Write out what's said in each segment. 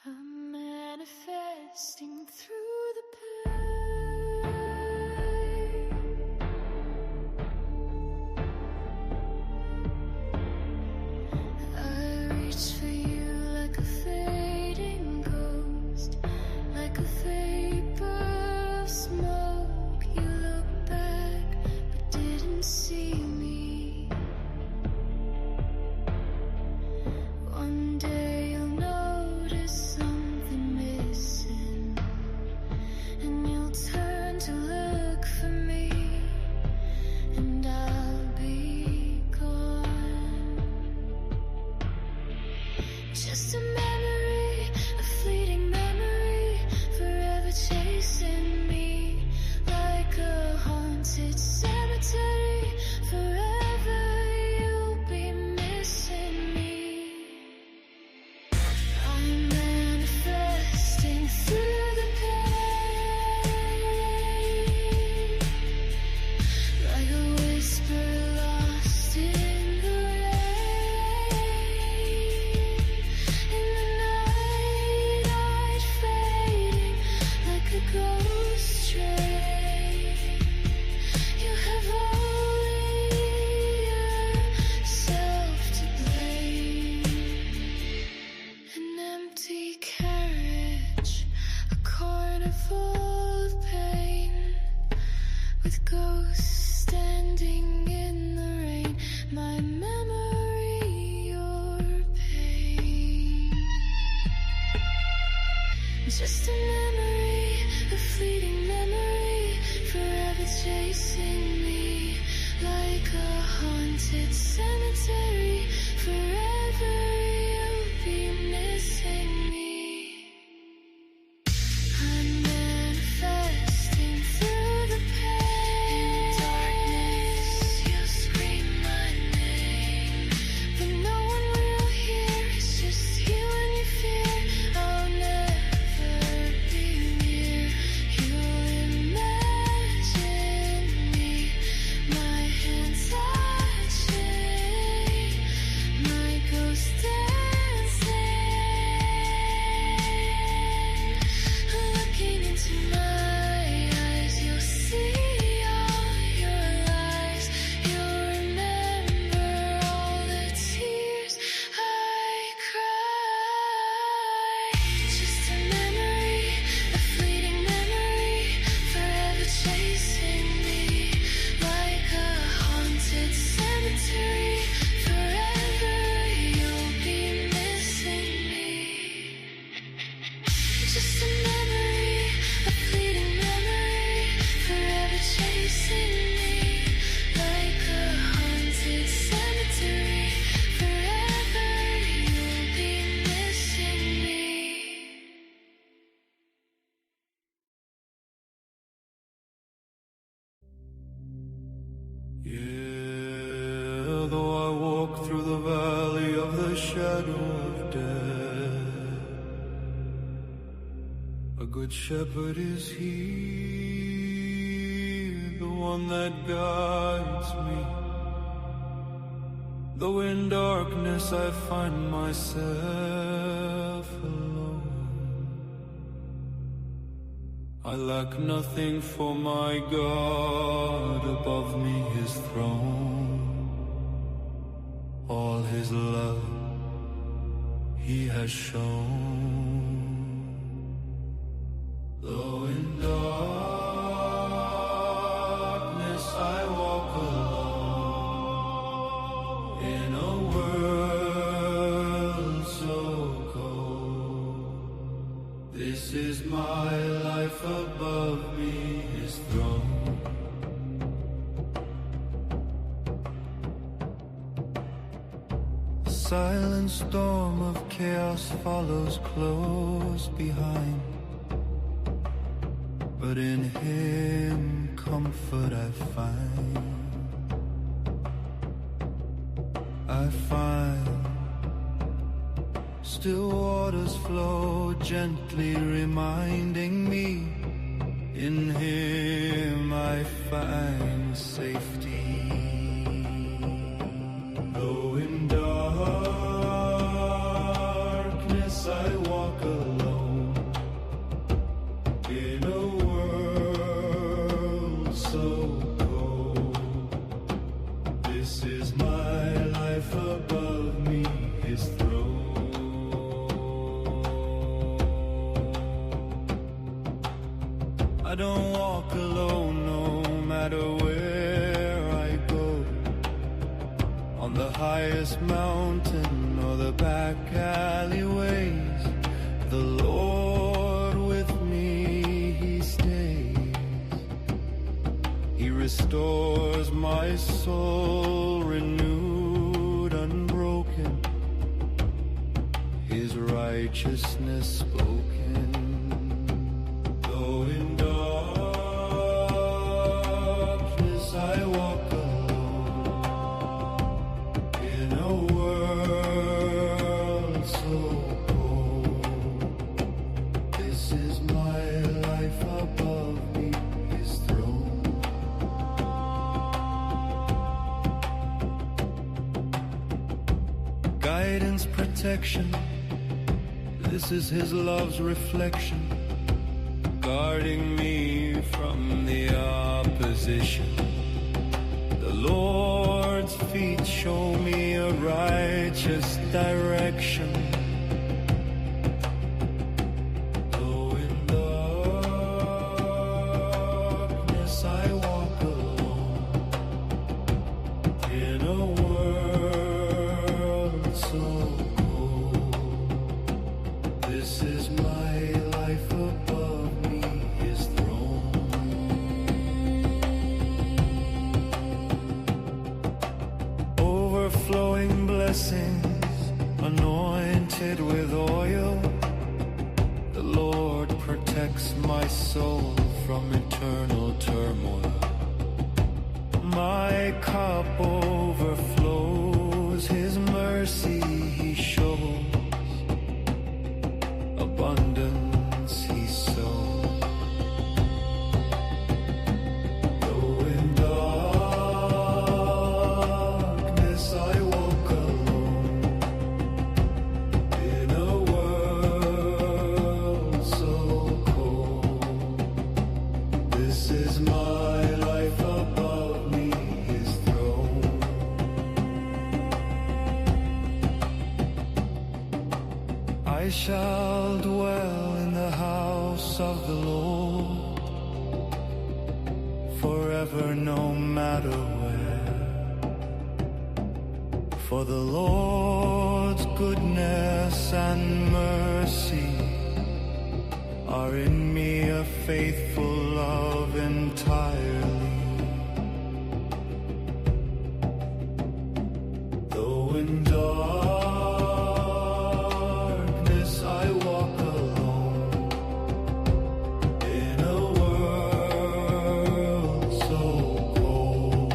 I'm manifesting through the pain. I reach for you like a fading ghost, like a vapor of smoke. You look back but didn't see me. One day you'll notice something missing, and you'll turn to look for me, and I'll be gone. Just a memory, a fleeting memory, forever chasing me like a haunted cemetery. Forever you'll be missing me. I'm manifesting through the pain, like a whisper lost in the rain. In the night I'd fading like a ghost train. You have only yourself to blame. An empty carriage, a carnival of pain, with ghosts standing in the rain. My memory, your pain. Just a memory, a fleeting memory, forever chasing me like a haunted cemetery. Forever you'll be missing me. I'm manifesting through the pain. In darkness you'll scream my name, but no one will hear. It's just you and your fear. I'll never be near. You'll imagine me, my hands touching, my ghost dancing. Looking into my eyes, you'll see all your lies. You'll remember all the tears I cried. Just a memory, a fleeting memory, forever chasing me like a haunted cemetery. Forever you'll be missing me. Just a memory, a fleeting memory, forever chasing me like a haunted cemetery. Forever you'll be missing me. Yeah, though I walk through the valley of the shadow of death, a good shepherd is he, the one that guides me. Though in darkness I find myself alone, I lack nothing, for my God above me his throne. All his love he has shown. Though in darkness I walk alone, in a world so cold, this is my life, above me his throne. A silent storm of chaos follows close behind, but in him comfort I find. I find still waters flow gently, reminding me in him I find safety. Though in darkness I walk alone, don't walk alone no matter where I go. On the highest mountain or the back alleyways, the Lord with me, He stays. He restores my soul, renewed, unbroken, His righteousness spoken. Though in darkness I walk alone, in a world so cold, this is my life above me, His throne. Guidance, protection, this is His love's reflection, guarding me from the opposition. The Lord's feet show me a righteous direction. Though in darkness I walk alone, in a world so cold, this is my life above me, His throne. Overflowing blessings, anointed with oil, the Lord protects my soul from eternal turmoil. My cup overflows, His mercy He shows, abundance He sows. Though in darkness I walk alone, in a world so cold, this is my life above me, His throne. I shall dwell in the house of the Lord forever, no matter where. For the Lord's goodness and mercy are in me, a faithful love entirely. Though in darkness I walk alone, in a world so cold,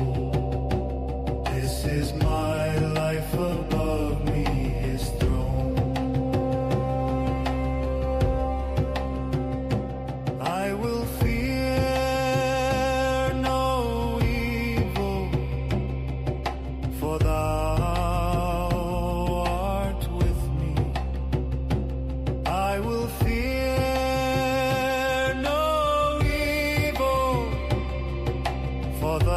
this is my life above me, His throne. I will fear no evil, for Thou art with me. I will fear no evil, for Thou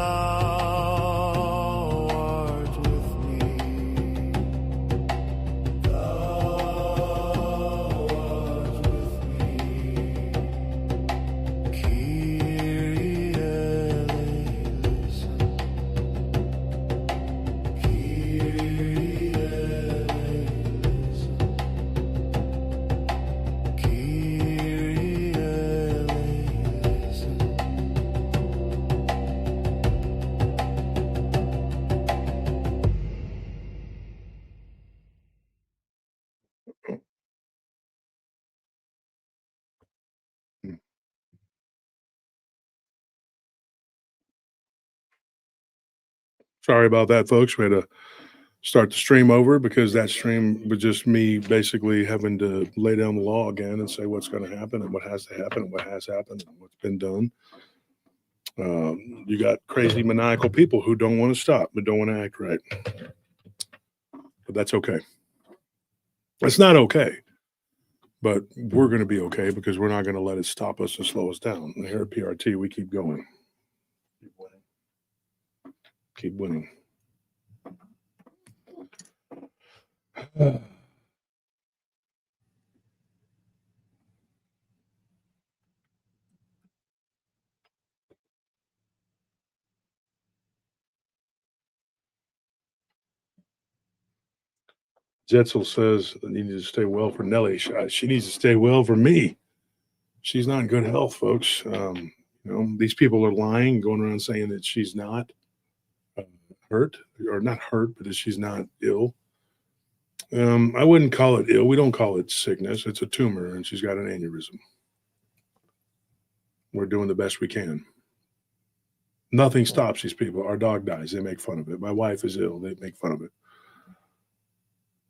art with me. Thou art with me. Kyrie eleison. Kyrie eleison. Kyrie eleison. Sorry about that, folks. We had to start the stream over because that stream was just me basically having to lay down the law again and say what's going to happen and what has to happen and what has happened and what's been done. You got crazy maniacal people who don't want to stop but don't want to act right. But that's okay. It's not okay, but we're going to be okay because we're not going to let it stop us and slow us down. And here at PRT, we keep going. Keep winning. Jetzel says I need to stay well for Nelly. She needs to stay well for me. She's not in good health, folks. These people are lying, going around saying that she's not uh, hurt, or not hurt, but that she's not ill. I wouldn't call it ill. We don't call it sickness. It's a tumor, and she's got an aneurysm. We're doing the best we can. Nothing stops these people. Our dog dies. They make fun of it. My wife is ill. They make fun of it.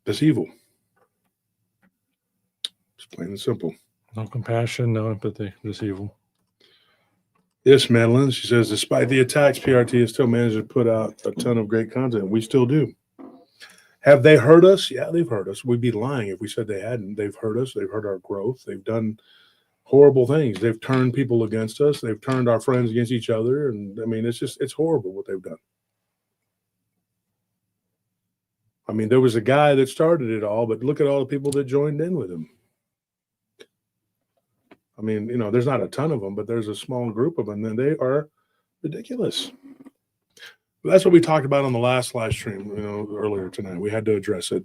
That's evil. It's plain and simple. No compassion, no empathy. This evil. Yes, Madeline. She says, despite the attacks, PRT has still managed to put out a ton of great content. We still do. Have they hurt us? Yeah, they've hurt us. We'd be lying if we said they hadn't. They've hurt us. They've hurt our growth. They've done horrible things. They've turned people against us. They've turned our friends against each other. And I mean, it's horrible what they've done. I mean, there was a guy that started it all, but look at all the people that joined in with him. I mean, there's not a ton of them, but there's a small group of them, and they are ridiculous. But that's what we talked about on the last live stream, earlier tonight. We had to address it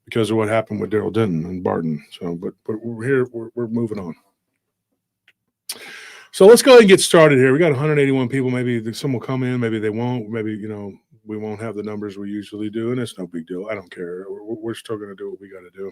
because of what happened with Daryl Denton and Barton. So, but we're here. We're moving on. So let's go ahead and get started here. We got 181 people. Maybe some will come in. Maybe they won't. Maybe, we won't have the numbers we usually do, and it's no big deal. I don't care. We're still going to do what we got to do.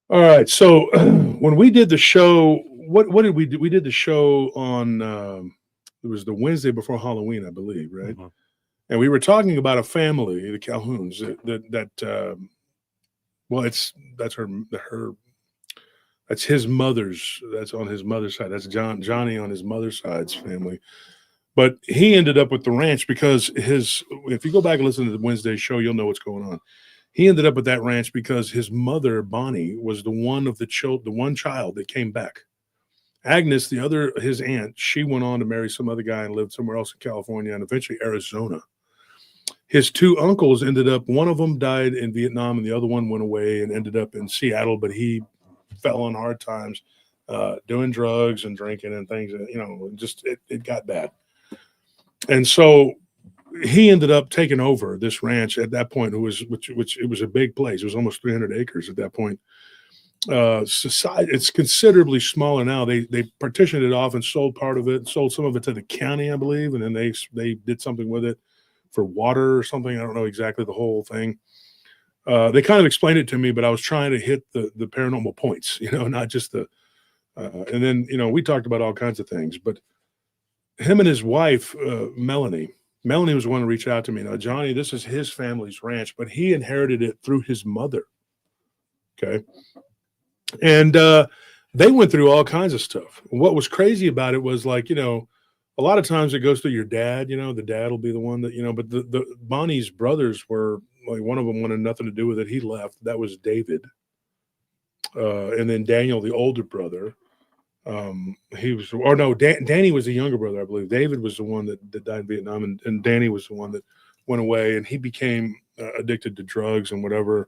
All right. So when we did the show, what did we do? We did the show on it was the Wednesday before Halloween, I believe, right? Mm-hmm. And we were talking about a family, the Calhouns, that's his mother's. That's on his mother's side. That's Johnny on his mother's side's family. But he ended up with the ranch because if you go back and listen to the Wednesday show, you'll know what's going on. He ended up at that ranch because his mother, Bonnie, was the one child that came back. Agnes, his aunt, she went on to marry some other guy and lived somewhere else in California and eventually Arizona. His two uncles ended up, one of them died in Vietnam and the other one went away and ended up in Seattle, but he fell on hard times, doing drugs and drinking and things. Just it got bad. And so he ended up taking over this ranch at that point, which it was a big place. It was almost 300 acres at that point. It's considerably smaller now. They partitioned it off and sold part of it, sold some of it to the county, I believe, and then they did something with it for water or something. I don't know exactly the whole thing. They kind of explained it to me, but I was trying to hit the paranormal points, not just the. And then we talked about all kinds of things, but him and his wife, Melanie was the one to reach out to me. Now, Johnny, this is his family's ranch, but he inherited it through his mother. Okay. And they went through all kinds of stuff. What was crazy about it was like, a lot of times it goes through your dad, the dad will be the one that, but the Bonnie's brothers were like, one of them wanted nothing to do with it. He left. That was David. And then Daniel, the older brother, Danny was the younger brother, I believe. David was the one that died in Vietnam, and Danny was the one that went away, and he became addicted to drugs and whatever.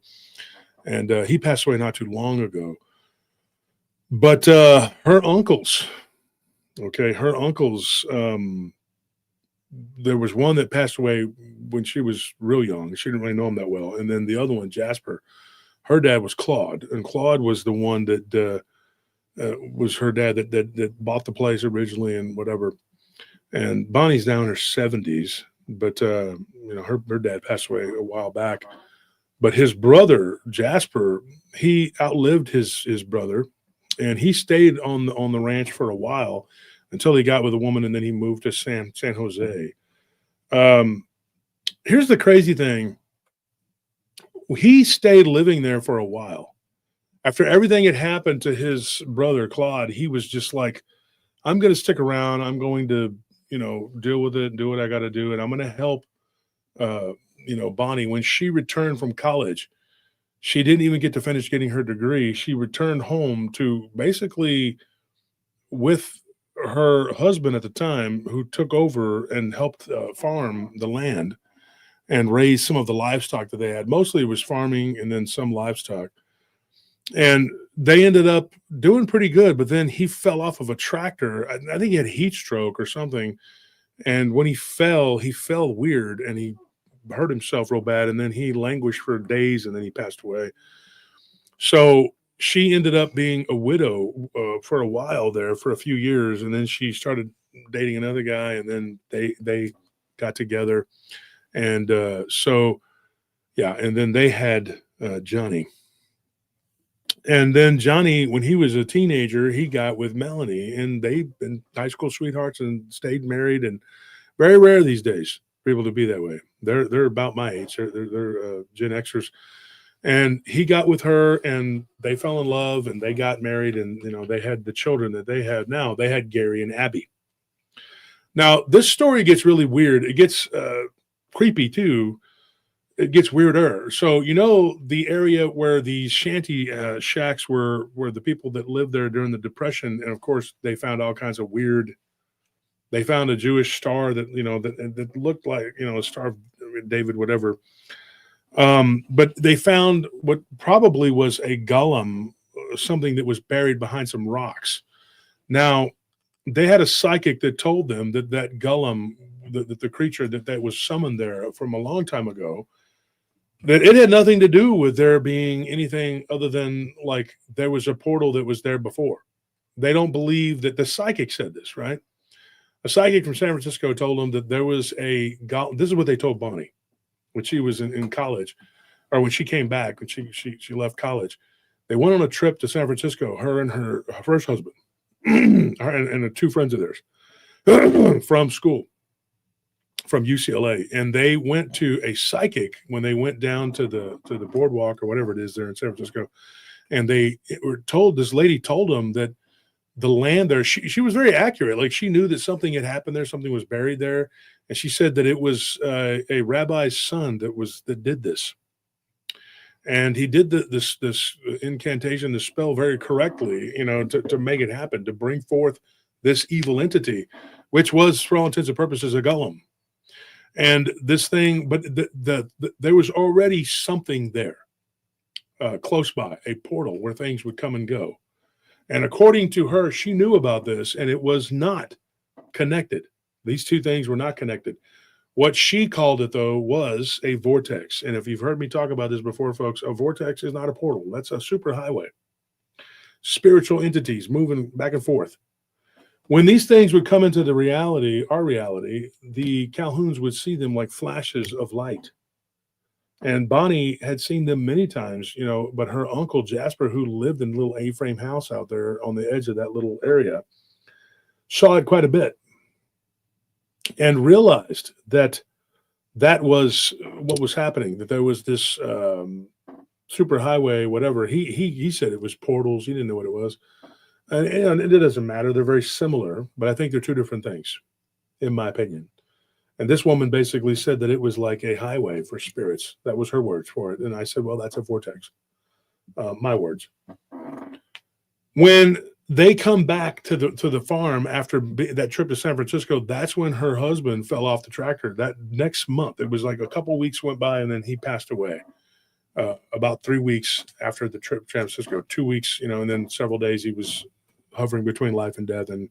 And he passed away not too long ago. But her uncles, there was one that passed away when she was real young. She didn't really know him that well. And then the other one, Jasper, her dad was Claude, and Claude was the one that was her dad that bought the place originally and whatever. And Bonnie's now in her 70s, but her dad passed away a while back. But his brother Jasper, he outlived his brother, and he stayed on the ranch for a while until he got with a woman, and then he moved to San Jose. Here's the crazy thing: he stayed living there for a while. After everything had happened to his brother, Claude, he was just like, I'm going to stick around. I'm going to, deal with it and do what I got to do. And I'm going to help, Bonnie when she returned from college. She didn't even get to finish getting her degree. She returned home to basically with her husband at the time, who took over and helped farm the land and raise some of the livestock that they had. Mostly it was farming and then some livestock. And they ended up doing pretty good, but then he fell off of a tractor. I think he had heat stroke or something. And when he fell weird and he hurt himself real bad. And then he languished for days and then he passed away. So she ended up being a widow for a while there, for a few years. And then she started dating another guy and then they got together. And yeah, and then they had Johnny. And then Johnny, when he was a teenager, he got with Melanie, and they've been high school sweethearts and stayed married. And very rare these days for people to be that way. They're about my age. They're Gen Xers. And he got with her, and they fell in love, and they got married, and they had the children that they have now. They had Gary and Abby. Now this story gets really weird. It gets creepy too. It gets weirder. So, the area where these shanty shacks were the people that lived there during the Depression. And of course, they found all kinds of weird. They found a Jewish star that, that looked like, a Star of David, whatever. But they found what probably was a golem, something that was buried behind some rocks. Now, they had a psychic that told them that golem, the creature that was summoned there from a long time ago, that it had nothing to do with there being anything other than like there was a portal that was there before. They don't believe that the psychic said this, right? A psychic from San Francisco told them that there was this is what they told Bonnie when she was in college, or when she came back, when she left college. They went on a trip to San Francisco, her and her first husband, and two friends of theirs from school, from UCLA, and they went to a psychic when they went down to the boardwalk or whatever it is there in San Francisco, and they were told, this lady told them that the land there, she was very accurate. Like, she knew that something had happened there, something was buried there, and she said that it was a rabbi's son that did this, and he did this incantation, this spell, very correctly, to make it happen, to bring forth this evil entity, which was, for all intents and purposes, a golem. And this thing, but there was already something there close by, a portal where things would come and go. And according to her, she knew about this, and it was not connected. These two things were not connected. What she called it, though, was a vortex. And if you've heard me talk about this before, folks, a vortex is not a portal. That's a superhighway. Spiritual entities moving back and forth. When these things would come into our reality, the Calhouns would see them like flashes of light. And Bonnie had seen them many times, but her uncle Jasper, who lived in a little A-frame house out there on the edge of that little area, saw it quite a bit and realized that was what was happening, that there was this superhighway, whatever. He said it was portals. He didn't know what it was. And it doesn't matter. They're very similar, but I think they're two different things, in my opinion. And this woman basically said that it was like a highway for spirits. That was her words for it. And I said, well, that's a vortex. My words. When they come back to the farm after that trip to San Francisco, that's when her husband fell off the tractor. That next month, it was like a couple weeks went by, and then he passed away. About 3 weeks after the trip to San Francisco, 2 weeks, and then several days he was hovering between life and death. And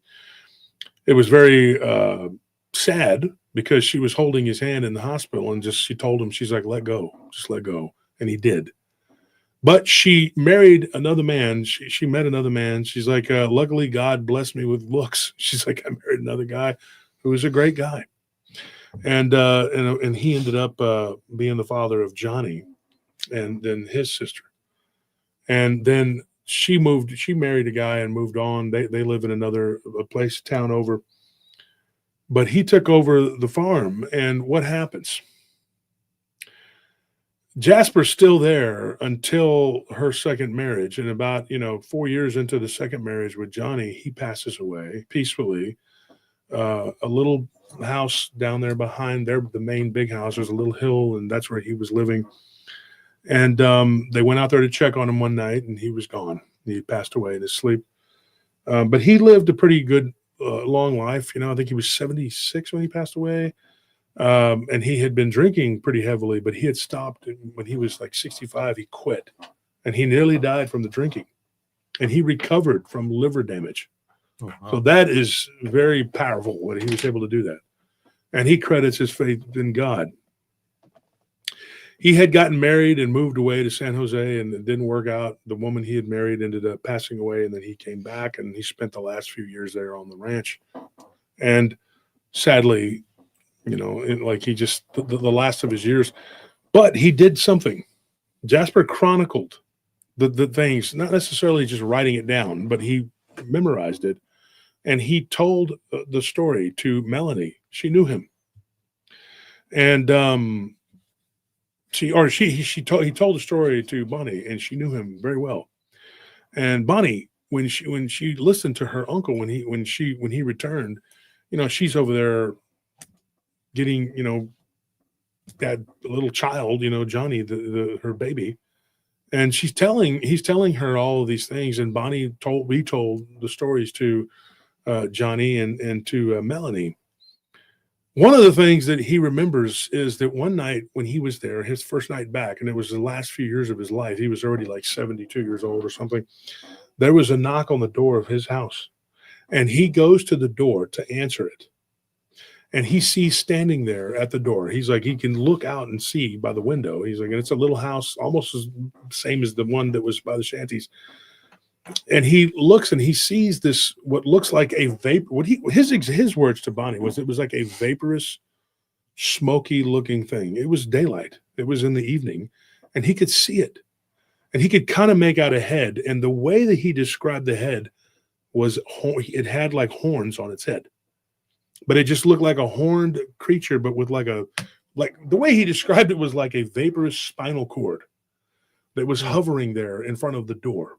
it was very sad, because she was holding his hand in the hospital, and she told him, she's like, let go, just let go. And he did. But she married another man. She met another man. She's like, luckily God blessed me with looks. She's like, I married another guy who was a great guy. And he ended up being the father of Johnny and then his sister. And then she married a guy and moved on. They live in another town over. But he took over the farm, and what happens? Jasper's still there until her second marriage, and about 4 years into the second marriage with Johnny, he passes away peacefully. A little house down there behind the main big house, there's a little hill, and that's where he was living. And they went out there to check on him one night, and he was gone. He passed away in his sleep. But he lived a pretty good, long life. I think he was 76 when he passed away. And he had been drinking pretty heavily, but he had stopped when he was like 65. He quit, and he nearly died from the drinking, and he recovered from liver damage. Oh, wow. So that is very powerful when he was able to do that. And he credits his faith in God. He had gotten married and moved away to San Jose, and it didn't work out. The woman he had married ended up passing away, and then he came back, and he spent the last few years there on the ranch. And sadly, like he just, the last of his years. But he did something. Jasper chronicled the things, not necessarily just writing it down, but he memorized it. And he told the story to Melanie. She knew him. And he told the story to Bonnie, and she knew him very well. And Bonnie, when she listened to her uncle when he returned, she's over there getting, that little child, Johnny, her baby, and he's telling her all of these things, and Bonnie told the stories to Johnny and to Melanie. One of the things that he remembers is that one night when he was there, his first night back, and it was the last few years of his life, he was already like 72 years old or something. There was a knock on the door of his house, and he goes to the door to answer it. And he sees standing there at the door. He's like, he can look out and see by the window. He's like, and it's a little house, almost the same as the one that was by the shanties. And he looks and he sees this, what looks like a vapor. His words to Bonnie was, it was like a vaporous, smoky looking thing. It was daylight. It was in the evening, and he could see it, and he could kind of make out a head. And the way that he described the head was, it had like horns on its head, but it just looked like a horned creature, but with like the way he described it was like a vaporous spinal cord that was hovering there in front of the door.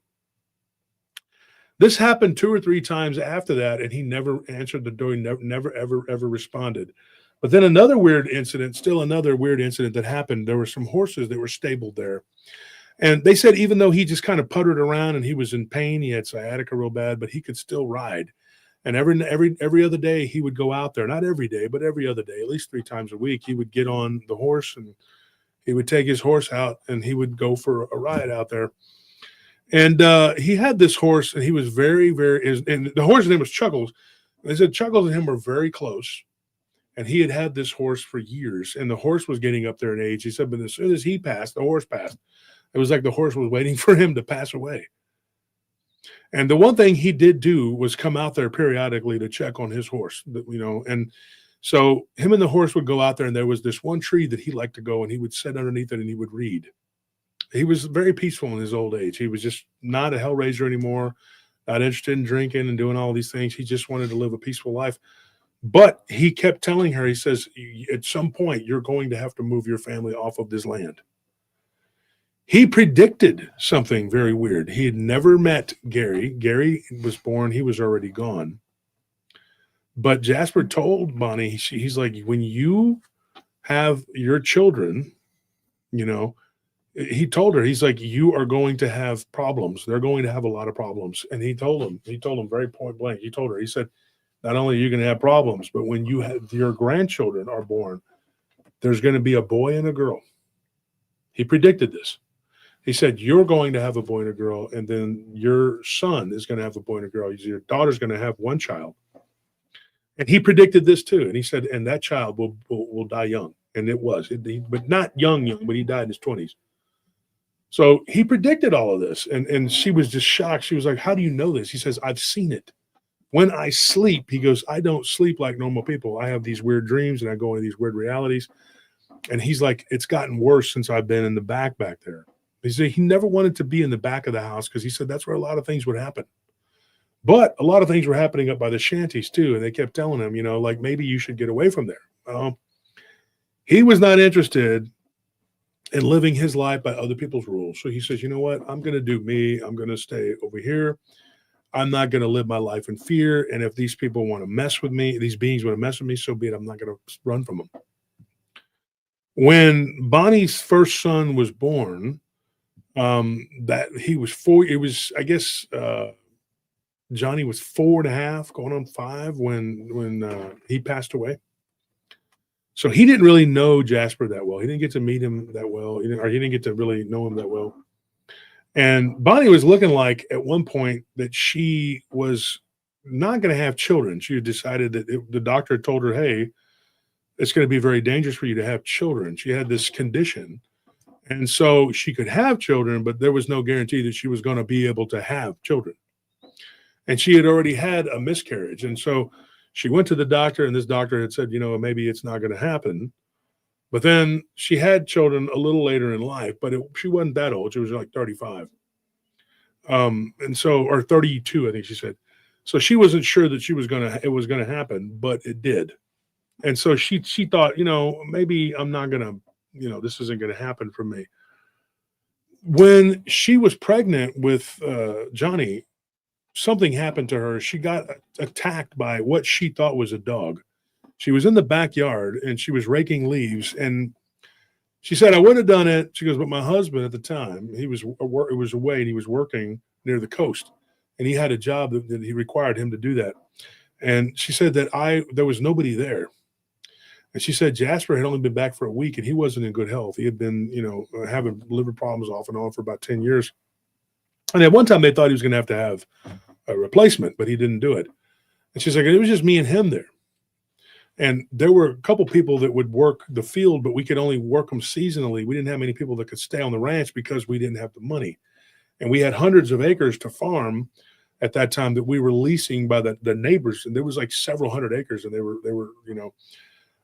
This happened 2 or 3 times after that, and he never answered the door. He never, ever responded. But then another weird incident that happened. There were some horses that were stabled there. And they said even though he just kind of puttered around and he was in pain, he had sciatica real bad, but he could still ride. And every other day he would go out there, not every day, but every other day, at least 3 times a week, he would get on the horse and he would take his horse out and he would go for a ride out there. And he had this horse, and he was very, and the horse's name was Chuckles. They said Chuckles and him were very close, and he had this horse for years, and the horse was getting up there in age. He said, but as soon as he passed, the horse passed. It was like the horse was waiting for him to pass away. And the one thing he did do was come out there periodically to check on his horse, and so him and the horse would go out there, and there was this one tree that he liked to go, and he would sit underneath it and he would read. He was very peaceful in his old age. He was just not a hellraiser anymore, not interested in drinking and doing all these things. He just wanted to live a peaceful life. But he kept telling her, he says, at some point, you're going to have to move your family off of this land. He predicted something very weird. He had never met Gary. Gary was born. He was already gone. But Jasper told Bonnie, he's like, when you have your children, he told her, he's like, you are going to have problems. They're going to have a lot of problems. And he told him very point blank. He told her, he said, not only are you going to have problems, but when you have your grandchildren are born, there's going to be a boy and a girl. He predicted this. He said, you're going to have a boy and a girl, and then your son is going to have a boy and a girl. Your daughter's going to have one child. And he predicted this too. And he said, and that child will die young. And it was, but not young, but he died in his 20s. So he predicted all of this, and she was just shocked. She was like, how do you know this? He says, I've seen it. When I sleep, he goes, I don't sleep like normal people. I have these weird dreams, and I go into these weird realities. And he's like, it's gotten worse since I've been in the back there. He said he never wanted to be in the back of the house because he said that's where a lot of things would happen. But a lot of things were happening up by the shanties too, and they kept telling him, like maybe you should get away from there. He was not interested and living his life by other people's rules. So he says, you know what? I'm going to do me. I'm going to stay over here. I'm not going to live my life in fear. And if these people want to mess with me, these beings want to mess with me, so be it. I'm not going to run from them. When Bonnie's first son was born, that he was 4, it was, I guess, Johnny was 4.5, going on 5 when he passed away. So he didn't really know Jasper that well. He didn't get to meet him that well. He didn't get to really know him that well. And Bonnie was looking like at one point that she was not going to have children. She had decided that the doctor had told her, hey, it's going to be very dangerous for you to have children. She had this condition. And so she could have children, but there was no guarantee that she was going to be able to have children. And she had already had a miscarriage. And so she went to the doctor, and this doctor had said, maybe it's not going to happen. But then she had children a little later in life, but she wasn't that old. She was like 35. And so, or 32, I think she said. So she wasn't sure that it was going to happen, but it did. And so she thought, maybe I'm not going to, this isn't going to happen for me. When she was pregnant with Johnny, something happened to her. She got attacked by what she thought was a dog. She was in the backyard and she was raking leaves. And she said, I would have done it. She goes, but my husband at the time, it was away and he was working near the coast. And he had a job that he required him to do that. And she said that there was nobody there. And she said Jasper had only been back for a week and he wasn't in good health. He had been, having liver problems off and on for about 10 years. And at one time they thought he was going to have a replacement, but he didn't do it. And she's like, it was just me and him there. And there were a couple people that would work the field, but we could only work them seasonally. We didn't have many people that could stay on the ranch because we didn't have the money. And we had hundreds of acres to farm at that time that we were leasing by the neighbors. And there was like several hundred acres, and they were,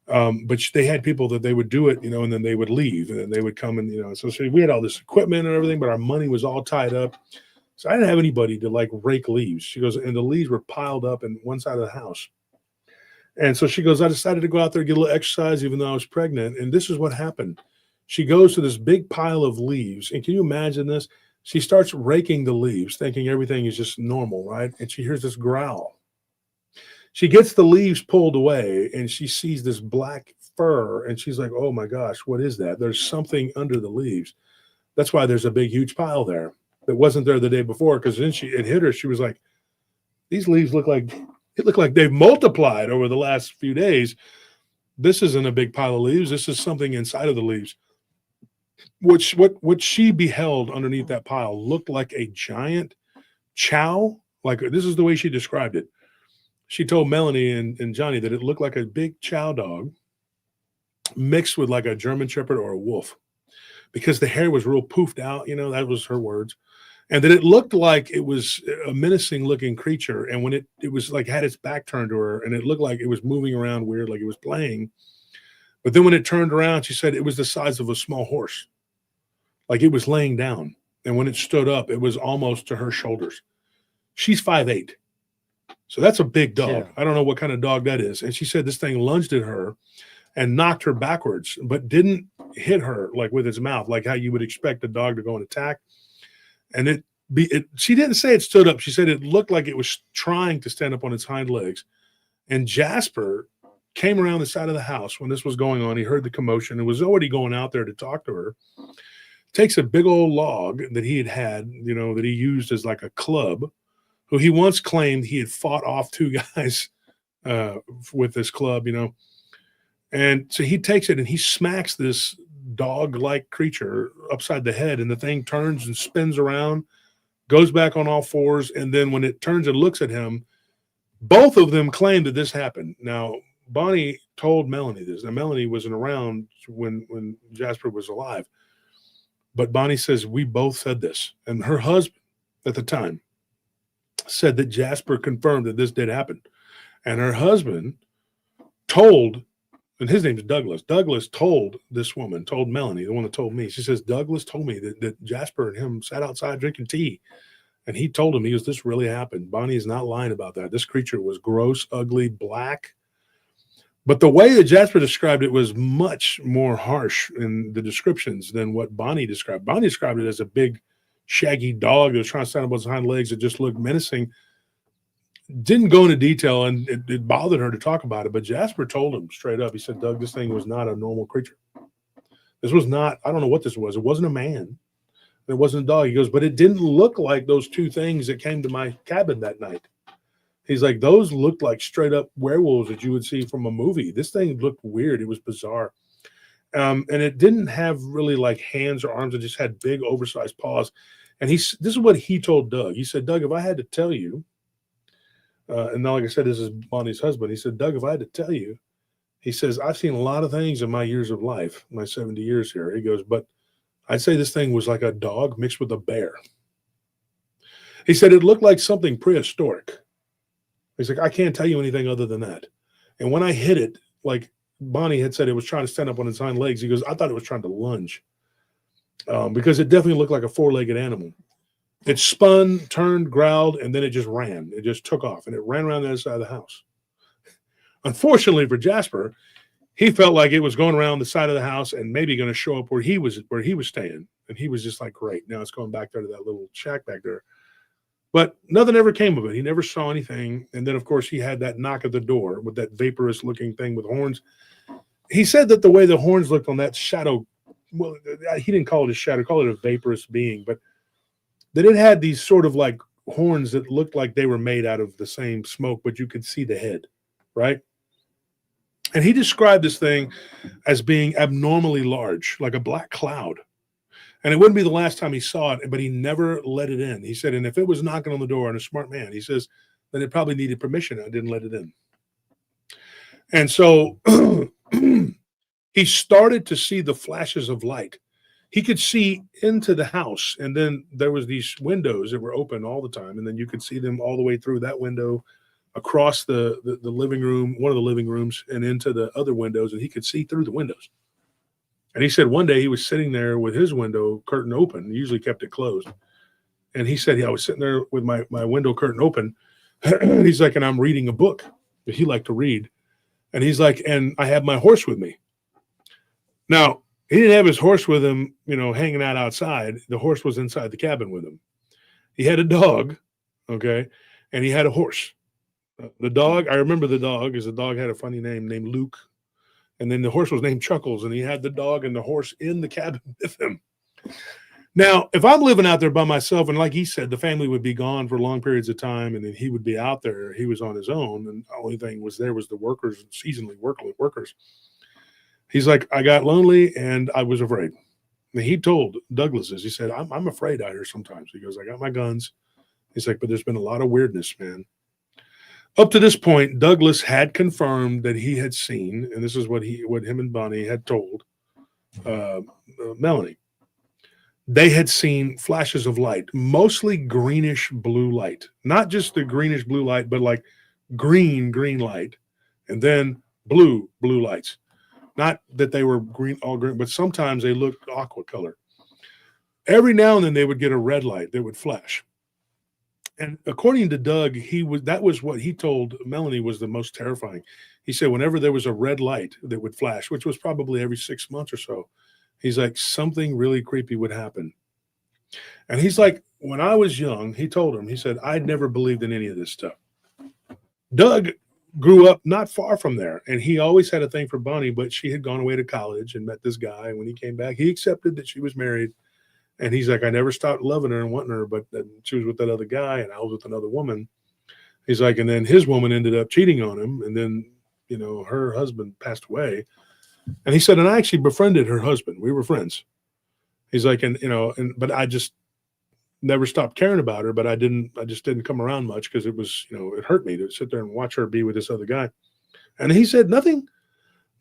but they had people that they would do it, and then they would leave, and then they would come and, so we had all this equipment and everything, but our money was all tied up. So I didn't have anybody to like rake leaves. She goes, and the leaves were piled up in one side of the house. And so she goes, I decided to go out there and get a little exercise, even though I was pregnant. And this is what happened. She goes to this big pile of leaves. And can you imagine this? She starts raking the leaves, thinking everything is just normal, right? And she hears this growl. She gets the leaves pulled away and she sees this black fur. And she's like, oh my gosh, what is that? There's something under the leaves. That's why there's a big, huge pile there that wasn't there the day before. Because then it hit her. She was like, these leaves look like they've multiplied over the last few days. This isn't a big pile of leaves. This is something inside of the leaves. What she beheld underneath that pile looked like a giant chow. Like, this is the way she described it. She told Melanie and Johnny that it looked like a big chow dog mixed with like a German Shepherd or a wolf, because the hair was real poofed out. That was her words. And that it looked like it was a menacing looking creature. And when it was like had its back turned to her, and it looked like it was moving around weird, like it was playing. But then when it turned around, she said it was the size of a small horse. Like it was laying down. And when it stood up, it was almost to her shoulders. She's 5'8". So that's a big dog. Yeah. I don't know what kind of dog that is. And she said this thing lunged at her and knocked her backwards, but didn't hit her like with its mouth, like how you would expect a dog to go and attack. And she didn't say it stood up. She said it looked like it was trying to stand up on its hind legs. And Jasper came around the side of the house when this was going on. He heard the commotion and was already going out there to talk to her. Takes a big old log that he had, that he used as like a club, who he once claimed he had fought off 2 guys with this club, And so he takes it and he smacks this dog-like creature upside the head, and the thing turns and spins around, goes back on all fours, and then when it turns and looks at him, both of them claim that this happened. Now, Bonnie told Melanie this. Now, Melanie wasn't around when Jasper was alive, but Bonnie says we both said this, and her husband at the time said that Jasper confirmed that this did happen, and her husband told. And his name is Douglas. Douglas told this woman, told Melanie, the one that told me. She says, Douglas told me that Jasper and him sat outside drinking tea. And he told him, this really happened. Bonnie is not lying about that. This creature was gross, ugly, black. But the way that Jasper described it was much more harsh in the descriptions than what Bonnie described. Bonnie described it as a big, shaggy dog that was trying to stand up on his hind legs that just looked menacing. Didn't go into detail, and it bothered her to talk about it, but Jasper told him straight up. He said, Doug, this thing was not a normal creature. This was not, I don't know what this was. It wasn't a man. It wasn't a dog. He goes, but it didn't look like those two things that came to my cabin that night. He's like, those looked like straight up werewolves that you would see from a movie. This thing looked weird. It was bizarre. And it didn't have really like hands or arms. It just had big oversized paws. And this is what he told Doug. He said, Doug, if I had to tell you, and now, like I said, this is Bonnie's husband. He said, Doug, if I had to tell you, he says, I've seen a lot of things in my years of life, my 70 years here. He goes, but I'd say this thing was like a dog mixed with a bear. He said, it looked like something prehistoric. He's like, I can't tell you anything other than that. And when I hit it, like Bonnie had said, it was trying to stand up on its hind legs. He goes, I thought it was trying to lunge because it definitely looked like a four-legged animal. It spun, turned, growled, and then it just ran. It just took off, and it ran around the other side of the house. Unfortunately for Jasper, he felt like it was going around the side of the house and maybe going to show up where he was staying. And he was just like, great, now it's going back there to that little shack back there. But nothing ever came of it. He never saw anything. And then, of course, he had that knock at the door with that vaporous looking thing with horns. He said that the way the horns looked on that shadow, well, he didn't call it a shadow, call it a vaporous being, but that it had these sort of like horns that looked like they were made out of the same smoke, but you could see the head, right? And he described this thing as being abnormally large, like a black cloud. And it wouldn't be the last time he saw it, but he never let it in. He said, and if it was knocking on the door, and a smart man, he says, then it probably needed permission. I didn't let it in. And so he started to see the flashes of light. He could see into the house, and then there was these windows that were open all the time, and then you could see them all the way through that window, across the living room, one of the living rooms, and into the other windows, and he could see through the windows. And he said one day he was sitting there with his window curtain open. He usually kept it closed. And he said, I was sitting there with my window curtain open. And he's like, and I'm reading a book that he liked to read. And he's like, and I have my horse with me. Now, he didn't have his horse with him, hanging out outside. The horse was inside the cabin with him. He had a dog, okay, and he had a horse. The dog, I remember the dog, because the dog had a funny name named Luke. And then the horse was named Chuckles, and he had the dog and the horse in the cabin with him. Now, if I'm living out there by myself, and like he said, the family would be gone for long periods of time, and then he would be out there. He was on his own, and the only thing was there was the workers, seasonally workers. He's like, I got lonely, and I was afraid. And he told Douglas this. He said, I'm afraid out here sometimes. He goes, I got my guns. He's like, but there's been a lot of weirdness, man. Up to this point, Douglas had confirmed that he had seen, and this is what him and Bonnie had told Melanie. They had seen flashes of light, mostly greenish blue light, not just the greenish blue light, but like green light, and then blue lights. Not that they were all green, but sometimes they looked aqua color. Every now and then they would get a red light that would flash. And according to Doug, that was what he told Melanie was the most terrifying. He said whenever there was a red light that would flash, which was probably every 6 months or so, he's like, something really creepy would happen. And he's like, when I was young, he told him, he said, I'd never believed in any of this stuff. Doug grew up not far from there, and he always had a thing for Bonnie, but she had gone away to college and met this guy. And when he came back, he accepted that she was married. And he's like, I never stopped loving her and wanting her, but she was with that other guy, and I was with another woman. He's like, and then his woman ended up cheating on him, and then, her husband passed away. And he said, and I actually befriended her husband. We were friends. He's like, but I just never stopped caring about her, but I just didn't come around much because it was, it hurt me to sit there and watch her be with this other guy. And he said, nothing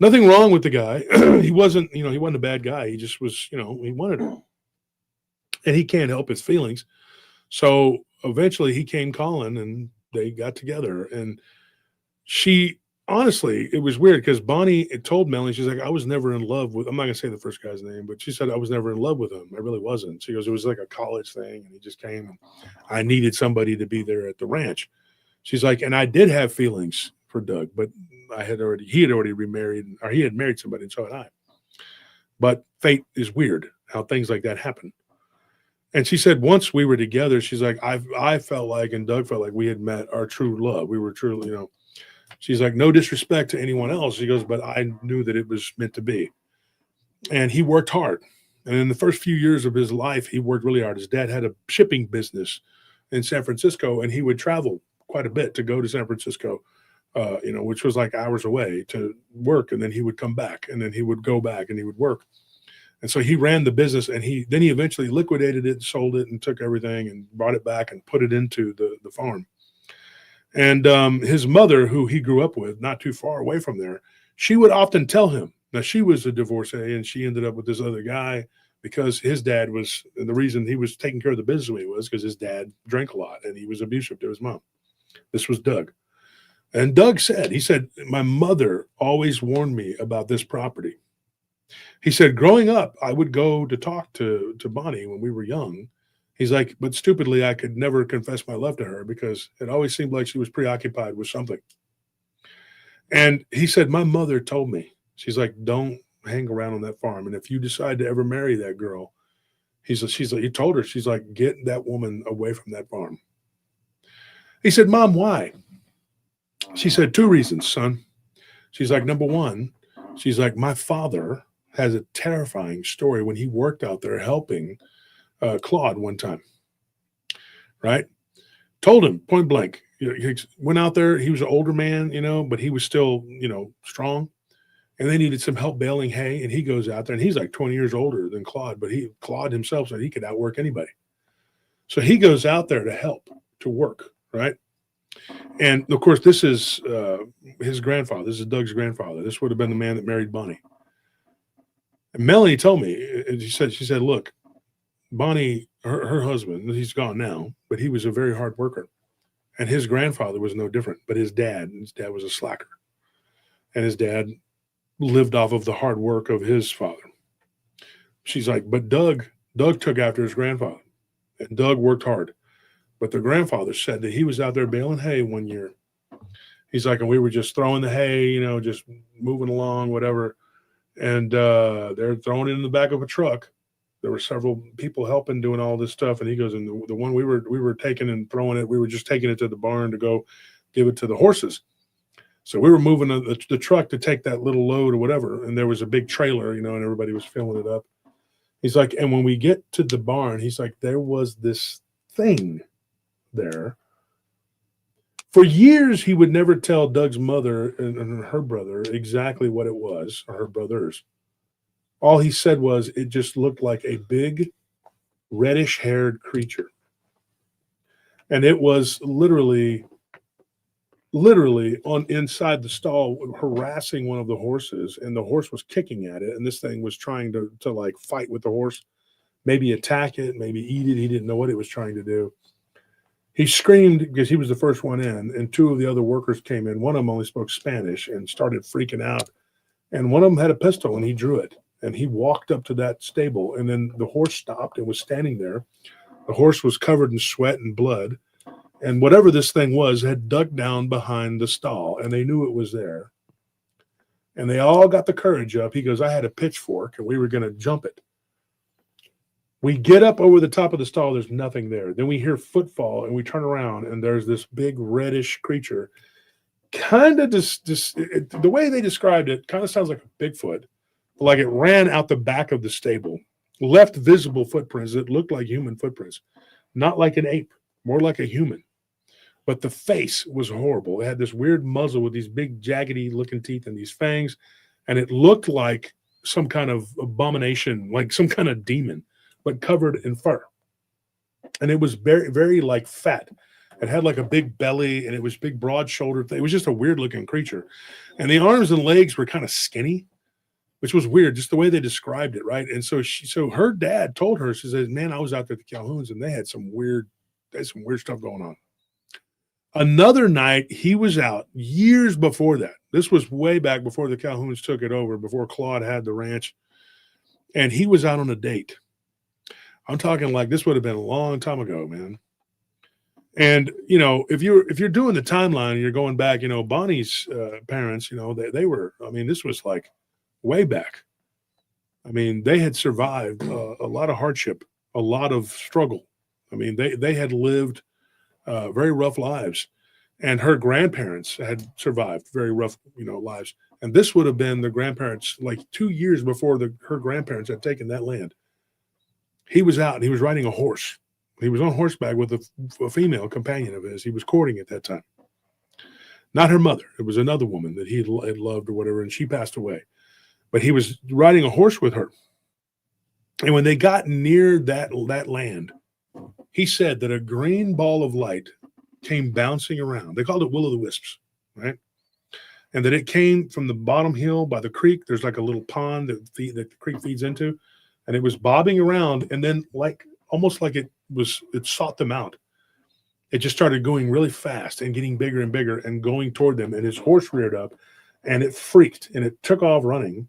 wrong with the guy. He wasn't a bad guy. He just was, he wanted her. And he can't help his feelings. So eventually he came calling and they got together. And honestly, it was weird because Bonnie told Melanie, she's like, I was never in love with, I'm not going to say the first guy's name, but she said, I was never in love with him. I really wasn't. She goes, it was like a college thing. And he just came and I needed somebody to be there at the ranch. She's like, and I did have feelings for Doug, but he had already remarried, or he had married somebody, and so had I. But fate is weird how things like that happen. And she said, once we were together, she's like, I felt like, and Doug felt like we had met our true love. We were truly, she's like, no disrespect to anyone else. She goes, but I knew that it was meant to be. and he worked hard. And in the first few years of his life, he worked really hard. His dad had a shipping business in San Francisco, and he would travel quite a bit to go to San Francisco, which was like hours away to work. And then he would come back, and then he would go back, and he would work. And so he ran the business, and he eventually liquidated it, sold it, and took everything and brought it back and put it into the farm. And his mother, who he grew up with, not too far away from there, she would often tell him. Now, she was a divorcee, and she ended up with this other guy because his dad was, and the reason he was taking care of the business way was because his dad drank a lot, and he was abusive to his mom. This was Doug. And Doug said, my mother always warned me about this property. He said, growing up, I would go to talk to Bonnie when we were young. He's like, but stupidly, I could never confess my love to her because it always seemed like she was preoccupied with something. And he said, my mother told me, she's like, don't hang around on that farm. And if you decide to ever marry that girl, he told her, she's like, get that woman away from that farm. He said, Mom, why? She said, 2 reasons, son. She's like, number one, she's like, my father has a terrifying story when he worked out there helping Claude one time, right? Told him point blank, he went out there. He was an older man, but he was still, strong. And they needed some help baling hay. And he goes out there, and he's like 20 years older than Claude, but Claude himself said he could outwork anybody. So he goes out there to help, to work, right? And of course, this is his grandfather. This is Doug's grandfather. This would have been the man that married Bonnie. And Melanie told me, she said, look, Bonnie, her husband, he's gone now, but he was a very hard worker. And his grandfather was no different, but his dad was a slacker. And his dad lived off of the hard work of his father. She's like, but Doug took after his grandfather, and Doug worked hard. But the grandfather said that he was out there baling hay one year. He's like, and we were just throwing the hay, just moving along, whatever. And they're throwing it in the back of a truck. There were several people helping, doing all this stuff. And he goes, and the one we were taking and throwing it, we were just taking it to the barn to go give it to the horses. So we were moving the truck to take that little load or whatever. And there was a big trailer, and everybody was filling it up. He's like, and when we get to the barn, he's like, there was this thing there. For years, he would never tell Doug's mother and her brother exactly what it was, or her brothers. All he said was it just looked like a big reddish-haired creature. And it was literally on inside the stall harassing one of the horses, and the horse was kicking at it, and this thing was trying to like fight with the horse, maybe attack it, maybe eat it. He didn't know what it was trying to do. He screamed because he was the first one in, and 2 of the other workers came in. One of them only spoke Spanish and started freaking out. And one of them had a pistol, and he drew it. And he walked up to that stable, and then the horse stopped and was standing there. The horse was covered in sweat and blood. And whatever this thing was had dug down behind the stall, and they knew it was there. And they all got the courage up. He goes, I had a pitchfork, and we were going to jump it. We get up over the top of the stall. There's nothing there. Then we hear footfall, and we turn around, and there's this big reddish creature. Kind of the way they described it kind of sounds like a Bigfoot, like it ran out the back of the stable, left visible footprints that looked like human footprints, not like an ape, more like a human. But the face was horrible. It had this weird muzzle with these big jaggedy looking teeth and these fangs, and it looked like some kind of abomination, like some kind of demon, but covered in fur. And it was very, very like fat. It had like a big belly, and it was big, broad shouldered. It was just a weird looking creature. And the arms and legs were kind of skinny, which was weird, just the way they described it, right? And so her dad told her, she says, man, I was out there at the Calhouns, and they had some weird stuff going on. Another night, he was out years before that. This was way back before the Calhouns took it over, before Claude had the ranch. And he was out on a date. I'm talking like this would have been a long time ago, man. And, if you're doing the timeline, you're going back, Bonnie's parents, they were, this was like way back. They had survived a lot of hardship, a lot of struggle. They had lived very rough lives, and her grandparents had survived very rough, lives. And this would have been the grandparents, like 2 years before her grandparents had taken that land. He was out and he was riding a horse. He was on horseback with a female companion of his. He was courting at that time. Not her mother. It was another woman that he had loved or whatever, and she passed away. But he was riding a horse with her. And when they got near that land, he said that a green ball of light came bouncing around. They called it will-o'-the-wisps, right? And that it came from the bottom hill by the creek. There's like a little pond that the creek feeds into. And it was bobbing around, and then almost like it sought them out. It just started going really fast and getting bigger and bigger and going toward them. And his horse reared up, and it freaked, and it took off running.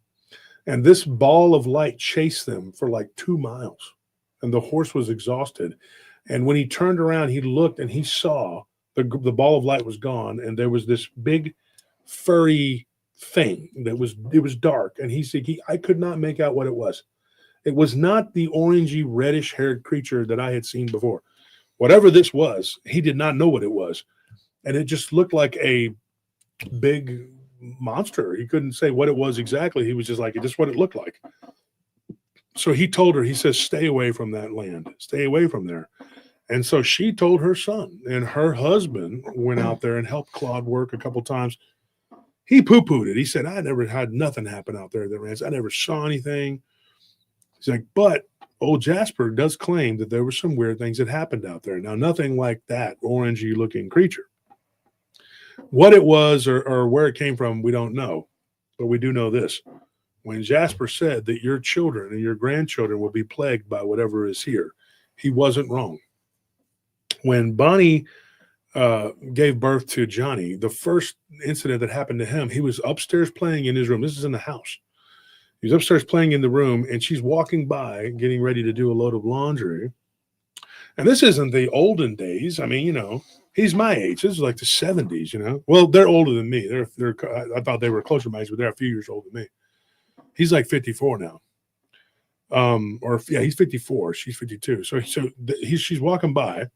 And this ball of light chased them for like 2 miles. And the horse was exhausted. And when he turned around, he looked and he saw the ball of light was gone. And there was this big furry thing it was dark. And he said, I could not make out what it was. It was not the orangey, reddish haired creature that I had seen before. Whatever this was, he did not know what it was. And it just looked like a big monster. He couldn't say what it was exactly. He was just like, just what it looked like. So he told her, he says, stay away from that land. Stay away from there. And so she told her son, and her husband went out there and helped Claude work a couple times. He poo-pooed it. He said, I never had nothing happen out there at the ranch. I never saw anything. He's like, but old Jasper does claim that there were some weird things that happened out there. Now, nothing like that orangey looking creature. What it was or where it came from, we don't know. But we do know this. When Jasper said that your children and your grandchildren will be plagued by whatever is here, he wasn't wrong. When Bonnie gave birth to Johnny, the first incident that happened to him, he was upstairs playing in his room. This is in the house. He was upstairs playing in the room, and she's walking by, getting ready to do a load of laundry. And this isn't the olden days. I mean, he's my age. This is like the 70s, Well, they're older than me. I thought they were closer to my age, but they're a few years older than me. He's like 54 now. He's 54. She's 52. So she's walking by,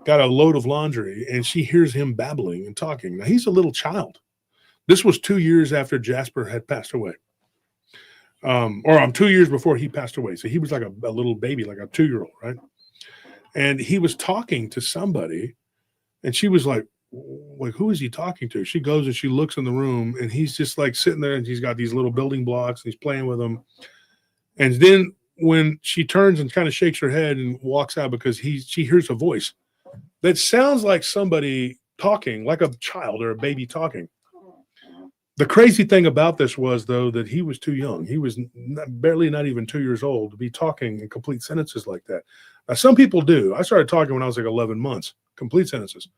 got a load of laundry, and she hears him babbling and talking. Now, he's a little child. This was 2 years after Jasper had passed away. 2 years before he passed away. So he was like a little baby, like a 2-year-old, right? And he was talking to somebody, and she was like, who is he talking to? She goes and she looks in the room, and he's just like sitting there, and he's got these little building blocks, and he's playing with them. And then when she turns and kind of shakes her head and walks out because she hears a voice that sounds like somebody talking, like a child or a baby talking. The crazy thing about this was, though, that he was too young. He was barely not even 2 years old to be talking in complete sentences like that. Now, some people do. I started talking when I was like 11 months, complete sentences.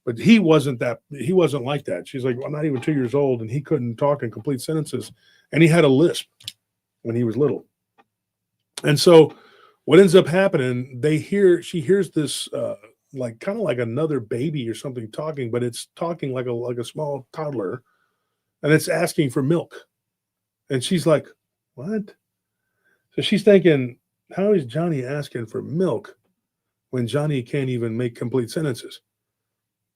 But he wasn't like that. She's like, I'm not even 2 years old, and he couldn't talk in complete sentences. And he had a lisp when he was little. And so what ends up happening, she hears this kind of like another baby or something talking, but it's talking like a small toddler. And it's asking for milk. And she's like, what? So she's thinking, how is Johnny asking for milk when Johnny can't even make complete sentences?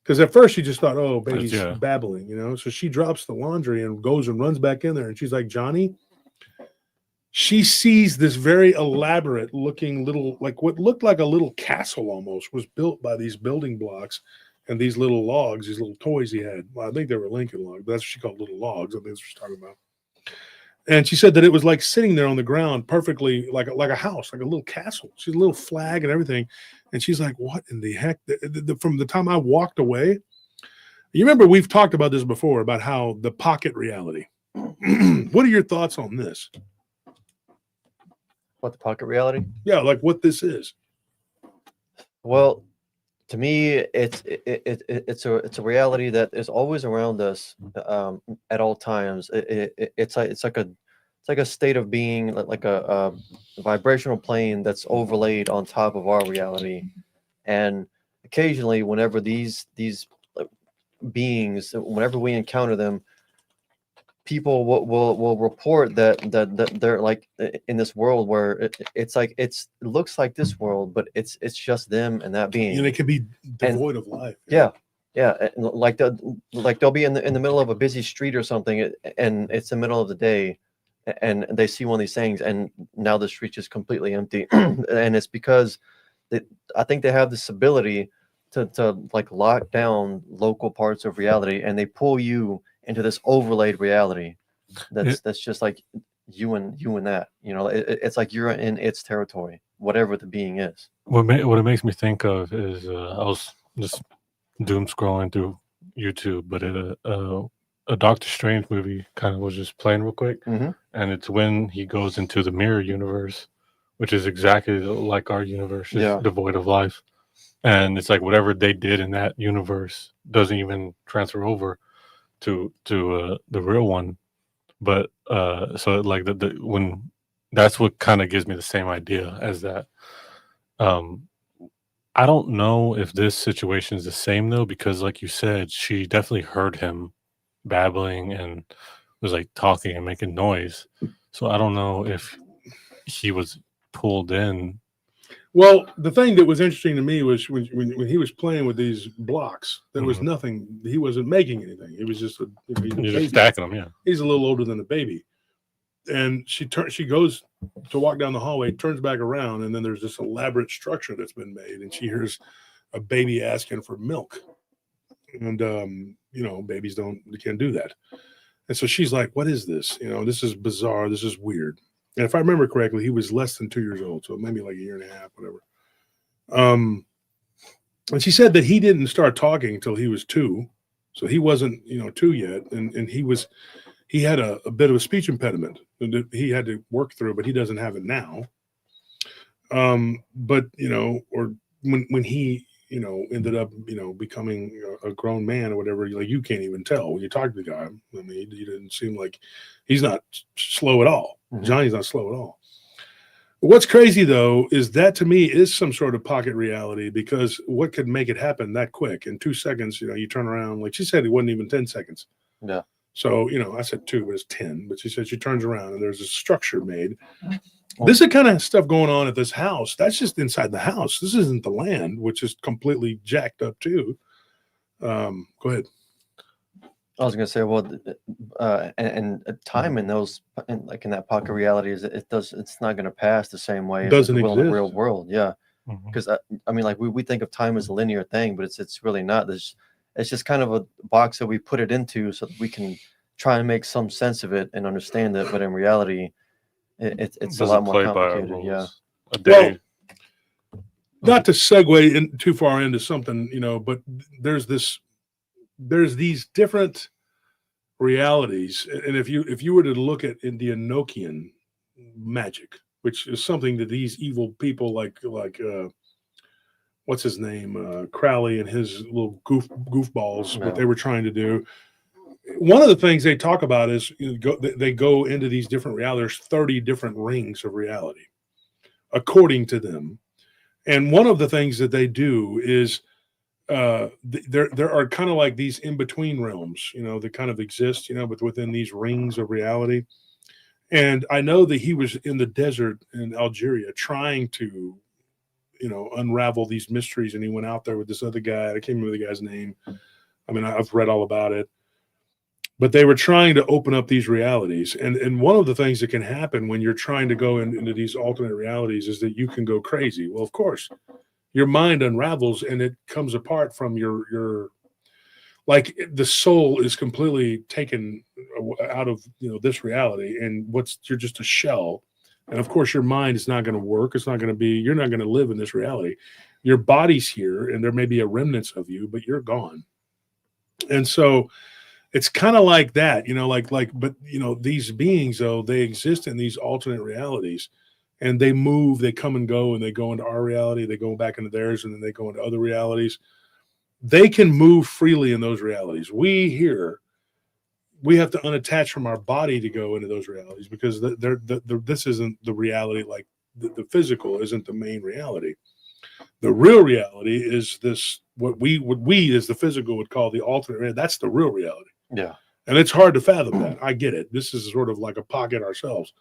Because at first she just thought, oh, baby's babbling, So she drops the laundry and goes and runs back in there. And she's like, Johnny. She sees this very elaborate looking little, like what looked like a little castle almost, was built by these building blocks and these little logs, these little toys he had. Well, I think they were Lincoln logs, but that's what she called little logs. I think that's what she's talking about. And she said that it was like sitting there on the ground perfectly, like a house, like a little castle. She's a little flag and everything. And she's like, what in the heck? From the time I walked away, you remember we've talked about this before, about how the pocket reality. What are your thoughts on this? What, the pocket reality? Yeah, like what this is. Well, to me, it's a reality that is always around us at all times. It's like a state of being, like a vibrational plane that's overlaid on top of our reality. And occasionally, whenever these beings, whenever we encounter them, people will report that they're like in this world where it looks like this world, but it's just them and that being. And it can be devoid of life. Yeah. Yeah, like they'll be in the middle of a busy street or something, and it's the middle of the day, and they see one of these things, and now the street is completely empty, and it's because I think they have this ability to like lock down local parts of reality, and they pull you into this overlaid reality that's just like you and that. It's like you're in its territory, whatever the being is. What it makes me think of is I was just doom scrolling through YouTube, but a Doctor Strange movie kind of was just playing real quick, Mhm. and it's when he goes into the mirror universe, which is exactly like our universe, just Yeah. devoid of life. And it's like whatever they did in that universe doesn't even transfer over to the real one. But so like the when that's what kind of gives me the same idea as that. Um, I don't know if this situation is the same though, because like you said, she definitely heard him babbling and was like talking and making noise. So I don't know if he was pulled in. Well, the thing that was interesting to me was when he was playing with these blocks, there was Mhm. nothing. He wasn't making anything. It was just he's a You're baby. just stacking them, yeah. He's a little older than a baby. And she goes to walk down the hallway, turns back around, and then there's this elaborate structure that's been made, and she hears a baby asking for milk. And babies can't do that. And so she's like, "What is this? This is bizarre. This is weird." And if I remember correctly, he was less than 2 years old, so maybe like a year and a half, whatever. And she said that he didn't start talking until he was 2, so he wasn't 2 yet, and he had a bit of a speech impediment that he had to work through, but he doesn't have it now. But or when he ended up becoming a grown man or whatever, like you can't even tell when you talk to the guy. I mean, he didn't seem like he's not slow at all. Mhm. Johnny's not slow at all. What's crazy though is that to me is some sort of pocket reality, because what could make it happen that quick in 2 seconds? You turn around, like she said, it wasn't even 10 seconds. Yeah. So, I said 2, but it's 10. But she said she turns around and there's a structure made. Well, This is the kind of stuff going on at this house. That's just inside the house. This isn't the land, which is completely jacked up too. Go ahead. I was gonna say, well, and time in those, in that pocket reality is it's not gonna pass the same way as Doesn't it will in the real exist. world. Yeah, Mhm. because I mean, like we think of time as a linear thing, but it's really not. It's just kind of a box that we put it into so that we can try and make some sense of it and understand it. But in reality, it's a Doesn't lot more play by our complicated. Yeah. rules. A day. Not to segue in too far into something, but there's these different realities, and if you were to look at in the Enochian magic, which is something that these evil people like what's his name, Crowley and his little goofballs, Yeah. what they were trying to do. One of the things they talk about is they go into these different realities. There's 30 different rings of reality, according to them. And one of the things that they do is there are kind of like these in between realms, that kind of exist, but within these rings of reality. And I know that he was in the desert in Algeria trying to, unravel these mysteries. And he went out there with this other guy. I can't remember the guy's name. I mean, I've read all about it. But they were trying to open up these realities. And one of the things that can happen when you're trying to go into these alternate realities is that you can go crazy. Well, of course, your mind unravels and it comes apart from your like the soul is completely taken out of this reality, and you're just a shell. And of course your mind is not going to work. It's not going to be, you're not going to live in this reality. Your body's here and there may be a remnants of you, but you're gone. And so it's kind of like that, but these beings though, they exist in these alternate realities. And they move, they come and go, and they go into our reality, they go back into theirs, and then they go into other realities. They can move freely in those realities. We have to unattach from our body to go into those realities, because this isn't the reality. Like the physical isn't the main reality. The real reality is this, what we as the physical would call the alternate reality. That's the real reality. Yeah. And it's hard to fathom that. I get it. This is sort of like a pocket ourselves.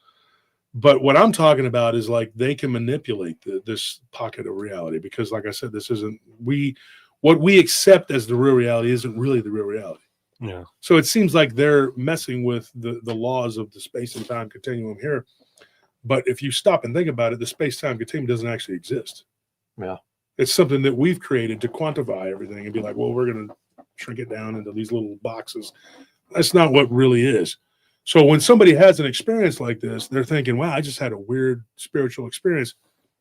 But what I'm talking about is like they can manipulate this pocket of reality, because like I said, this isn't, we what we accept as the real reality isn't really the real reality. Yeah. So it seems like they're messing with the laws of the space and time continuum here. But if you stop and think about it, the space-time continuum doesn't actually exist. Yeah. It's something that we've created to quantify everything and be like, well, we're going to shrink it down into these little boxes. That's not what really is. So when somebody has an experience like this, they're thinking, wow, I just had a weird spiritual experience.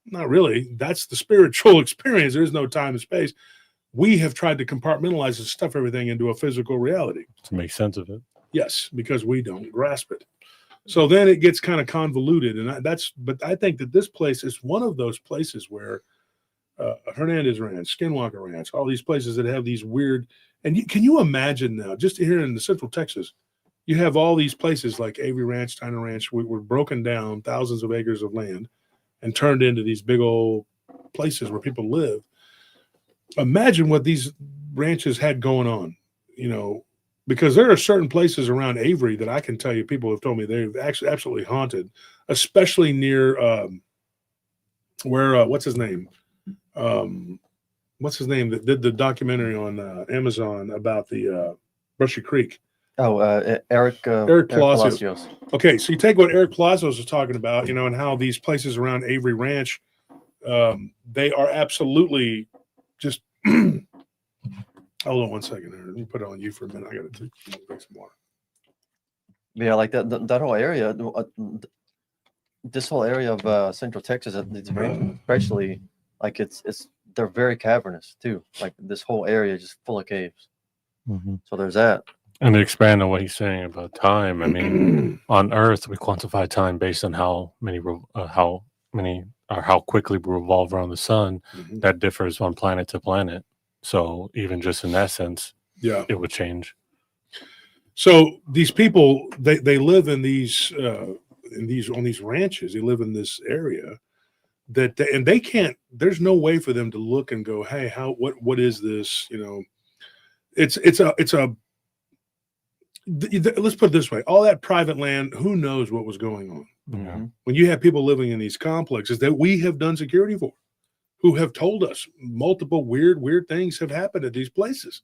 Not really. That's the spiritual experience. There's no time and space. We have tried to compartmentalize and stuff everything into a physical reality. To make sense of it. Yes, because we don't grasp it. So then it gets kind of convoluted. And but I think that this place is one of those places where Hernandez Ranch, Skinwalker Ranch, all these places that have these weird, and can you imagine now, just here in the Central Texas, you have all these places like Avery Ranch, Tyner Ranch, were broken down, thousands of acres of land, and turned into these big old places where people live. Imagine what these ranches had going on, because there are certain places around Avery that I can tell you people have told me they've actually absolutely haunted, especially near where what's his name that did the documentary on Amazon about the Brushy Creek. Oh, Eric Palacios. Okay, so you take what Eric Palacios was talking about, and how these places around Avery Ranch, they are absolutely just. Hold on one second here. Let me put it on you for a minute. I got to drink some water. Yeah, like that whole area. This whole area of Central Texas, it's especially like they're very cavernous too. Like this whole area is just full of caves. Mm-hmm. So there's that. And to expand on what he's saying about time, I mean, on Earth we quantify time based on how quickly we revolve around the sun. Mm-hmm. That differs from planet to planet. So even just in that sense, yeah, it would change. So these people, they live on these ranches. They live in this area and they can't. There's no way for them to look and go, hey, what is this? It's a. Let's put it this way: all that private land, who knows what was going on? Mm-hmm. When you have people living in these complexes that we have done security for, who have told us multiple weird things have happened at these places.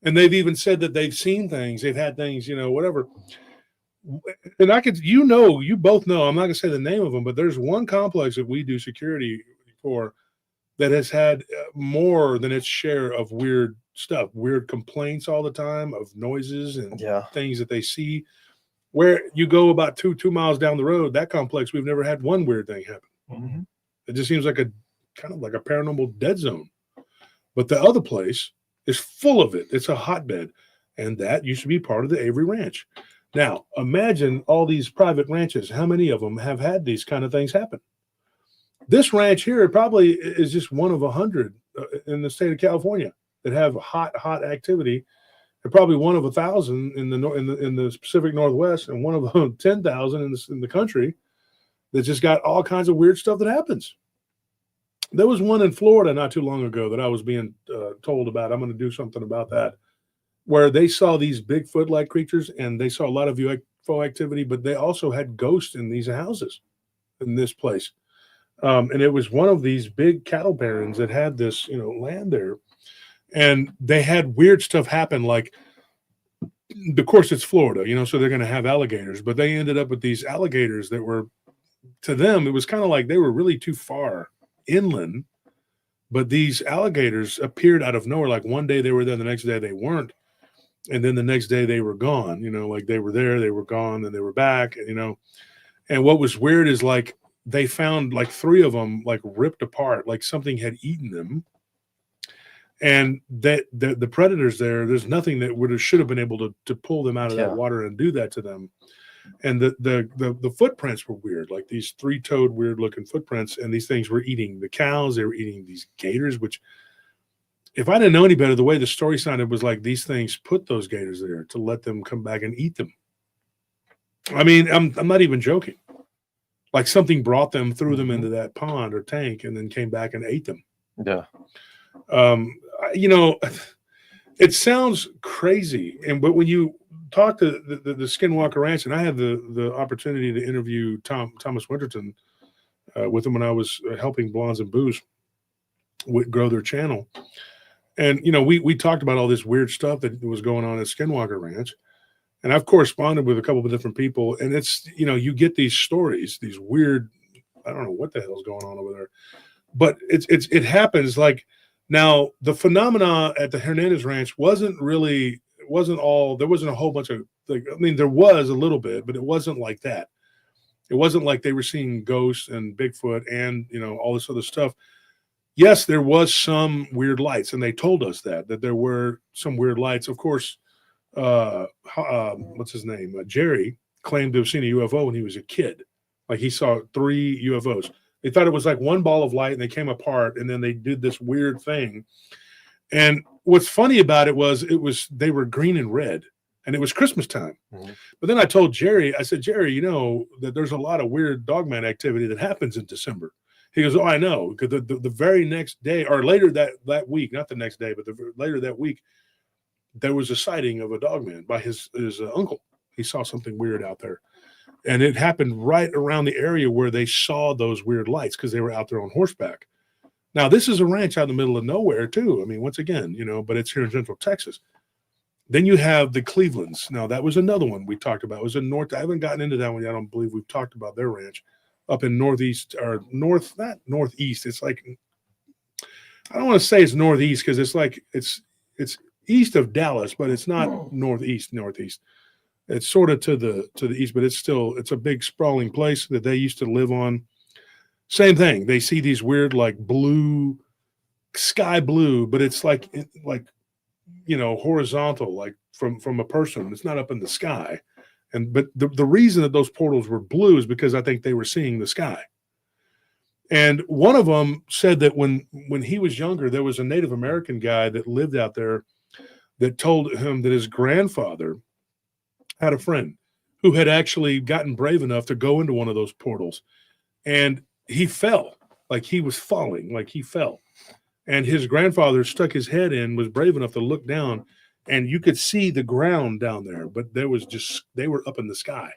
And they've even said that they've seen things, they've had things, whatever. And you both know, I'm not going to say the name of them, but there's one complex that we do security for that has had more than its share of weird stuff, weird complaints all the time of noises and things that they see. Where you go about two miles down the road, that complex, we've never had one weird thing happen. Mm-hmm. It just seems like kind of like a paranormal dead zone. But the other place is full of it. It's a hotbed. And that used to be part of the Avery Ranch. Now, imagine all these private ranches. How many of them have had these kind of things happen? This ranch here probably is just one of 100 in the state of California that have hot activity. And probably one of 1,000 in the Pacific Northwest, and one of 10,000 in the country that just got all kinds of weird stuff that happens. There was one in Florida not too long ago that I was being told about. I'm going to do something about that, where they saw these Bigfoot-like creatures and they saw a lot of UFO activity, but they also had ghosts in these houses in this place. And it was one of these big cattle barons that had this, land there. And they had weird stuff happen, like, of course, it's Florida, so they're going to have alligators, but they ended up with these alligators that were, to them, it was kind of like they were really too far inland, but these alligators appeared out of nowhere. Like one day they were there, the next day they weren't, and then the next day they were gone. Like they were there, they were gone, and they were back. And what was weird is like they found like 3 of them like ripped apart, like something had eaten them. And that the predators there's nothing that should have been able to pull them out of that water and do that to them. And the footprints were weird, like these 3-toed weird looking footprints. And these things were eating the cows. They were eating these gators, which if I didn't know any better, the way the story sounded was like these things put those gators there to let them come back and eat them. I mean, I'm not even joking. Like something brought them, threw them into that pond or tank, and then came back and ate them. Yeah. It sounds crazy. But when you talk to the Skinwalker Ranch, and I had the opportunity to interview Thomas Winterton with him when I was helping Blondes and Booze grow their channel. And we talked about all this weird stuff that was going on at Skinwalker Ranch, and I've corresponded with a couple of different people, and it's you get these stories, these weird, I don't know what the hell's going on over there, but it happens. Like now, the phenomena at the Hernandez Ranch wasn't all. There wasn't a whole bunch of there was a little bit, but it wasn't like that. It wasn't like they were seeing ghosts and Bigfoot and all this other stuff. Yes, there was some weird lights, and they told us that there were some weird lights. Of course, what's his name? Jerry claimed to have seen a UFO when he was a kid. Like he saw 3 UFOs. They thought it was like one ball of light, and they came apart, and then they did this weird thing. And what's funny about it was they were green and red, and it was Christmas time. Mm-hmm. But then I told Jerry, I said, Jerry, that there's a lot of weird Dogman activity that happens in December. He goes, oh, I know, because the very next day, or later that week, not the next day, but later that week, there was a sighting of a Dogman by his uncle. He saw something weird out there. And it happened right around the area where they saw those weird lights because they were out there on horseback. Now, this is a ranch out in the middle of nowhere, too. I mean, once again, but it's here in Central Texas. Then you have the Clevelands. Now, that was another one we talked about. It was in North. I haven't gotten into that one yet. I don't believe we've talked about their ranch. Up in northeast or not northeast. It's like, I don't want to say it's northeast because it's like it's east of Dallas, but it's not northeast. It's sort of to the east, but it's a big sprawling place that they used to live on. Same thing. They see these weird like blue, sky blue, but it's like horizontal, like from a person. It's not up in the sky. But the reason that those portals were blue is because I think they were seeing the sky. And one of them said that when he was younger, there was a Native American guy that lived out there that told him that his grandfather had a friend who had actually gotten brave enough to go into one of those portals. And he fell, like he was falling, like he fell. And his grandfather stuck his head in, was brave enough to look down, and you could see the ground down there, but they were up in the sky.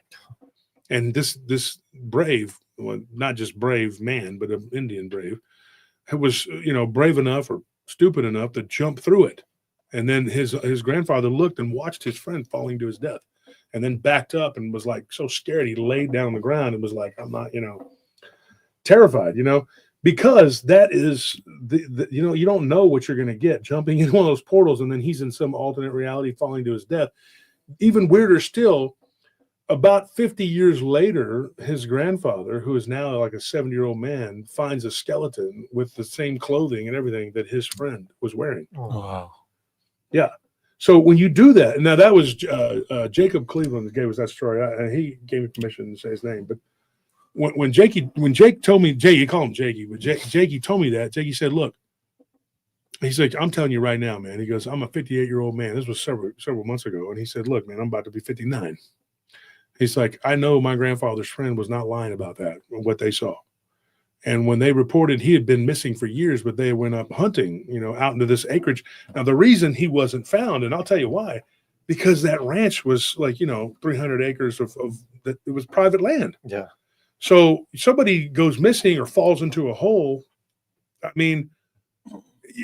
And this brave, well, not just brave man, but an Indian brave, was, brave enough or stupid enough to jump through it. And then his grandfather looked and watched his friend falling to his death, and then backed up and was like so scared he laid down on the ground and was like, I'm not, terrified, because that is you don't know what you're going to get jumping in one of those portals, and then he's in some alternate reality falling to his death. Even weirder still, about 50 years later, his grandfather, who is now like a 70-year-old man, finds a skeleton with the same clothing and everything that his friend was wearing. Oh, wow. Yeah. So when you do that, and now that was Jacob Cleveland that gave us that story, and he gave me permission to say his name, but when Jake told me, Jake, you call him Jakey, but Jakey told me that, Jakey said, look, he's like, I'm telling you right now, man. He goes, I'm a 58-year-old man. This was several months ago. And he said, look, man, I'm about to be 59. He's like, I know my grandfather's friend was not lying about that, what they saw. And when they reported he had been missing for years, but they went up hunting, out into this acreage. Now, the reason he wasn't found, and I'll tell you why, because that ranch was like, 300 acres of that. It was private land. Yeah. So somebody goes missing or falls into a hole. I mean,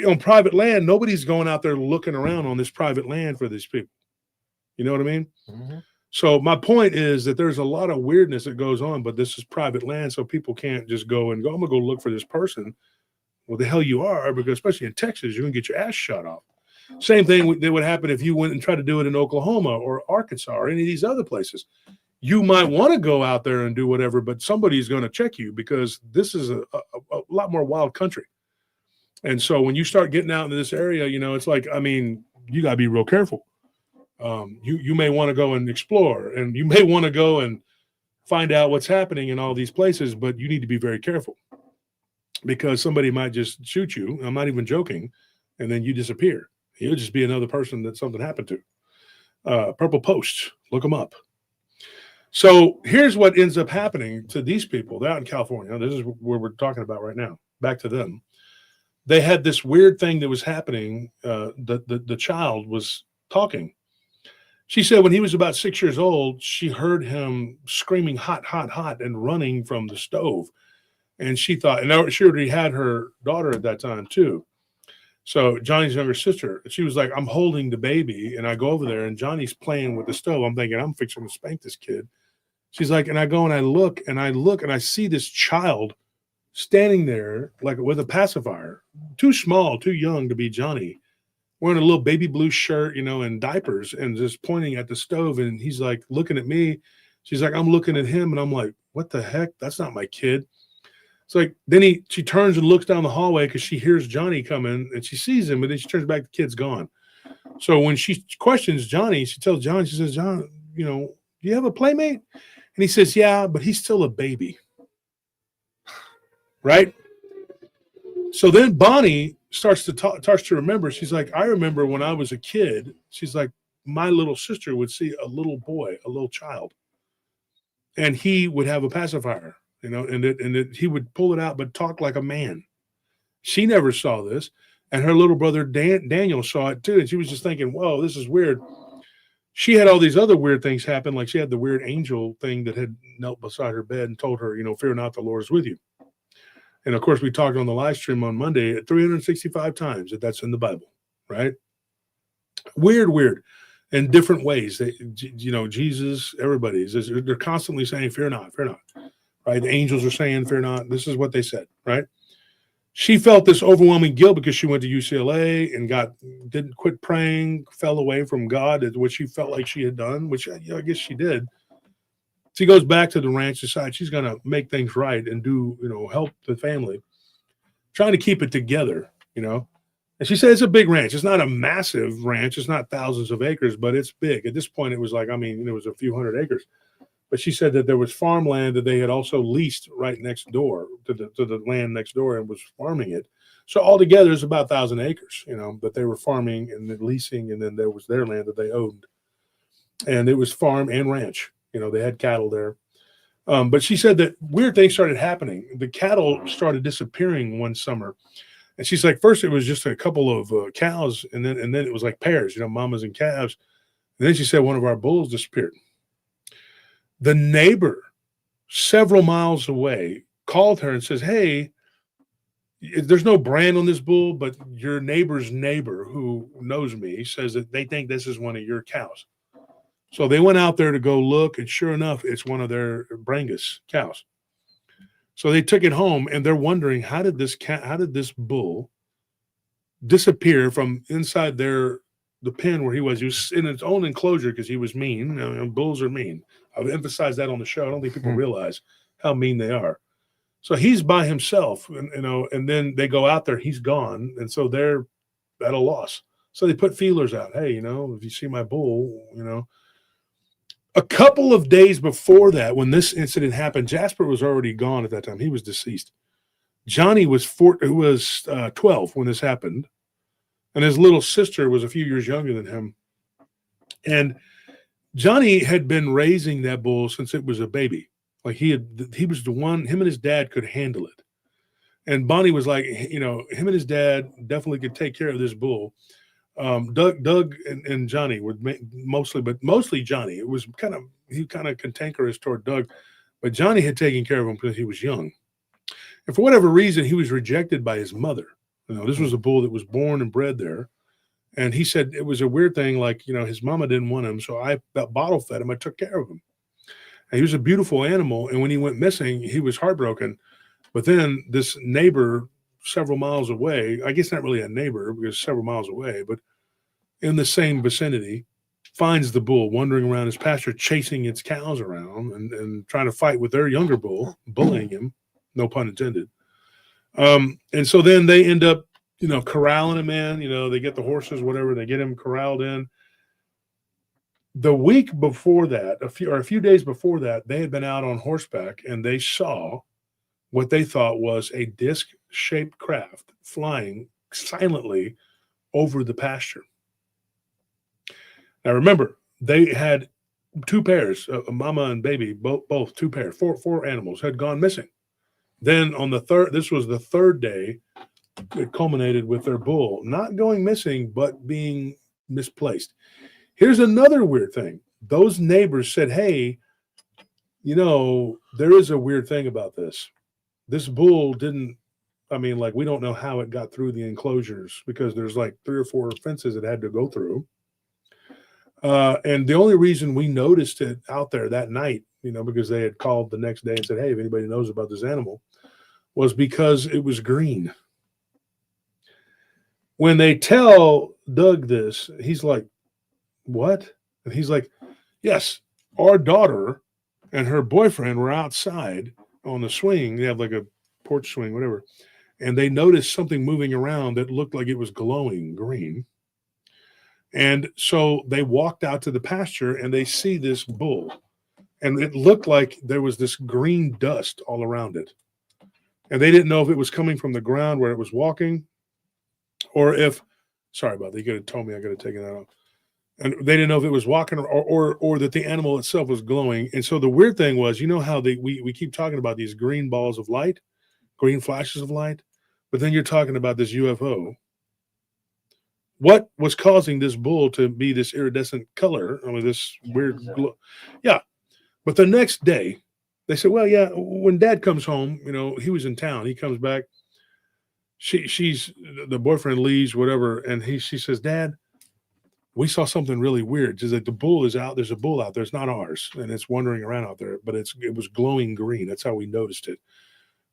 on private land, nobody's going out there looking around on this private land for these people. You know what I mean? Mm-hmm. So my point is that there's a lot of weirdness that goes on, but this is private land, so people can't just go and go, I'm going to go look for this person. Well, the hell you are, because especially in Texas, you're going to get your ass shot off. Same thing that would happen if you went and tried to do it in Oklahoma or Arkansas or any of these other places. You might want to go out there and do whatever, but somebody's going to check you because this is a lot more wild country. And so when you start getting out into this area, it's like, I mean, you got to be real careful. You may want to go and explore, and you may want to go and find out what's happening in all these places, but you need to be very careful because somebody might just shoot you. I'm not even joking. And then you disappear. You'll just be another person that something happened to. Purple Post, look them up. So here's what ends up happening to these people. They're out in California. This is where we're talking about right now. Back to them. They had this weird thing that was happening. The child was talking. She said when he was about 6 years old, she heard him screaming hot, hot, hot and running from the stove. And she thought, and she already had her daughter at that time too. So Johnny's younger sister, she was like, I'm holding the baby, and I go over there, and Johnny's playing with the stove. I'm thinking, I'm fixing to spank this kid. She's like, and I go and I look, and I see this child standing there like with a pacifier, too small, too young to be Johnny, wearing a little baby blue shirt, and diapers, and just pointing at the stove. And he's like looking at me. She's like, I'm looking at him, and I'm like, what the heck? That's not my kid. It's like, then she turns and looks down the hallway because she hears Johnny coming, and she sees him, and then she turns back, the kid's gone. So when she questions Johnny, she tells John, she says, John, do you have a playmate? And he says, yeah, but he's still a baby. Right? So then Bonnie starts to remember. She's like, I remember when I was a kid, she's like, my little sister would see a little boy, a little child, and he would have a pacifier, and he would pull it out, but talk like a man. She never saw this. And her little brother, Daniel, saw it too. And she was just thinking, whoa, this is weird. She had all these other weird things happen. Like she had the weird angel thing that had knelt beside her bed and told her, fear not, the Lord is with you. And of course, we talked on the live stream on Monday 365 times that's in the Bible, right? Weird. In different ways. Jesus, everybody's, they're constantly saying, fear not, right? The angels are saying, fear not. This is what they said, right? She felt this overwhelming guilt because she went to UCLA and didn't quit praying, fell away from God, what she felt like she had done, which I guess she did. She goes back to the ranch, decides she's going to make things right and do, help the family, trying to keep it together, And she said it's a big ranch. It's not a massive ranch. It's not thousands of acres, but it's big. At this point, it was like, it was a few hundred acres. But she said that there was farmland that they had also leased right next door to the land next door and was farming it. So altogether, it's about 1,000 acres, that they were farming and then leasing, and then there was their land that they owned. And it was farm and ranch. They had cattle there. But she said that weird things started happening. The cattle started disappearing one summer. And she's like, first it was just a couple of cows, and then it was like pairs, mamas and calves. And then she said one of our bulls disappeared. The neighbor, several miles away, called her and says, hey, there's no brand on this bull, but your neighbor's neighbor who knows me says that they think this is one of your cows. So they went out there to go look, and sure enough, it's one of their Brangus cows. So they took it home, and they're wondering, how did this bull disappear from inside the pen where he was? He was in its own enclosure because he was mean. Bulls are mean. I've emphasized that on the show. I don't think people realize how mean they are. So he's by himself, and then they go out there, he's gone, and so they're at a loss. So they put feelers out. Hey, if you see my bull, A couple of days before that, when this incident happened, Jasper was already gone at that time. He was deceased. Johnny was 12 when this happened, and his little sister was a few years younger than him. And Johnny had been raising that bull since it was a baby. Like he was the one, him and his dad could handle it. And Bonnie was like, him and his dad definitely could take care of this bull. Doug and Johnny were mostly Johnny. It was kind of cantankerous toward Doug, but Johnny had taken care of him because he was young. And for whatever reason, he was rejected by his mother. This was a bull that was born and bred there. And he said it was a weird thing, like, his mama didn't want him, so I bottle fed him. I took care of him. And he was a beautiful animal, and when he went missing, he was heartbroken. But then this neighbor several miles away, I guess not really a neighbor because several miles away, but in the same vicinity, finds the bull wandering around his pasture, chasing its cows around and trying to fight with their younger bull, bullying him, no pun intended. And so then they end up, corralling him in, they get the horses, whatever, they get him corralled in. The week before that, a few days before that, they had been out on horseback and they saw what they thought was a disc-shaped craft flying silently over the pasture. Now remember, they had two pairs, a mama and baby, both two pairs, four animals had gone missing. Then on this was the third day, it culminated with their bull not going missing, but being misplaced. Here's another weird thing. Those neighbors said, hey, there is a weird thing about this. This bull didn't I mean, like, we don't know how it got through the enclosures because there's like 3 or 4 fences it had to go through. And the only reason we noticed it out there that night, because they had called the next day and said, hey, if anybody knows about this animal, was because it was green. When they tell Doug this, he's like, what? And he's like, yes, our daughter and her boyfriend were outside on the swing. They have like a porch swing, whatever. And they noticed something moving around that looked like it was glowing green. And so they walked out to the pasture and they see this bull. And it looked like there was this green dust all around it. And they didn't know if it was coming from the ground where it was walking or if, sorry about that, you could have told me I could have taken that off. And they didn't know if it was walking or that the animal itself was glowing. And so the weird thing was, how we keep talking about these green balls of light, green flashes of light, but then you're talking about this UFO. What was causing this bull to be this iridescent color? I mean, this weird glow. Yeah. But the next day, they said, well, yeah, when Dad comes home, he was in town. He comes back. She's the boyfriend leaves, whatever. And she says, Dad, we saw something really weird. She's like, the bull is out. There's a bull out there. It's not ours. And it's wandering around out there, but it was glowing green. That's how we noticed it.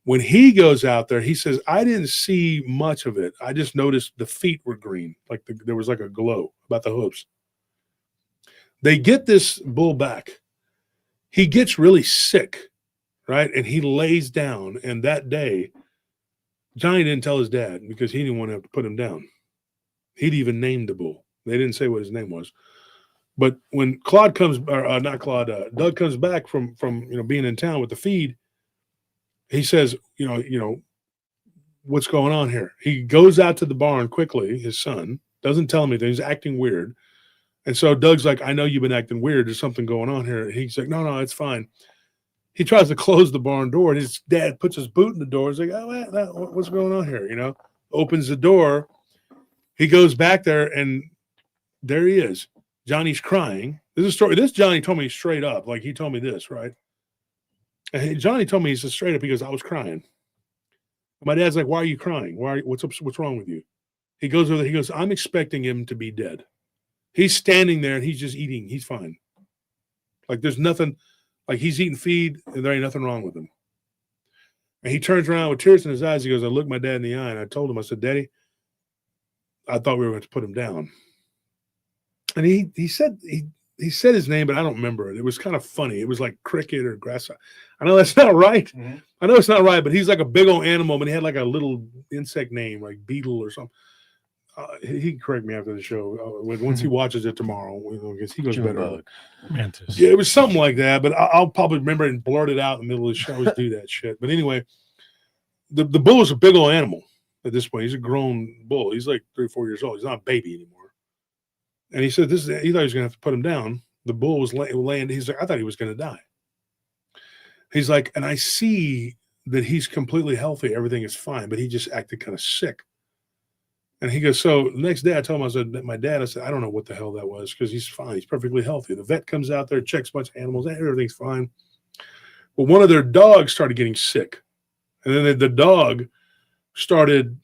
When he goes out there, he says, I didn't see much of it. I just noticed the feet were green. Like there was like a glow about the hooves. They get this bull back. He gets really sick, right? And he lays down. And that day, Johnny didn't tell his dad because he didn't want to have to put him down. He'd even named the bull. They didn't say what his name was. But when Doug comes back from being in town with the feed, he says, what's going on here? He goes out to the barn quickly, his son, doesn't tell him anything. He's acting weird. And so Doug's like, I know you've been acting weird. There's something going on here. He's like, no, it's fine. He tries to close the barn door, and his dad puts his boot in the door. He's like, oh, what's going on here? Opens the door. He goes back there, and there he is. Johnny's crying. This is a story. This Johnny told me straight up. Like, he told me this, right? And Johnny told me, he said straight up, he goes, I was crying. My dad's like, why are you crying? What's wrong with you? He goes over there. He goes, I'm expecting him to be dead. He's standing there and he's just eating. He's fine. Like, there's nothing, like, he's eating feed and there ain't nothing wrong with him. And he turns around with tears in his eyes. He goes, I looked my dad in the eye and I told him, I said, Daddy, I thought we were going to put him down. And he said his name, but I don't remember it. It was kind of funny. It was like cricket or grass. I know that's not right. Mm-hmm. I know it's not right, but he's like a big old animal, but he had like a little insect name, like beetle or something. He can correct me after the show once he watches it tomorrow, because he goes better. Mantis. Yeah, it was something like that, but I'll probably remember it and blurt it out in the middle of the show. I always do that shit. But anyway, the bull is a big old animal at this point. He's a grown bull. He's like 3 or 4 years old. He's not a baby anymore. And he said, he thought he was going to have to put him down. The bull was laying. He's like, I thought he was going to die. He's like, and I see that he's completely healthy. Everything is fine, but he just acted kind of sick. And he goes, so the next day I told him, I said, I don't know what the hell that was, because he's fine. He's perfectly healthy. The vet comes out there, checks a bunch of animals. Everything's fine. But one of their dogs started getting sick. And then the dog started,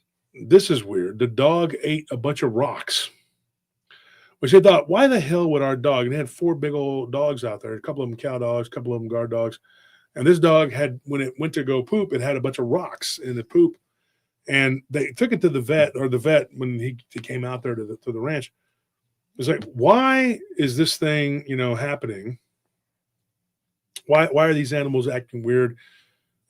this is weird. The dog ate a bunch of rocks. Which they thought, why the hell would our dog? And they had 4 big old dogs out there, a couple of them cow dogs, a couple of them guard dogs. And this dog had, when it went to go poop, it had a bunch of rocks in the poop. And they took it to the vet, when he came out there to the ranch, was like, why is this thing, happening? Why are these animals acting weird?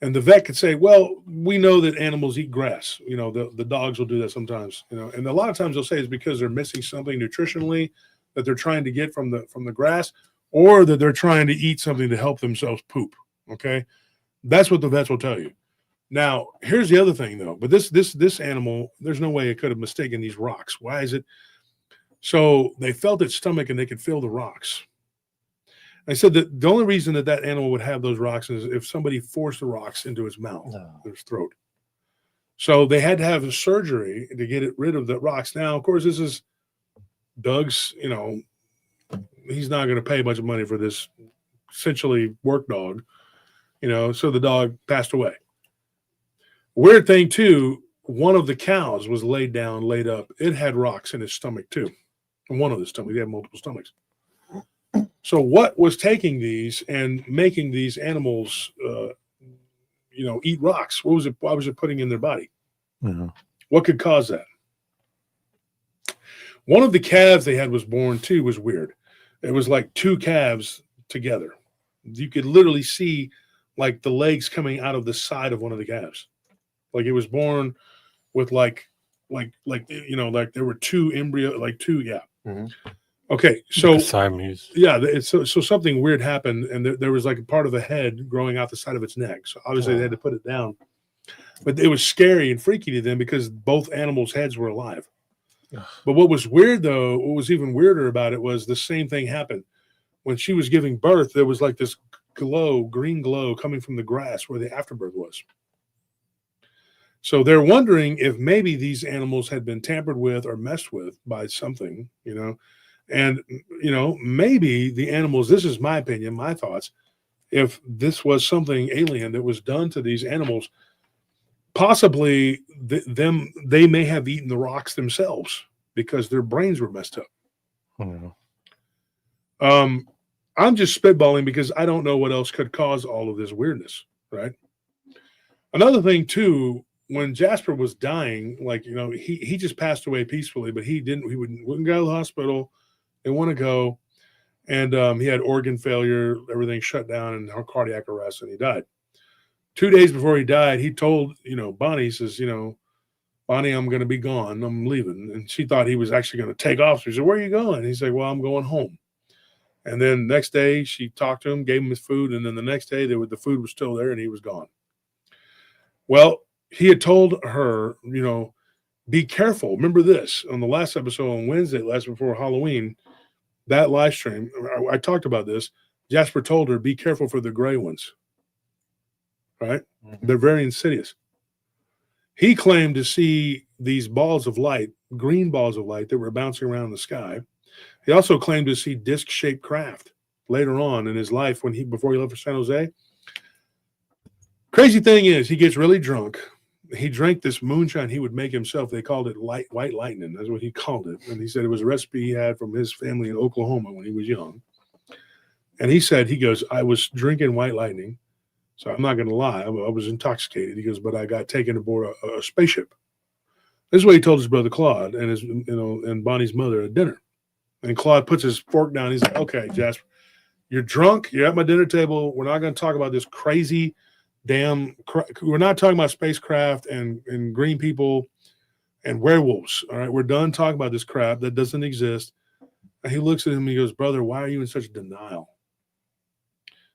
And the vet could say, well, we know that animals eat grass. The dogs will do that sometimes, and a lot of times they'll say it's because they're missing something nutritionally that they're trying to get from the grass, or that they're trying to eat something to help themselves poop. Okay. That's what the vets will tell you. Now, here's the other thing though, but this animal, there's no way it could have mistaken these rocks. Why is it? So they felt its stomach and they could feel the rocks. I said that the only reason that animal would have those rocks is if somebody forced the rocks into his mouth, his throat. So they had to have a surgery to get rid of the rocks. Now, of course, this is Doug's, he's not going to pay a bunch of money for this essentially work dog, so the dog passed away. Weird thing too, one of the cows was laid up. It had rocks in its stomach too. One of the stomachs. He had multiple stomachs. So what was taking these and making these animals, eat rocks? What was it? Why was it putting in their body? What could cause that? One of the calves they had was born too was weird. It was like two calves together. You could literally see like the legs coming out of the side of one of the calves. Like it was born with like there were two embryo, like two, yeah. Mm-hmm. Okay, so Like Siamese. Yeah, so something weird happened, and there was like a part of the head growing out the side of its neck. So obviously they had to put it down. But it was scary and freaky to them because both animals' heads were alive. But what was weird, though, what was even weirder about it was the same thing happened. When she was giving birth, there was like this green glow coming from the grass where the afterbirth was. So they're wondering if maybe these animals had been tampered with or messed with by something, and, maybe the animals, this is my opinion, my thoughts, if this was something alien that was done to these animals, possibly they may have eaten the rocks themselves because their brains were messed up. I'm just spitballing because I don't know what else could cause all of this weirdness, right? Another thing too, when Jasper was dying, he just passed away peacefully, but he wouldn't go to the hospital. They want to go, and he had organ failure, everything shut down, and cardiac arrest, and he died. 2 days before he died, he told Bonnie, he says, Bonnie, I'm going to be gone, I'm leaving, and she thought he was actually going to take off. She said, where are you going? He said, well, I'm going home. And then next day, she talked to him, gave him his food, and then the next day, the food was still there, and he was gone. Well, he had told her, be careful. Remember this on the last episode on Wednesday, last before Halloween, that live stream, I talked about this. Jasper told her, be careful for the gray ones, right? Mm-hmm. They're very insidious. He claimed to see these balls of light, green balls of light that were bouncing around in the sky. He also claimed to see disc-shaped craft later on in his life before he left for San Jose. Crazy thing is, he gets really drunk. He drank this moonshine he would make himself. They called it white lightning. That's what he called it. And he said it was a recipe he had from his family in Oklahoma when he was young. And he goes, I was drinking white lightning. So I'm not going to lie. I was intoxicated. He goes, but I got taken aboard a spaceship. This is what he told his brother Claude and and Bonnie's mother at dinner. And Claude puts his fork down. He's like, okay, Jasper, you're drunk. You're at my dinner table. We're not going to talk about this crazy we're not talking about spacecraft and green people and werewolves. All right. We're done talking about this crap that doesn't exist. And he looks at him and he goes, brother, why are you in such denial?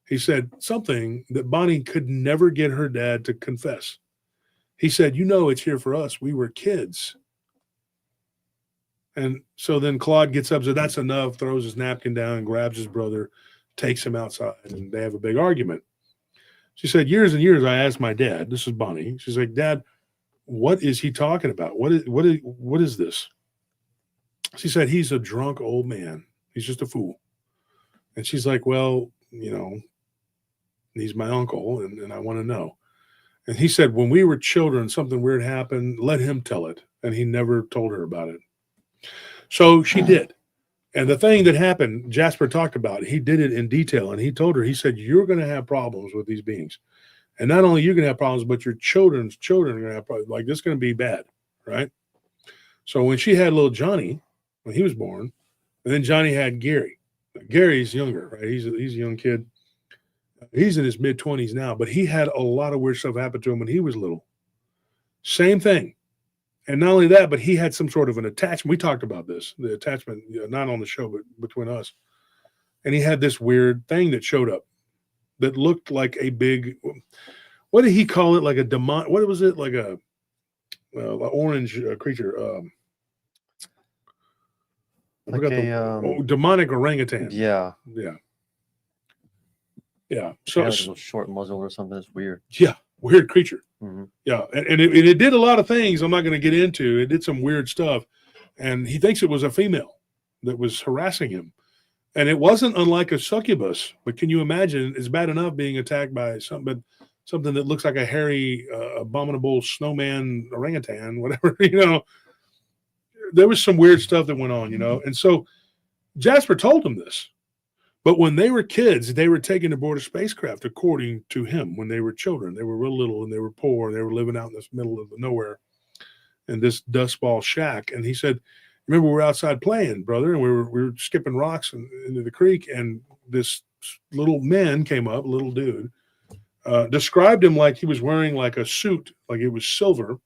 He said something that Bonnie could never get her dad to confess. He said, it's here for us. We were kids. And so then Claude gets up, says, that's enough, throws his napkin down and grabs his brother, takes him outside, and they have a big argument. She said, years and years, I asked my dad, this is Bonnie. She's like, Dad, what is he talking about? What is this? She said, he's a drunk old man. He's just a fool. And she's like, well, he's my uncle, and I want to know. And he said, when we were children, something weird happened. Let him tell it. And he never told her about it. So she did. And the thing that happened, Jasper talked about, he did it in detail. And he told her, he said, you're going to have problems with these beings. And not only you're going to have problems, but your children's children are going to have problems. Like, this is going to be bad, right? So when she had little Johnny, when he was born, and then Johnny had Gary. Gary's younger, right? He's a young kid. He's in his mid-20s now, but he had a lot of weird stuff happen to him when he was little. Same thing. And not only that, but he had some sort of an attachment. We talked about this, the attachment, not on the show, but between us. And he had this weird thing that showed up that looked like a big, what did he call it? Like a demon, what was it? Like a orange creature. Like a demonic orangutan. Yeah. Yeah. Yeah. So like a little short muzzle or something. It's weird. Yeah. Weird creature. Mm-hmm. Yeah. And it did a lot of things I'm not going to get into. It did some weird stuff. And he thinks it was a female that was harassing him. And it wasn't unlike a succubus. But can you imagine? It's bad enough being attacked by something. But something that looks like a hairy, abominable snowman orangutan, whatever, you know. There was some weird stuff that went on, you know. And so Jasper told them this. But when they were kids, they were taken aboard a spacecraft, according to him, when they were children. They were real little and they were poor. And they were living out in this middle of nowhere in this dust ball shack. And he said, remember, we were outside playing, brother, and we were skipping rocks into the creek. And this little man came up, a little dude, described him like he was wearing like a suit, like it was silver,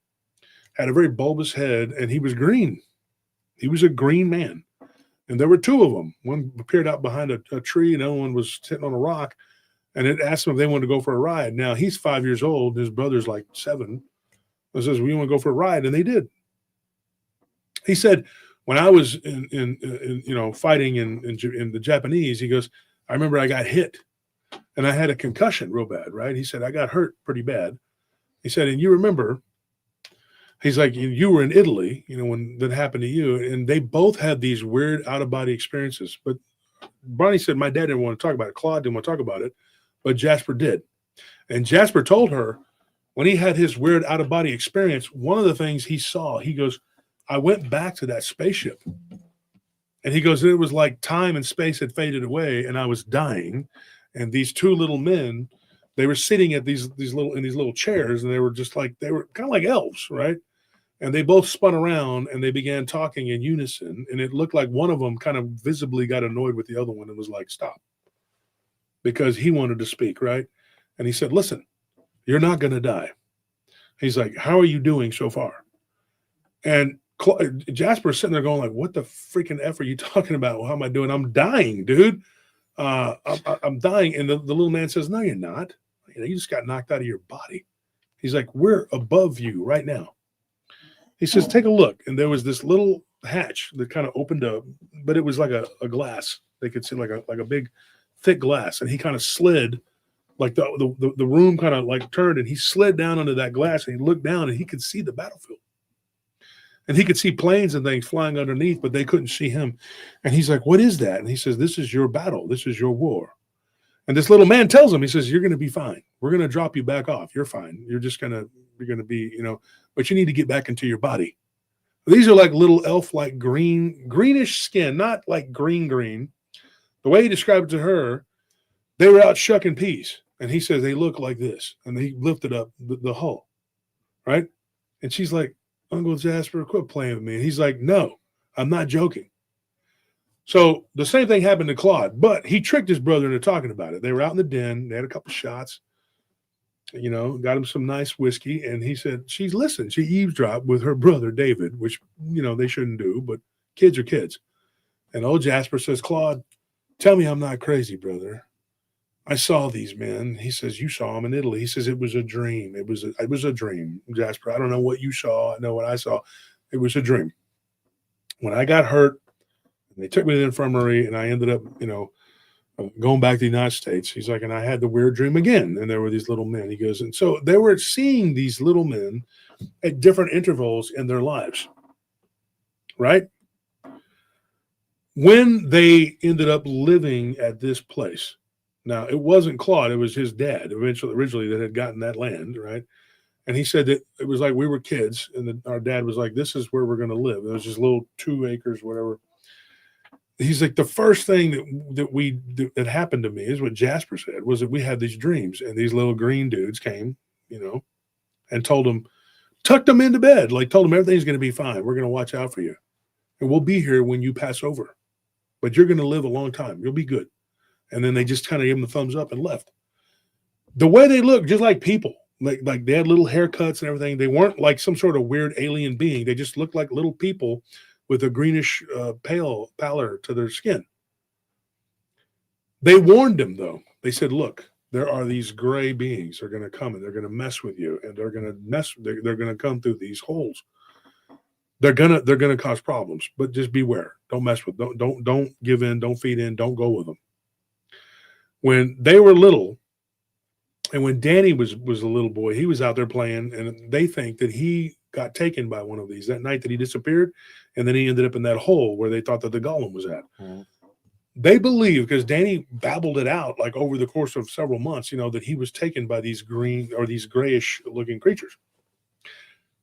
had a very bulbous head, and he was green. He was a green man. And there were two of them. One appeared out behind a tree, and the other one was sitting on a rock. And it asked them if they wanted to go for a ride. Now, he's 5 years old. His brother's like 7. He says, we want to go for a ride. And they did. He said, when I was fighting in the Japanese, he goes, I remember I got hit. And I had a concussion real bad, right? He said, I got hurt pretty bad. He said, and you remember, he's like, you were in Italy, you know, when that happened to you. And they both had these weird out-of-body experiences. But Bonnie said, my dad didn't want to talk about it. Claude didn't want to talk about it. But Jasper did. And Jasper told her when he had his weird out-of-body experience, one of the things he saw, he goes, I went back to that spaceship. And he goes, it was like time and space had faded away and I was dying. And these two little men, they were sitting at these little chairs, and they were kind of like elves, right? And they both spun around and they began talking in unison. And it looked like one of them kind of visibly got annoyed with the other one and was like, stop. Because he wanted to speak, right? And he said, listen, you're not going to die. He's like, how are you doing so far? And Jasper's sitting there going like, what the freaking F are you talking about? Well, how am I doing? I'm dying, dude. I'm dying. And the little man says, no, you're not. You just got knocked out of your body. He's like, we're above you right now. He says, take a look. And there was this little hatch that kind of opened up, but it was like a glass. They could see like a big, thick glass. And he kind of slid, like the room kind of like turned, and he slid down under that glass, and he looked down and he could see the battlefield. And he could see planes and things flying underneath, but they couldn't see him. And he's like, what is that? And he says, this is your battle. This is your war. And this little man tells him, he says, you're going to be fine. We're going to drop you back off. You're fine. You're going to be, you know, but you need to get back into your body. These are like little elf-like greenish skin, not like green. The way he described it to her, they were out shucking peas. And he says, they look like this. And he lifted up the hull, right? And she's like, Uncle Jasper, quit playing with me. And he's like, no, I'm not joking. So the same thing happened to Claude, but he tricked his brother into talking about it. They were out in the den. They had a couple shots, you know, got him some nice whiskey. And he said, she eavesdropped with her brother, David, which, you know, they shouldn't do, but kids are kids. And old Jasper says, Claude, tell me I'm not crazy, brother. I saw these men. He says, you saw them in Italy. He says, it was a dream. It was a dream, Jasper. I don't know what you saw. I know what I saw. It was a dream. When I got hurt, they took me to the infirmary, and I ended up, you know, going back to the United States. He's like, and I had the weird dream again. And there were these little men. He goes, and so they were seeing these little men at different intervals in their lives, right? When they ended up living at this place. Now, it wasn't Claude. It was his dad originally that had gotten that land, right? And he said that it was like we were kids, and our dad was like, this is where we're going to live. It was just little 2 acres, whatever. He's like, the first thing that happened to me is what Jasper said, was that we had these dreams, and these little green dudes came, you know, and tucked them into bed, like told them everything's going to be fine. We're going to watch out for you. And we'll be here when you pass over. But you're going to live a long time. You'll be good. And then they just kind of gave him the thumbs up and left. The way they looked, just like people, like they had little haircuts and everything. They weren't like some sort of weird alien being. They just looked like little people with a greenish pallor to their skin. They warned him, though. They said, look, there are these gray beings. They're going to come and they're going to mess with you, and they're going to come through these holes. They're going to cause problems, but just beware. Don't mess with them. Don't give in. Don't feed in. Don't go with them. When they were little, and when Danny was a little boy, he was out there playing, and they think that he got taken by one of these that night that he disappeared, and then he ended up in that hole where they thought that the golem was at. Mm-hmm. They believe, because Danny babbled it out like over the course of several months, that he was taken by these green or these grayish looking creatures.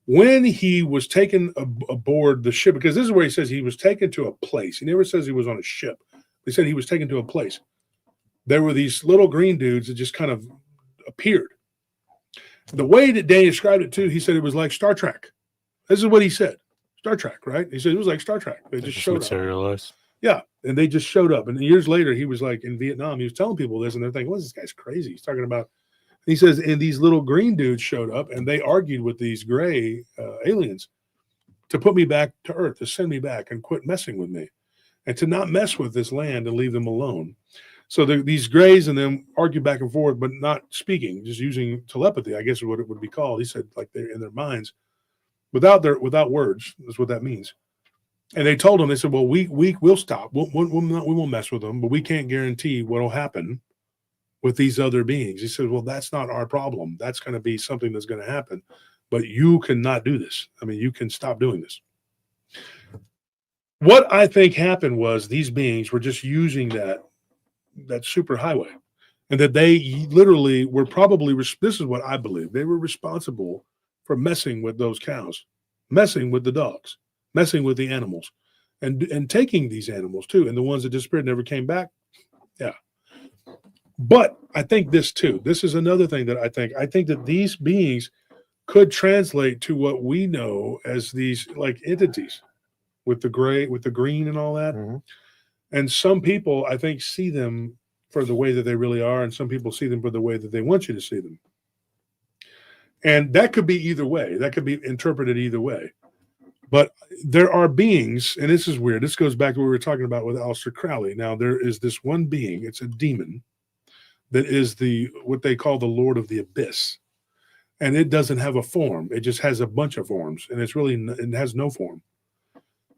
When he was taken aboard the ship, because this is where he says he was taken to a place. He never says he was on a ship. He said he was taken to a place. There were these little green dudes that just kind of appeared. The way that Danny described it too, he said it was like Star Trek. This is what he said. Star Trek, right? He said it was like Star Trek. They just showed materialized. up. Yeah, and they just showed up. And years later, he was like in Vietnam. He was telling people this, and they're thinking, "Well, this guy's crazy." He's talking about. He says, and these little green dudes showed up, and they argued with these gray aliens to put me back to Earth, to send me back, and quit messing with me, and to not mess with this land and leave them alone. So these grays and them argue back and forth, but not speaking, just using telepathy, I guess is what it would be called. He said, like they're in their minds, without words, is what that means. And they told him, they said, well, we'll stop. We won't mess with them, but we can't guarantee what will happen with these other beings. He said, well, that's not our problem. That's going to be something that's going to happen, but you cannot do this. I mean, you can stop doing this. What I think happened was these beings were just using that super highway, and that they literally were probably, this is what I believe, they were responsible for messing with those cows, messing with the dogs, messing with the animals, and taking these animals too. And the ones that disappeared never came back. Yeah. But I think this too, this is another thing that I think that these beings could translate to what we know as these like entities with the gray, with the green and all that. Mm-hmm. And some people, I think, see them for the way that they really are, and some people see them for the way that they want you to see them. And that could be either way. That could be interpreted either way. But there are beings, and this is weird. This goes back to what we were talking about with Aleister Crowley. Now, there is this one being, it's a demon, that is what they call the Lord of the Abyss. And it doesn't have a form. It just has a bunch of forms, and it has no form.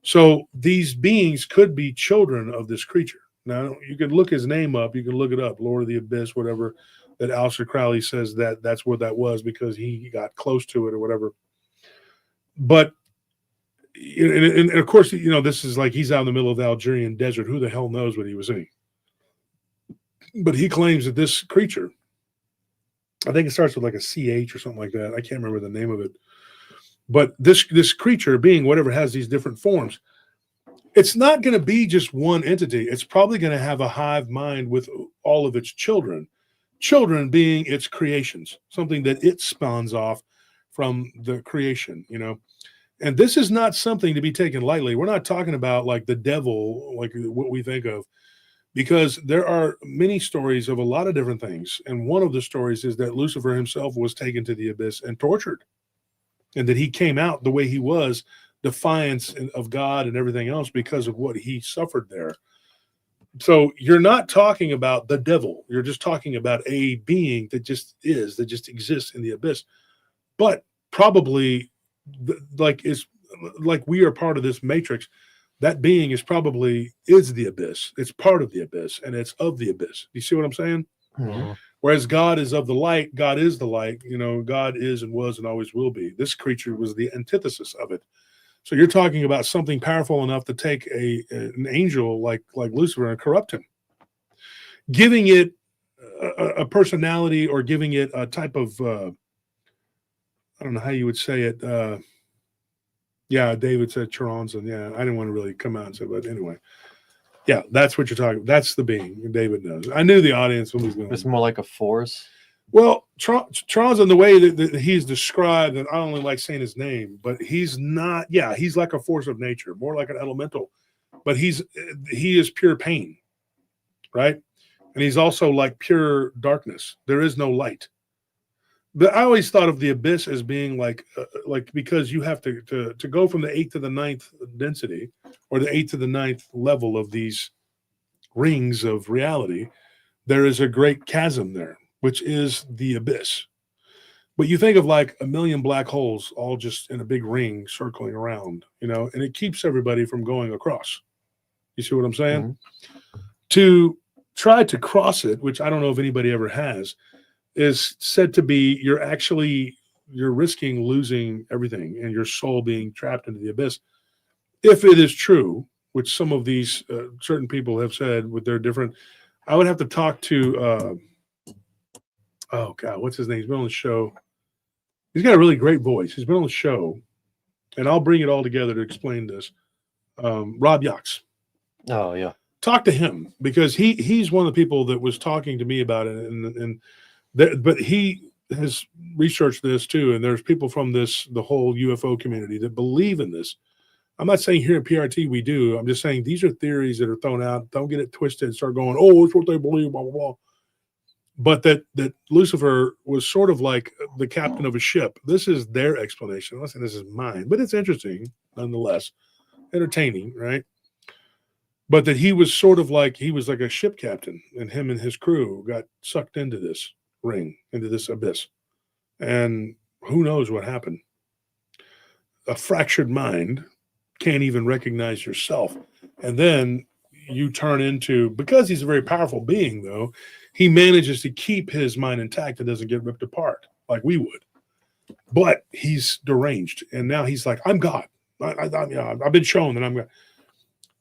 So these beings could be children of this creature. Now, you can look his name up. You can look it up, Lord of the Abyss, whatever, that Aleister Crowley says that's what that was because he got close to it or whatever. But, and of course, this is like he's out in the middle of the Algerian desert. Who the hell knows what he was seeing? But he claims that this creature, I think it starts with like a CH or something like that. I can't remember the name of it. But this creature being whatever has these different forms, it's not going to be just one entity. It's probably going to have a hive mind with all of its children being its creations, something that it spawns off from the creation, And this is not something to be taken lightly. We're not talking about like the devil, like what we think of, because there are many stories of a lot of different things. And one of the stories is that Lucifer himself was taken to the abyss and tortured. And that he came out the way he was, defiance of God and everything else because of what he suffered there. So you're not talking about the devil. You're just talking about a being that just exists in the abyss. But probably like we are part of this matrix. That being is the abyss. It's part of the abyss, and it's of the abyss. You see what I'm saying? Mm-hmm. Whereas God is of the light, God is the light, God is and was and always will be. This creature was the antithesis of it. So you're talking about something powerful enough to take an angel like Lucifer and corrupt him, giving it a personality or giving it a type of, I don't know how you would say it. Yeah, David said Charonson. Yeah, I didn't want to really come out and say, but anyway. Yeah, that's what you're talking about. That's the being. David knows. I knew the audience was going. It's more like a force. Well, Tron's in the way that he's described, and I don't really like saying his name, but he's not. Yeah, he's like a force of nature, more like an elemental. But he is pure pain, right? And he's also like pure darkness. There is no light. But I always thought of the abyss as being like because you have to go from the 8th to the 9th density, or the 8th to the 9th level of these rings of reality, there is a great chasm there, which is the abyss. But you think of like a million black holes all just in a big ring circling around, and it keeps everybody from going across. You see what I'm saying? Mm-hmm. To try to cross it, which I don't know if anybody ever has, is said to be you're risking losing everything and your soul being trapped into the abyss. If it is true, which some of these certain people have said with their different. I would have to talk to, oh God, what's his name? He's been on the show. He's got a really great voice. He's been on the show, and I'll bring it all together to explain this. Rob Yachts. Oh yeah. Talk to him because he's one of the people that was talking to me about it, but he has researched this too. And there's people from the whole UFO community that believe in this. I'm not saying here at PRT we do. I'm just saying these are theories that are thrown out. Don't get it twisted and start going, oh, it's what they believe, blah, blah, blah. But that Lucifer was sort of like the captain of a ship. This is their explanation. I'm not saying this is mine, but it's interesting nonetheless. Entertaining, right? But that he was sort of like, he was like a ship captain, and him and his crew got sucked into this ring, into this abyss. And who knows what happened. A fractured mind can't even recognize yourself. And then you turn into, because he's a very powerful being, though, he manages to keep his mind intact and doesn't get ripped apart like we would. But he's deranged. And now he's like, I'm God. I've been shown that I'm God.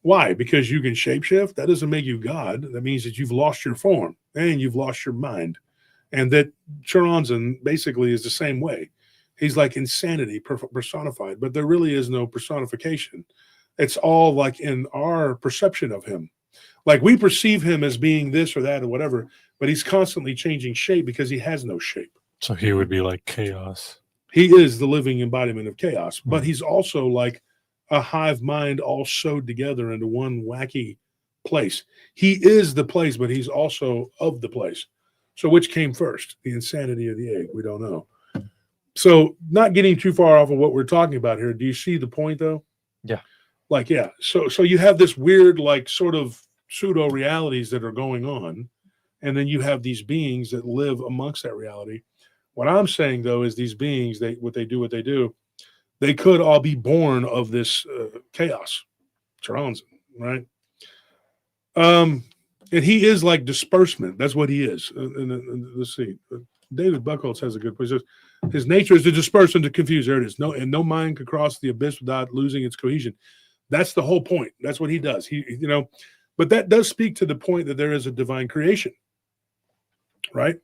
Why? Because you can shapeshift? That doesn't make you God. That means that you've lost your form and you've lost your mind. And that Charonzan basically is the same way. He's like insanity personified, but there really is no personification. It's all like in our perception of him. Like we perceive him as being this or that or whatever, but he's constantly changing shape because he has no shape. So he would be like chaos. He is the living embodiment of chaos, but he's also like a hive mind all sewed together into one wacky place. He is the place, but he's also of the place. So which came first, the insanity or the egg? We don't know. So not getting too far off of what we're talking about here. Do you see the point though? Yeah. Like, yeah. So you have this weird, like sort of pseudo realities that are going on. And then you have these beings that live amongst that reality. What I'm saying though, is these beings, what they do, they could all be born of this chaos. Charonzan, right? And he is like disbursement. That's what he is. Let's see. David Buckholtz has a good point. His nature is to disperse and to confuse. There it is. No mind could cross the abyss without losing its cohesion. That's the whole point. That's what he does. But that does speak to the point that there is a divine creation, right?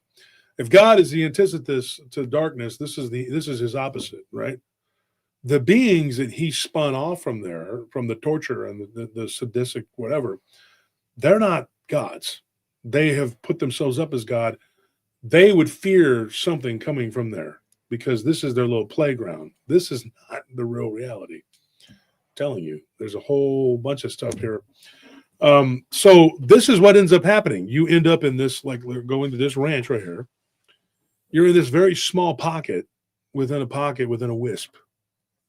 If God is the antithesis to darkness, this is his opposite, right? The beings that he spun off from there, from the torture and the sadistic whatever, they're not gods. They have put themselves up as God. They would fear something coming from there because this is their little playground. This is not the real reality. I'm telling you, there's a whole bunch of stuff here. So this is what ends up happening. You end up in this, like going to this ranch right here. You're in this very small pocket within a wisp,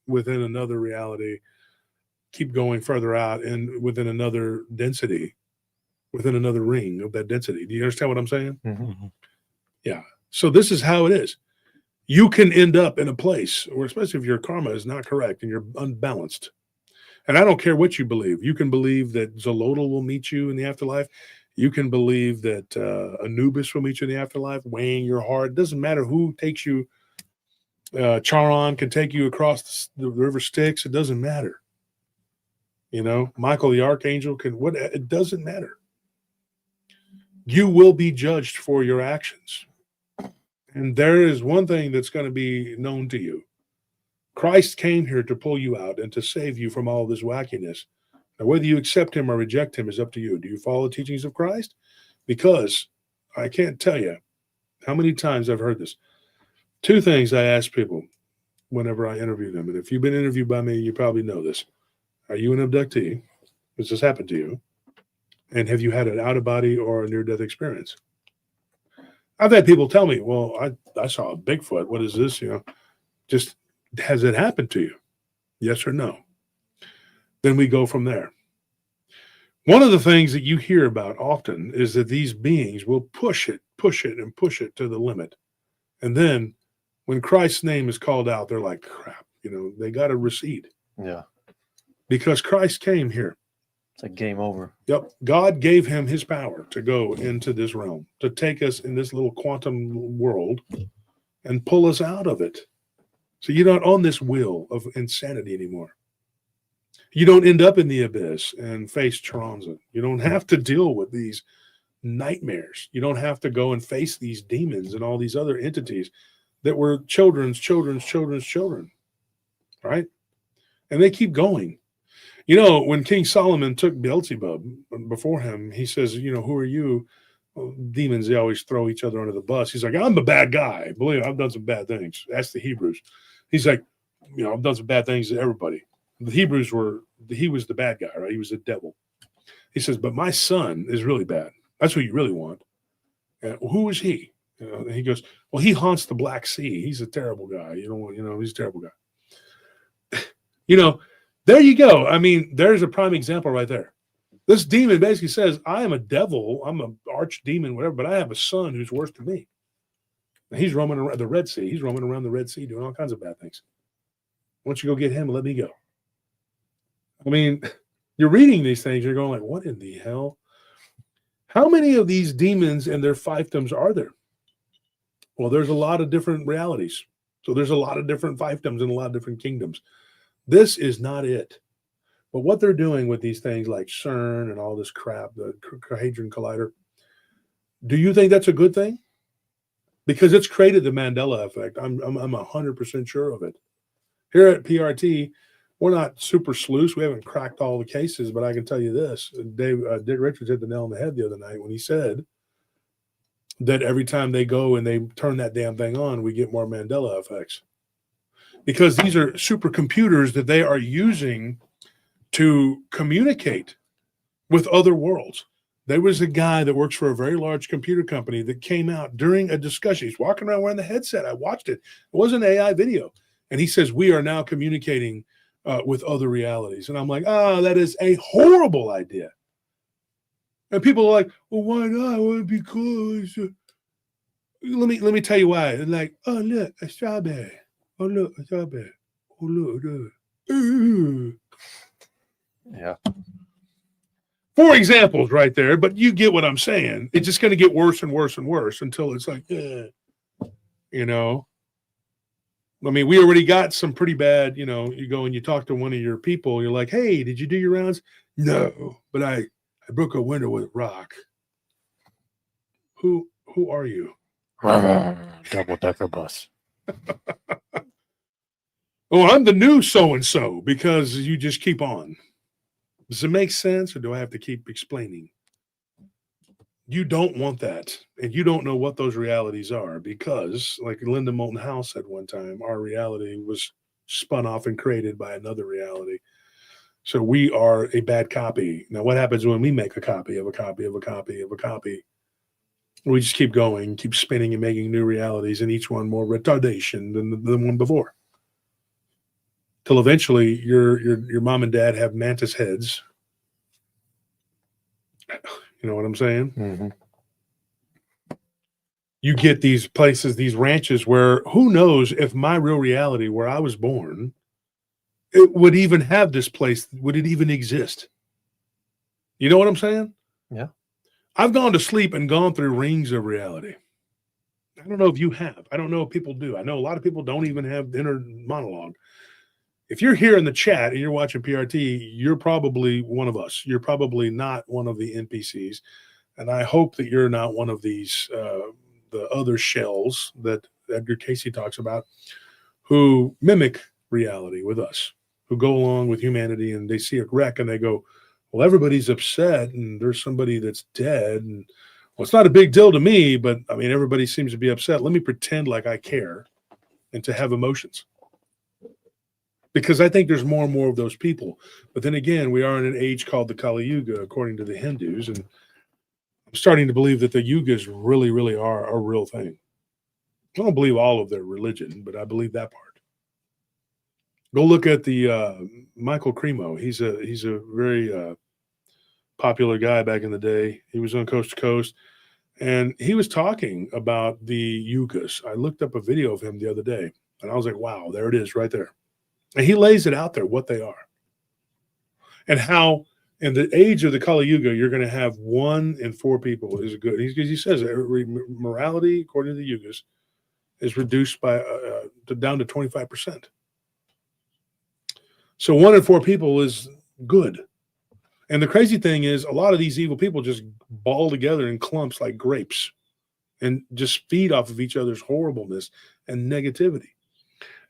within another reality. Keep going further out and within another density, within another ring of that density. Do you understand what I'm saying? Mm-hmm. Yeah. So this is how it is. You can end up in a place, or especially if your karma is not correct and you're unbalanced. And I don't care what you believe. You can believe that Zolotl will meet you in the afterlife. You can believe that Anubis will meet you in the afterlife, weighing your heart. It doesn't matter who takes you. Charon can take you across the river Styx. It doesn't matter. Michael the Archangel can. It doesn't matter. You will be judged for your actions. And there is one thing that's going to be known to you. Christ came here to pull you out and to save you from all this wackiness. Now, whether you accept him or reject him is up to you. Do you follow the teachings of Christ? Because I can't tell you how many times I've heard this. Two things I ask people whenever I interview them. And if you've been interviewed by me, you probably know this. Are you an abductee? Has this happened to you? And have you had an out-of-body or a near-death experience? I've had people tell me, well, I saw a Bigfoot. What is this? Just has it happened to you? Yes or no? Then we go from there. One of the things that you hear about often is that these beings will push it to the limit. And then when Christ's name is called out, they're like, crap, they got to recede. Yeah. Because Christ came here. It's like game over. Yep. God gave him his power to go into this realm, to take us in this little quantum world and pull us out of it. So you're not on this wheel of insanity anymore. You don't end up in the abyss and face Tronza. You don't have to deal with these nightmares. You don't have to go and face these demons and all these other entities that were children's children, right? And they keep going. You know, when King Solomon took Beelzebub before him, he says, you know, who are you? Well, demons, they always throw each other under the bus. He's like, I'm a bad guy. Believe me, I've done some bad things. That's the Hebrews. He's like, you know, I've done some bad things to everybody. The Hebrews he was the bad guy, right? He was the devil. He says, but my son is really bad. That's who you really want. Who is he? You know, and he goes, well, he haunts the Black Sea. He's a terrible guy. You know, he's a terrible guy. You know, there you go. I mean, there's a prime example right there. This demon basically says, I am a devil. I'm an archdemon, whatever, but I have a son who's worse than me. And he's roaming around the Red Sea. He's roaming around the Red Sea doing all kinds of bad things. Why don't you go get him and let me go? I mean, you're reading these things, you're going like, what in the hell? How many of these demons and their fiefdoms are there? Well, there's a lot of different realities. So there's a lot of different fiefdoms and a lot of different kingdoms. This is not it. But what they're doing with these things like CERN and all this crap, the Hadron Collider, do you think that's a good thing? Because it's created the Mandela effect. I'm 100% sure of it. Here at PRT, we're not super sleuths. We haven't cracked all the cases, but I can tell you this. Dick Richards hit the nail on the head the other night when he said that every time they go and they turn that damn thing on, we get more Mandela effects. Because these are supercomputers that they are using to communicate with other worlds. There was a guy that works for a very large computer company that came out during a discussion. He's walking around wearing the headset. I watched it. It wasn't an AI video. And he says, we are now communicating with other realities. And I'm like, that is a horrible idea. And people are like, well, why not? Well, because let me tell you why. And like, oh, look, a strawberry. Oh, look, a strawberry. Oh, look. Yeah. 4 examples right there, but you get what I'm saying. It's just going to get worse and worse and worse until it's like, you know. I mean, we already got some pretty bad, you know, you go and you talk to one of your people, you're like, hey, did you do your rounds? No, but I broke a window with a rock. Who are you? Double-decker bus. Oh, I'm the new so-and-so because you just keep on. Does it make sense or do I have to keep explaining? You don't want that. And you don't know what those realities are because, like Linda Moulton Howe said one time, our reality was spun off and created by another reality. So we are a bad copy. Now, what happens when we make a copy of a copy of a copy of a copy? We just keep going, keep spinning and making new realities, and each one more retardation than the one before. Till eventually your mom and dad have mantis heads. You know what I'm saying? Mm-hmm. You get these places, these ranches where who knows if my real reality where I was born, it would even have this place. Would it even exist? You know what I'm saying? Yeah. I've gone to sleep and gone through rings of reality. I don't know if you have. I don't know if people do. I know a lot of people don't even have inner monologue. If you're here in the chat and you're watching PRT, you're probably one of us. You're probably not one of the NPCs. And I hope that you're not one of these, the other shells that Edgar Casey talks about, who mimic reality with us, who go along with humanity and they see a wreck and they go, well, everybody's upset and there's somebody that's dead. And well, it's not a big deal to me, but I mean, everybody seems to be upset. Let me pretend like I care and to have emotions. Because I think there's more and more of those people. But then again, we are in an age called the Kali Yuga, according to the Hindus. And I'm starting to believe that the Yugas really, really are a real thing. I don't believe all of their religion, but I believe that part. Go look at the Michael Cremo. He's a very popular guy back in the day. He was on Coast to Coast. And he was talking about the Yugas. I looked up a video of him the other day. And I was like, wow, there it is right there. And he lays it out there, what they are. And how, in the age of the Kali Yuga, you're going to have 1 in 4 people is good. He says morality, according to the Yugas, is reduced by down to 25%. So 1 in 4 people is good. And the crazy thing is, a lot of these evil people just ball together in clumps like grapes and just feed off of each other's horribleness and negativity.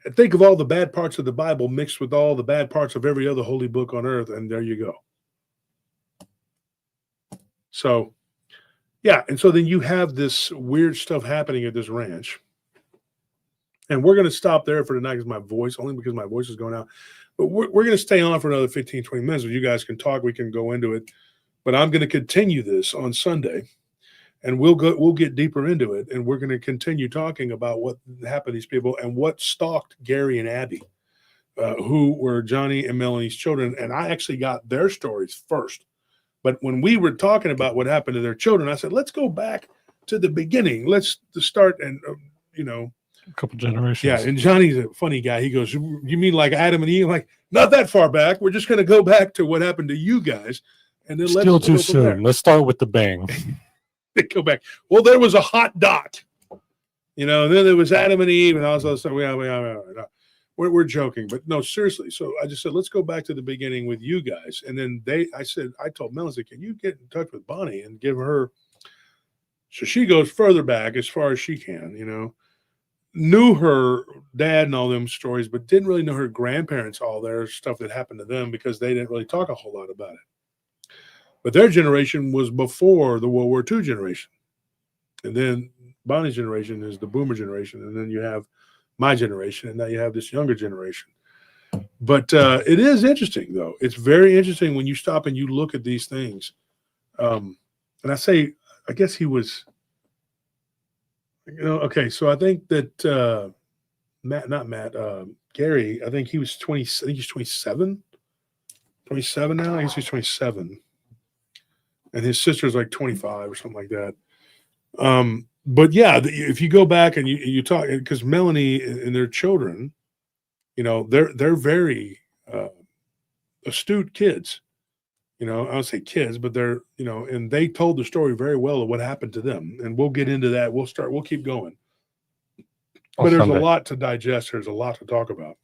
And think of all the bad parts of the Bible mixed with all the bad parts of every other holy book on earth, and there you go. So, yeah, and so then you have this weird stuff happening at this ranch. And we're going to stop there for tonight only because my voice is going out. But we're going to stay on for another 15, 20 minutes. If you guys can talk, we can go into it. But I'm going to continue this on Sunday, and we'll get deeper into it. And we're going to continue talking about what happened to these people and what stalked Gary and Abby, who were Johnny and Melanie's children. And I actually got their stories first. But when we were talking about what happened to their children, I said, let's go back to the beginning. Let's start and, a couple generations. Yeah, and Johnny's a funny guy. He goes, you mean like Adam and Eve? I'm like, not that far back. We're just going to go back to what happened to you guys. And then Still too soon. Let's start with the bang. They go back. Well, there was a hot dot. Then there was Adam and Eve, and all this other stuff. We're joking, but no, seriously. So I just said, let's go back to the beginning with you guys. And then I told Melanie, can you get in touch with Bonnie and give her? So she goes further back as far as she can, knew her dad and all them stories, but didn't really know her grandparents, all their stuff that happened to them, because they didn't really talk a whole lot about it. But their generation was before the World War II generation. And then Bonnie's generation is the boomer generation. And then you have my generation, and now you have this younger generation. But it is interesting, though. It's very interesting when you stop and you look at these things. And I guess he was, okay, so I think that Gary, I think he was 20, I think he's 27. 27 now? I guess he's 27. And his sister's like 25 or something like that. But yeah, if you go back and you talk, because Melanie and their children, they're very astute kids. I don't say kids, but they're, and they told the story very well of what happened to them. And we'll get into that. We'll keep going. But there's a lot to digest. There's a lot to talk about.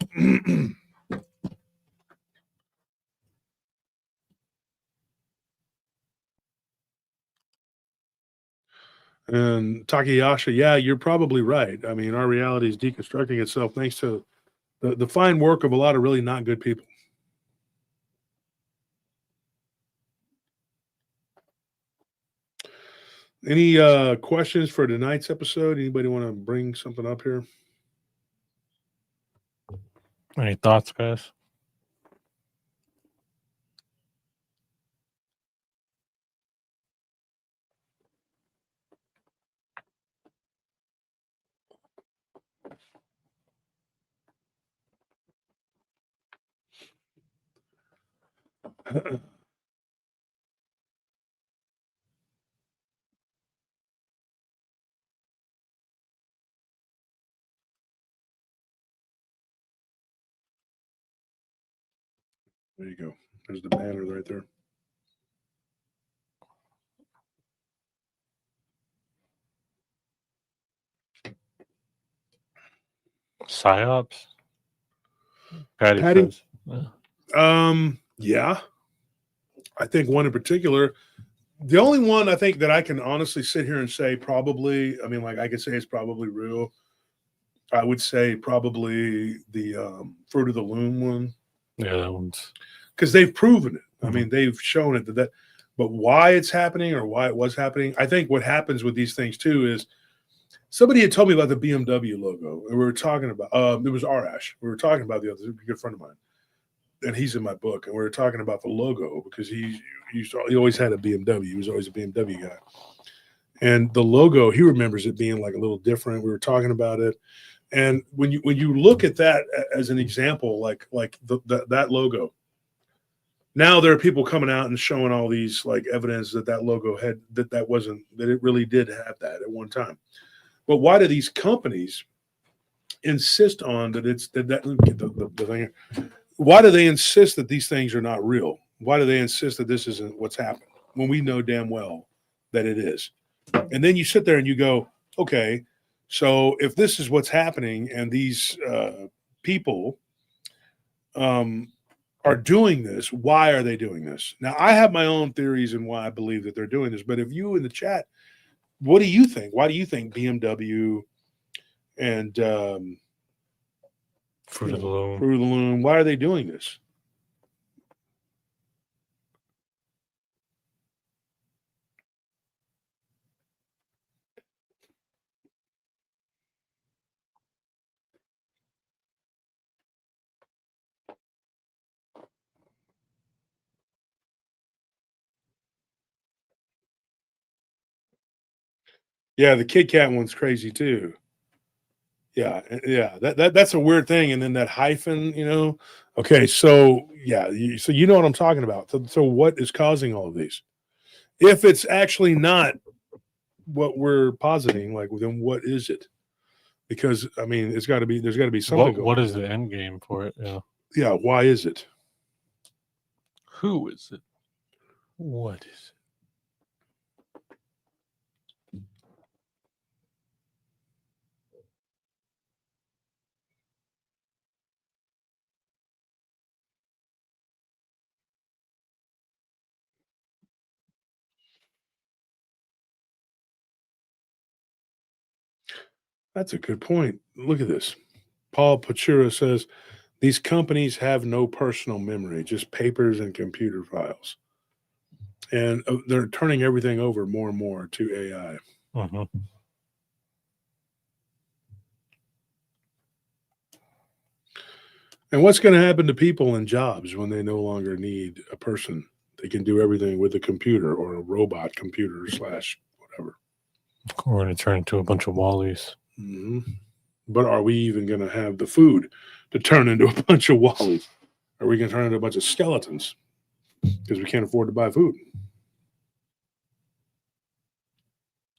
And Takayasha, yeah, you're probably right. I mean, our reality is deconstructing itself thanks to the fine work of a lot of really not good people. Any questions for tonight's episode? Anybody want to bring something up here? Any thoughts, guys? There you go. There's the banner right there. PsyOps? Patty says. Yeah. I think one in particular, the only one I think that I can honestly sit here and say probably, I mean, like I could say it's probably real. I would say probably the Fruit of the Loom one. Yeah, that one's. Because they've proven it. I mean, they've shown it that, but why it's happening or why it was happening, I think what happens with these things too is somebody had told me about the BMW logo. And we were talking about, it was Arash. We were talking about the other, a good friend of mine. And he's in my book. And we were talking about the logo because he always had a BMW. He was always a BMW guy. And the logo, he remembers it being like a little different. We were talking about it. And when you look at that as an example, like that logo, now there are people coming out and showing all these like evidence that logo had that it really did have that at one time. But why do these companies insist on that it's the thing? Why do they insist that these things are not real? Why do they insist that this isn't what's happened when we know damn well that it is? And then you sit there and you go, okay, so if this is what's happening and these people are doing this, why are they doing this? Now, I have my own theories and why I believe that they're doing this. But if you in the chat, what do you think? Why do you think BMW and Fruit of the Loom. Fruit of the Loom, why are they doing this? Yeah, the Kit Kat one's crazy too. Yeah, that's a weird thing. And then that hyphen, you know. Okay, so yeah, so you know what I'm talking about. So what is causing all of these? If it's actually not what we're positing, like then what is it? Because I mean, there's got to be something going What on. is the end game for it? Yeah. Yeah, why is it? Who is it? What is it? That's a good point. Look at this. Paul Pachura says these companies have no personal memory, just papers and computer files. And they're turning everything over more and more to AI. Mhm. And what's going to happen to people in jobs when they no longer need a person? They can do everything with a computer or a robot computer / whatever. We're going to turn into a bunch of Wallies. Mm-hmm. But are we even going to have the food to turn into a bunch of Wallies? Are we going to turn into a bunch of skeletons because we can't afford to buy food?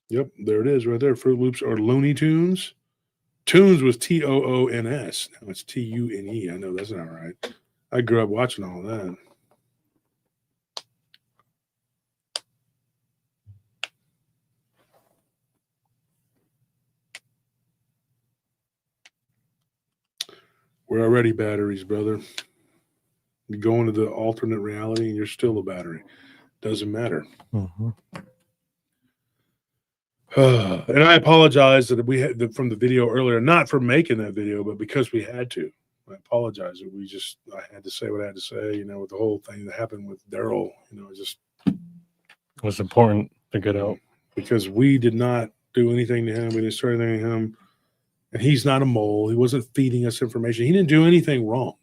Yep, there it is right there. Fruit Loops or Looney Tunes. Tunes was Toons. Now it's Tune. I know that's not right. I grew up watching all that. We're already batteries, brother. You go into the alternate reality and you're still a battery. Doesn't matter. Mm-hmm. And I apologize that we had from the video earlier, not for making that video, but because we had to. I apologize that I had to say what I had to say, you know, with the whole thing that happened with Daryl, you know, It was important to get out. Because we did not do anything to him. We didn't start anything to him. And he's not a mole. He wasn't feeding us information. He didn't do anything wrong.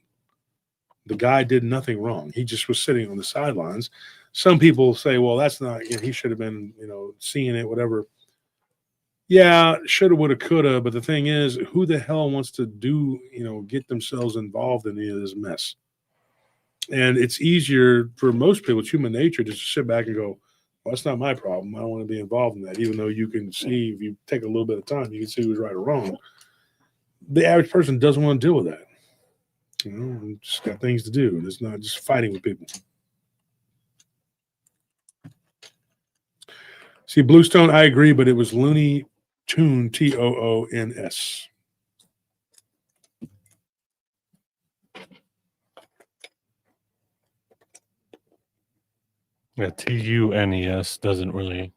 The guy did nothing wrong. He just was sitting on the sidelines. Some people say, well, that's not, you know, he should have been, you know, seeing it, whatever. Yeah, shoulda, woulda, coulda. But the thing is, who the hell wants to do, you know, get themselves involved in any of this mess? And it's easier for most people, it's human nature, just to sit back and go, well, that's not my problem. I don't want to be involved in that. Even though you can see, if you take a little bit of time, you can see who's right or wrong. The average person doesn't want to deal with that. You know, just got things to do. And it's not just fighting with people. See, Bluestone, I agree, but it was Looney Tune, Toons. Yeah, Tunes doesn't really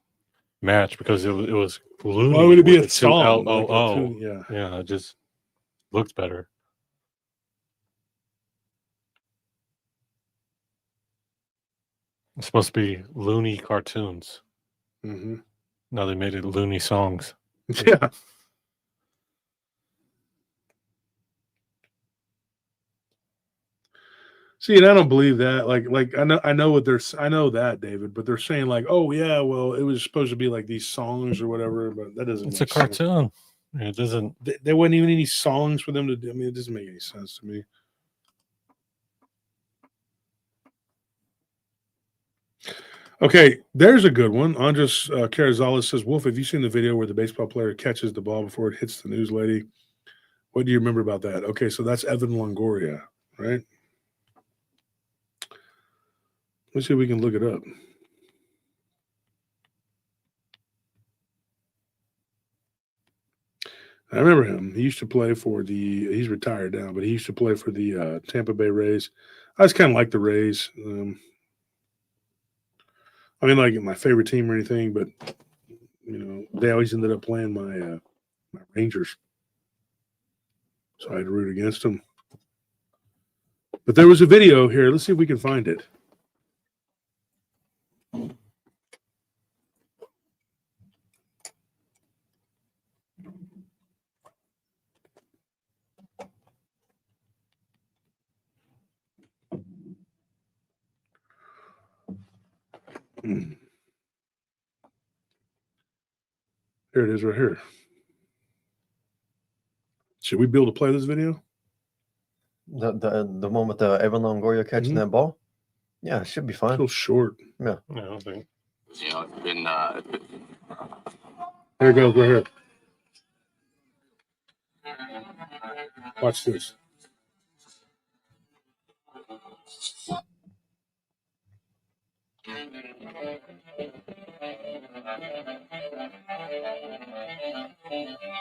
match because it was Looney. Why would it be with a song? Like a L-O-O. tune, yeah. Yeah, it just looked better. It's supposed to be Looney cartoons. Mm-hmm. Now they made it Looney songs. Yeah. See, and I don't believe that. Like I know what I know that, David, but they're saying like, oh yeah, well, it was supposed to be like these songs or whatever, but that doesn't. It's a cartoon. It doesn't. There wasn't even any songs for them to do. I mean, it doesn't make any sense to me. Okay, there's a good one. Andres Carrizales says, Wolf, have you seen the video where the baseball player catches the ball before it hits the news lady? What do you remember about that? Okay, so that's Evan Longoria, right? Let's see if we can look it up. I remember him. He used to play for he's retired now, but he used to play for the Tampa Bay Rays. I just kind of like the Rays. I mean, like my favorite team or anything, but they always ended up playing my Rangers, so I had to root against them. But there was a video here. Let's see if we can find it. Here it is right here. Should we be able to play this video? The moment Evan Longoria catching that ball? Yeah, it should be fine. It's a little short. Yeah. I don't think. You know, it's been There it goes right here. Watch this.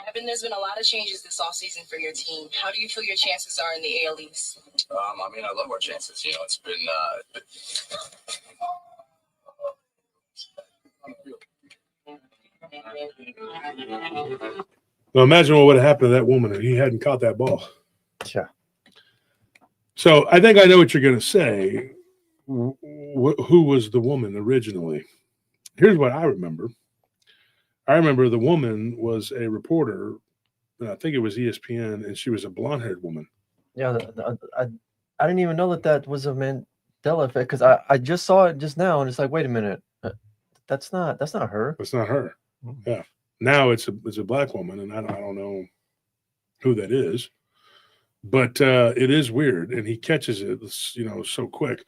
Evan, there's been a lot of changes this offseason for your team. How do you feel your chances are in the AL East? I mean, I love our chances. You know, it's been Now imagine what would have happened to that woman if he hadn't caught that ball. Yeah. So I think I know what you're going to say. Who was the woman originally? Here's what I remember. I remember the woman was a reporter, and I think it was ESPN, and she was a blonde-haired woman. Yeah, I didn't even know that was a Mandela effect because I just saw it just now, and it's like, wait a minute, that's not her. That's not her. Yeah. Now it's a black woman, and I don't know who that is, but it is weird, and he catches it, so quick.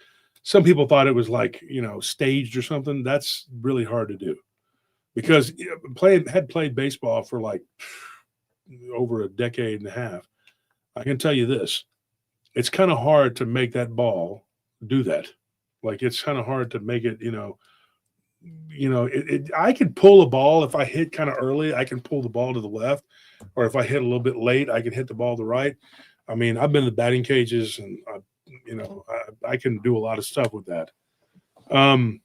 Some people thought it was like staged or something. That's really hard to do because had played baseball for like over a decade and a half. I can tell you this: it's kind of hard to make that ball do that. Like it's kind of hard to make it. I can pull a ball if I hit kind of early. I can pull the ball to the left, or if I hit a little bit late, I can hit the ball to the right. I mean, I've been in the batting cages, and I can do a lot of stuff with that. I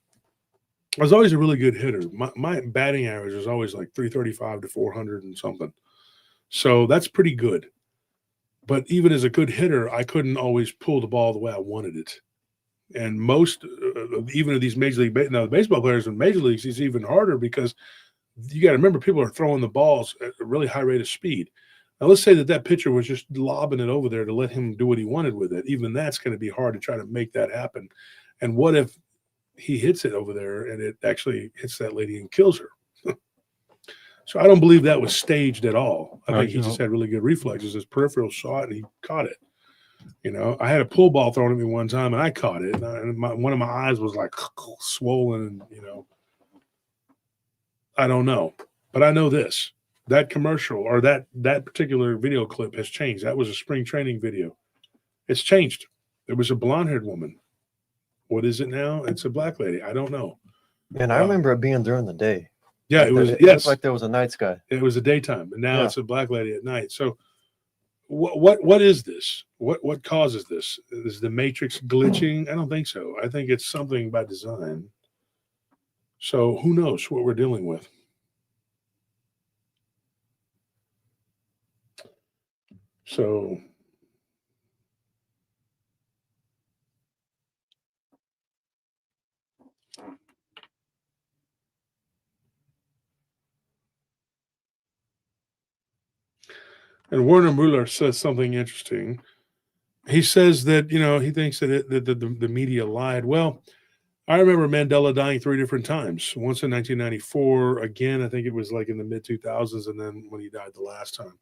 was always a really good hitter. My batting average was always like 335 to 400 and something. So that's pretty good. But even as a good hitter, I couldn't always pull the ball the way I wanted it. And most, even of these major league, the baseball players in major leagues, it's even harder because you got to remember people are throwing the balls at a really high rate of speed. Now, let's say that pitcher was just lobbing it over there to let him do what he wanted with it. Even that's going to be hard to try to make that happen. And what if he hits it over there and it actually hits that lady and kills her? So I don't believe that was staged at all. I think he just had really good reflexes. His peripheral saw it and he caught it. I had a pull ball thrown at me one time and I caught it. And one of my eyes was like swollen. And, I don't know. But I know this. That commercial or that particular video clip has changed. That was a spring training video. It's changed. It was a blonde-haired woman. What is it now? It's a black lady. I don't know. And I remember it being during the day. Yeah, it was. It Yes, looked like there was a night sky. it was a daytime, and now it's a black lady at night. So, what is this? What causes this? Is the matrix glitching? I don't think so. I think it's something by design. So who knows what we're dealing with? So and Werner Mueller says something interesting. He says that he thinks that the media lied. Well, I remember Mandela dying 3 different times. Once in 1994, again I think it was like in the mid 2000s, and then when he died the last time.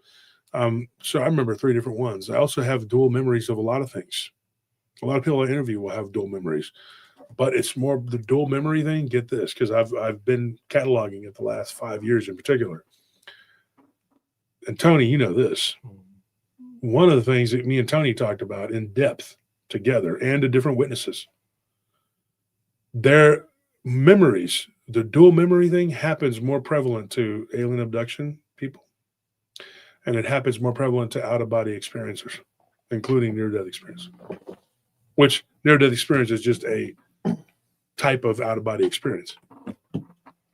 So I remember 3 different ones. I also have dual memories of a lot of things. A lot of people I interview will have dual memories, but it's more the dual memory thing. Get this, because I've been cataloging it the last 5 years in particular. And Tony, you know this. One of the things that me and Tony talked about in depth together and to different witnesses, their memories, the dual memory thing happens more prevalent to alien abduction people. And it happens more prevalent to out-of-body experiencers, including near-death experience, which near-death experience is just a type of out-of-body experience,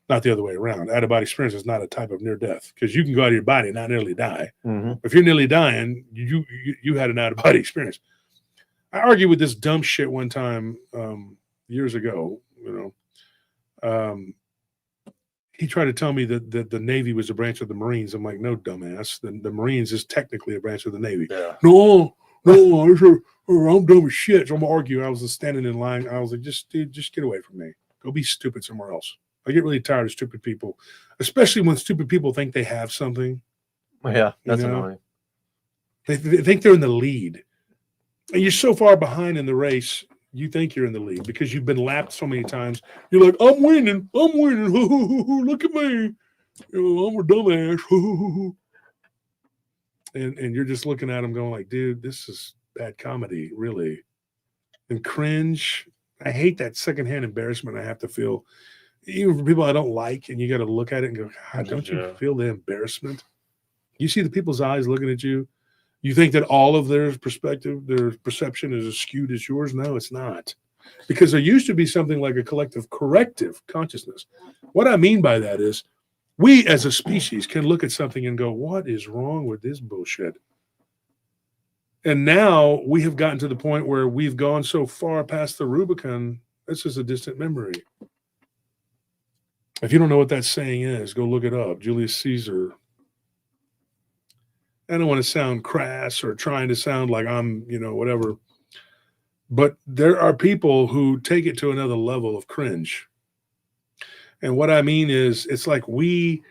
not the other way around. Out-of-body experience is not a type of near-death because you can go out of your body and not nearly die. If you're nearly dying, you had an out-of-body experience. I argued with this dumb shit one time years ago, he tried to tell me that the Navy was a branch of the Marines. I'm like, no, dumbass. The Marines is technically a branch of the Navy. Yeah. No, I'm dumb as shit. So I'm arguing. I was standing in line. I was like, just get away from me. Go be stupid somewhere else. I get really tired of stupid people, especially when stupid people think they have something. Yeah, that's annoying. They think they're in the lead. And you're so far behind in the race, you think you're in the lead because you've been lapped so many times. You're like, I'm winning. Look at me. I'm a dumbass. And you're just looking at them going like, dude, this is bad comedy, really. And cringe. I hate that secondhand embarrassment I have to feel. Even for people I don't like, and you got to look at it and go, God, don't you feel the embarrassment? You see the people's eyes looking at you. You think that all of their perspective, their perception is as skewed as yours? No, it's not. Because there used to be something like a collective corrective consciousness. What I mean by that is we as a species can look at something and go, what is wrong with this bullshit? And now we have gotten to the point where we've gone so far past the Rubicon, this is a distant memory. If you don't know what that saying is, go look it up. Julius Caesar. I don't want to sound crass or trying to sound like I'm, whatever. But there are people who take it to another level of cringe. And what I mean is, it's like we,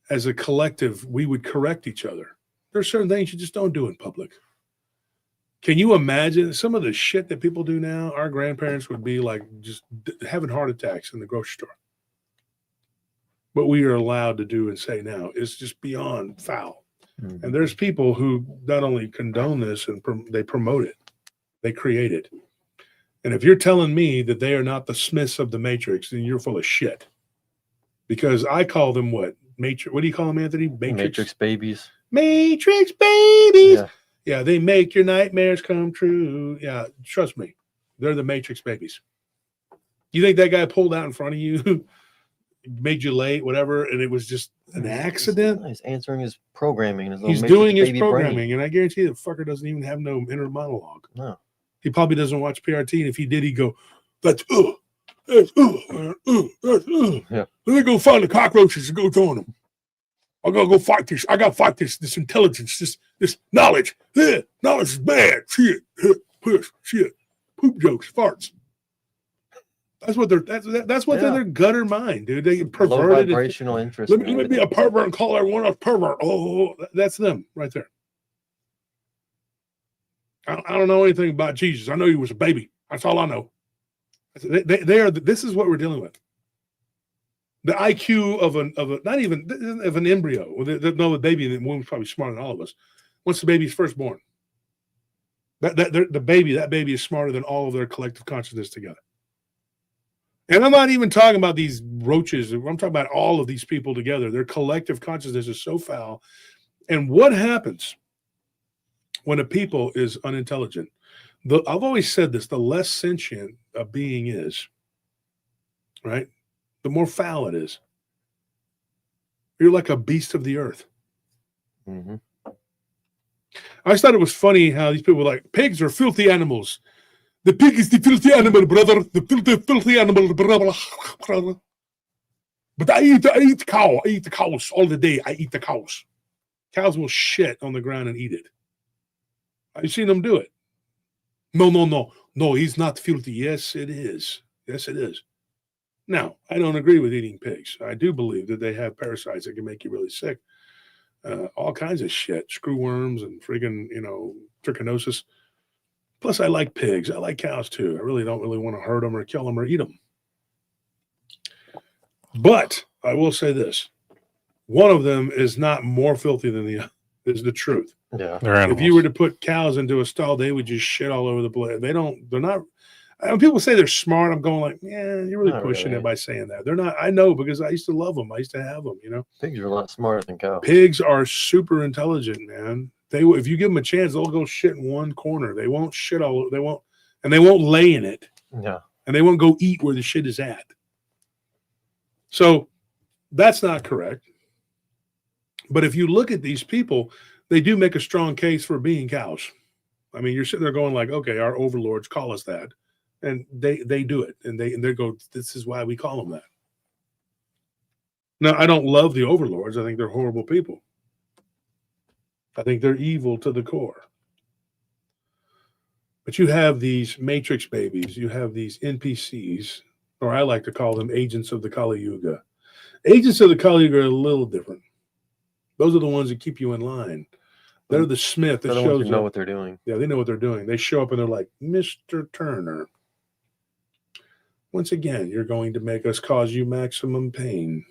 as a collective, we would correct each other. There are certain things you just don't do in public. Can you imagine some of the shit that people do now? Our grandparents would be like just having heart attacks in the grocery store. What we are allowed to do and say now is just beyond foul. And there's people who not only condone this and they promote it, they create it. And if you're telling me that they are not the Smiths of the Matrix, then you're full of shit. Because I call them what? What do you call them, Anthony? Matrix babies. Matrix babies. Yeah, they make your nightmares come true. Yeah, trust me. They're the Matrix babies. You think that guy pulled out in front of you, made you late, whatever, and it was just an accident? He's answering his programming. He's doing his programming, brain. And I guarantee the fucker doesn't even have no inner monologue. No. He probably doesn't watch PRT, and if he did, he'd go, that's Yeah. Let me go find the cockroaches and go join them. I gotta go fight this. I gotta fight this intelligence, this knowledge. Yeah, knowledge is bad. Shit, push, shit, poop jokes, farts. That's what that's what's in their gutter mind, dude. They perverted. Low vibrational interest. Let me be a pervert and call everyone a pervert. Oh, that's them right there. I don't know anything about Jesus. I know he was a baby. That's all I know. They are. This is what we're dealing with. The IQ of an embryo. The baby in the womb's probably smarter than all of us. Once the baby's first born, that baby is smarter than all of their collective consciousness together. And I'm not even talking about these roaches. I'm talking about all of these people together. Their collective consciousness is so foul. And what happens when a people is unintelligent? I've always said this, the less sentient a being is, right? The more foul it is. You're like a beast of the earth. Mm-hmm. I just thought it was funny how these people were like, pigs are filthy animals. The pig is the filthy animal, brother. The filthy animal, brother. But I eat the cow. I eat the cows all the day. I eat the cows. Cows will shit on the ground and eat it. I've seen them do it. No, he's not filthy. Yes, it is. Yes, it is. Now, I don't agree with eating pigs. I do believe that they have parasites that can make you really sick. All kinds of shit, screwworms and friggin', trichinosis. Plus, I like pigs. I like cows too. I really don't want to hurt them or kill them or eat them. But I will say this: one of them is not more filthy than the other. Is the truth. Yeah. If you were to put cows into a stall, they would just shit all over the place. They're not. When people say they're smart, I'm going like, yeah, you're really Not pushing really. it by saying that. They're not. I know because I used to love them. I used to have them. You know, Pigs are a lot smarter than cows. pigs are super intelligent, man. If you give them a chance, they'll go shit in one corner. They won't shit all. They won't, and they won't lay in it, Yeah. and they won't go eat where the shit is at. So that's not correct. But if you look at these people, they do make a strong case for being cows. I mean, you're sitting there going like, okay, our overlords call us that. And they do it. And they go, this is why we call them that. Now, I don't love the overlords. I think they're horrible people. I think they're evil to the core. But you have these Matrix babies. You have these NPCs, or I like to call them agents of the Kali Yuga. Agents of the Kali Yuga are a little different. Those are the ones that keep you in line. They're the Smith that They're the ones shows who know up. what they're doing. Yeah, they know what they're doing. They show up and they're like, Mr. Turner, once again, you're going to make us cause you maximum pain.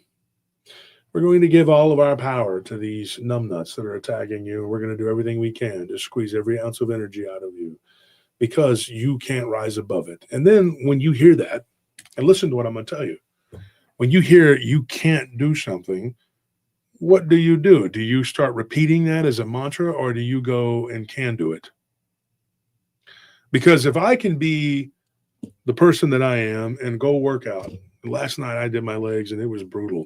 We're going to give all of our power to these numbnuts that are attacking you. We're going to do everything we can to squeeze every ounce of energy out of you because you can't rise above it. And then when you hear that, and listen to what I'm going to tell you, when you hear you can't do something, what do? Do you start repeating that as a mantra, or do you go and can do it? Because if I can be the person that I am and go work out, last night I did my legs and it was brutal.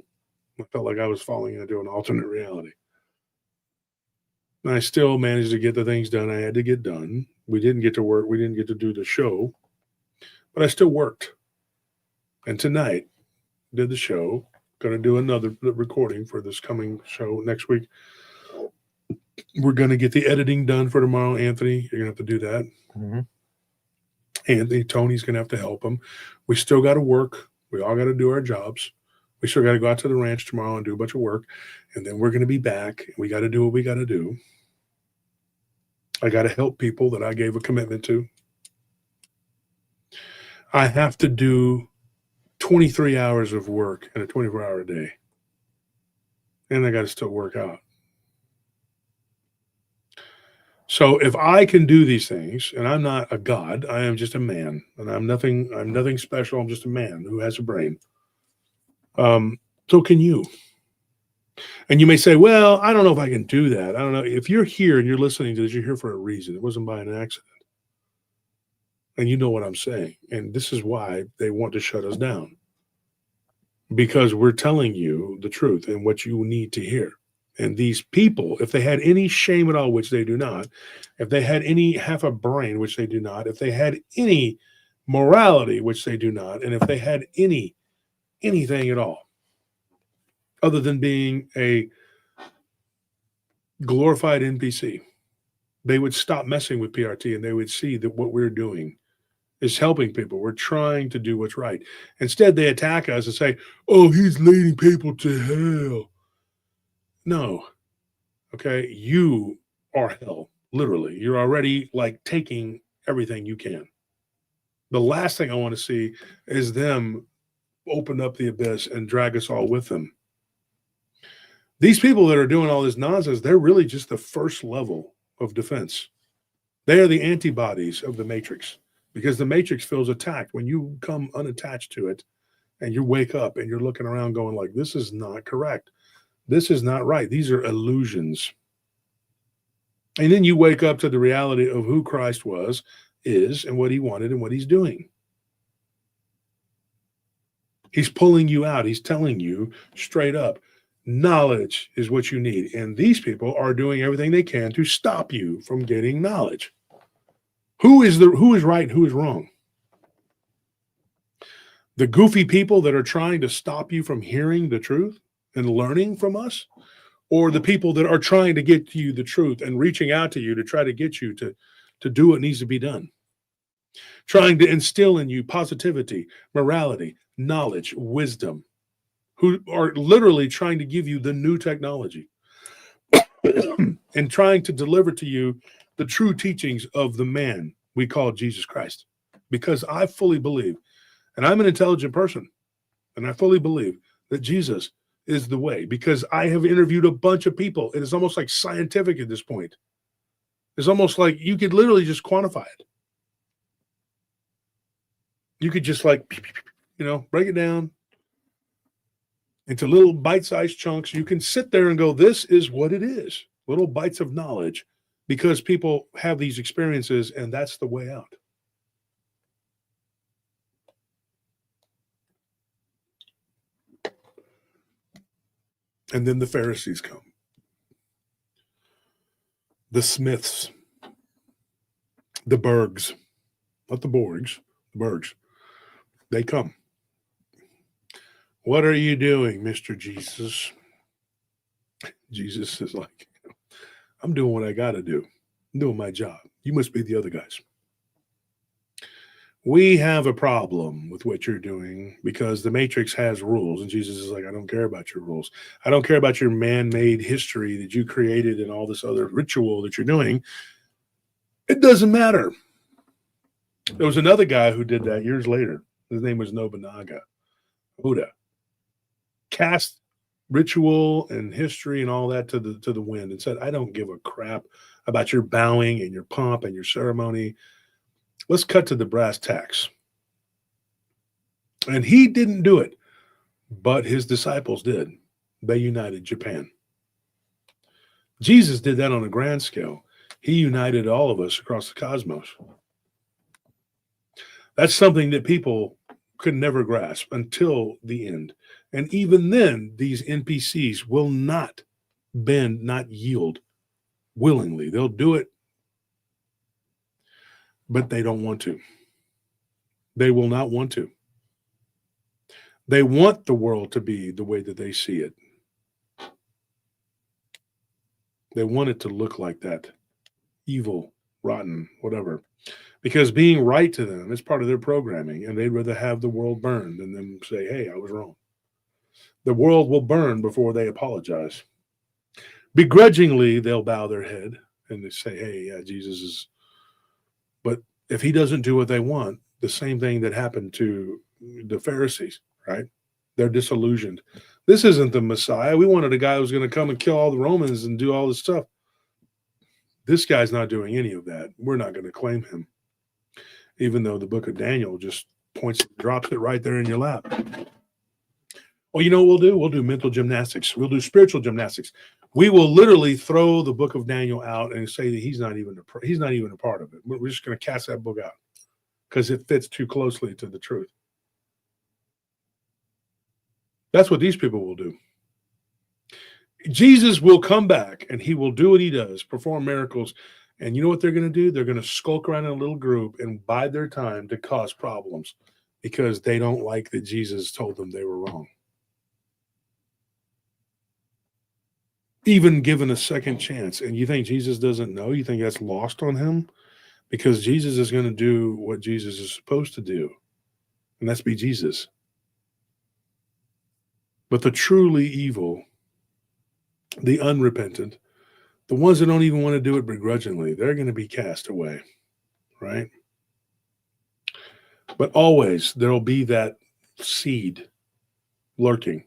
I felt like I was falling into an alternate reality. And I still managed to get the things done I had to get done. We didn't get to work. We didn't get to do the show, but I still worked. And tonight, did the show. Going to do another recording for this coming show next week. We're going to get the editing done for tomorrow, Anthony. You're going to have to do that. Mm-hmm. Anthony, Tony's going to have to help him. We still got to work. We all got to do our jobs. We still got to go out to the ranch tomorrow and do a bunch of work. And then we're going to be back. We got to do what we got to do. I got to help people that I gave a commitment to. I have to do 23 hours of work in a 24-hour day. And I got to still work out. So if I can do these things, and I'm not a god, I am just a man, and I'm nothing special. I'm just a man who has a brain. So can you. And you may say, well, I don't know if I can do that. I don't know. If you're here and you're listening to this, you're here for a reason. It wasn't by an accident. And you know what I'm saying. And this is why they want to shut us down. Because we're telling you the truth and what you need to hear. And these people, if they had any shame at all, which they do not, if they had any half a brain, which they do not, if they had any morality, which they do not, and if they had anything at all, other than being a glorified NPC, they would stop messing with PRT and they would see that what we're doing is helping people. We're trying to do what's right. Instead, they attack us and say, oh, he's leading people to hell. No. Okay. You are hell. Literally. You're already like taking everything you can. The last thing I want to see is them open up the abyss and drag us all with them. These people that are doing all this nonsense, they're really just the first level of defense. They are the antibodies of the Matrix, because the Matrix feels attacked when you come unattached to it and you wake up and you're looking around going like, this is not correct. This is not right. These are illusions. And then you wake up to the reality of who Christ was, is, and what he wanted and what he's doing. He's pulling you out. He's telling you straight up, knowledge is what you need. And these people are doing everything they can to stop you from getting knowledge. Who is right and who is wrong? The goofy people that are trying to stop you from hearing the truth and learning from us, or the people that are trying to get you the truth and reaching out to you to try to get you to do what needs to be done, trying to instill in you positivity, morality, knowledge, wisdom, who are literally trying to give you the new technology and trying to deliver to you the true teachings of the man we call Jesus Christ. Because I fully believe, and I'm an intelligent person, and I fully believe that Jesus is the way, because I have interviewed a bunch of people. It is almost like scientific at this point. It's almost like you could literally just quantify it. You could just like, break it down into little bite-sized chunks. You can sit there and go, this is what it is. Little bites of knowledge, because people have these experiences and that's the way out. And then the Pharisees come. The Smiths. The Bergs. Not the Borgs. The Bergs. They come. What are you doing, Mr. Jesus? Jesus is like, I'm doing what I got to do. I'm doing my job. You must be the other guys. We have a problem with what you're doing because the Matrix has rules. And Jesus is like, I don't care about your rules. I don't care about your man-made history that you created and all this other ritual that you're doing. It doesn't matter. There was another guy who did that years later. His name was Nobunaga. Buddha. Cast ritual and history and all that to the wind and said, I don't give a crap about your bowing and your pomp and your ceremony. Let's cut to the brass tacks. And he didn't do it, but his disciples did. They united Japan. Jesus did that on a grand scale. He united all of us across the cosmos. That's something that people could never grasp until the end. And even then, these NPCs will not bend, not yield willingly. They'll do it, but they don't want to. They will not want to. They want the world to be the way that they see it. They want it to look like that. Evil, rotten, whatever. Because being right to them is part of their programming, and they'd rather have the world burn than them say, hey, I was wrong. The world will burn before they apologize. Begrudgingly, they'll bow their head and they say, hey, yeah, Jesus is. But if he doesn't do what they want, the same thing that happened to the Pharisees, right? They're disillusioned. This isn't the Messiah. We wanted a guy who was going to come and kill all the Romans and do all this stuff. This guy's not doing any of that. We're not going to claim him. Even though the book of Daniel just drops it right there in your lap. Well, you know what we'll do? We'll do mental gymnastics. We'll do spiritual gymnastics. We will literally throw the book of Daniel out and say that he's not even a part of it. We're just going to cast that book out because it fits too closely to the truth. That's what these people will do. Jesus will come back and he will do what he does, perform miracles. And you know what they're going to do? They're going to skulk around in a little group and bide their time to cause problems because they don't like that Jesus told them they were wrong. Even given a second chance. And you think Jesus doesn't know? You think that's lost on him? Because Jesus is going to do what Jesus is supposed to do. And that's be Jesus. But the truly evil, the unrepentant, the ones that don't even want to do it begrudgingly, they're going to be cast away, right? But always there'll be that seed lurking,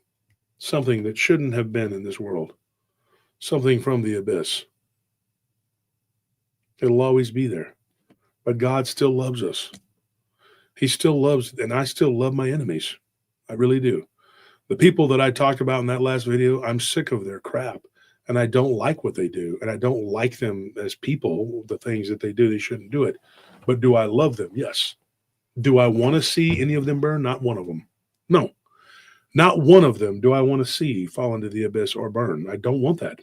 something that shouldn't have been in this world, something from the abyss. It'll always be there. But God still loves us. He still loves, and I still love my enemies. I really do. The people that I talked about in that last video, I'm sick of their crap. And I don't like what they do. And I don't like them as people, the things that they do, they shouldn't do it. But do I love them? Yes. Do I want to see any of them burn? Not one of them. No. Not one of them do I want to see fall into the abyss or burn. I don't want that.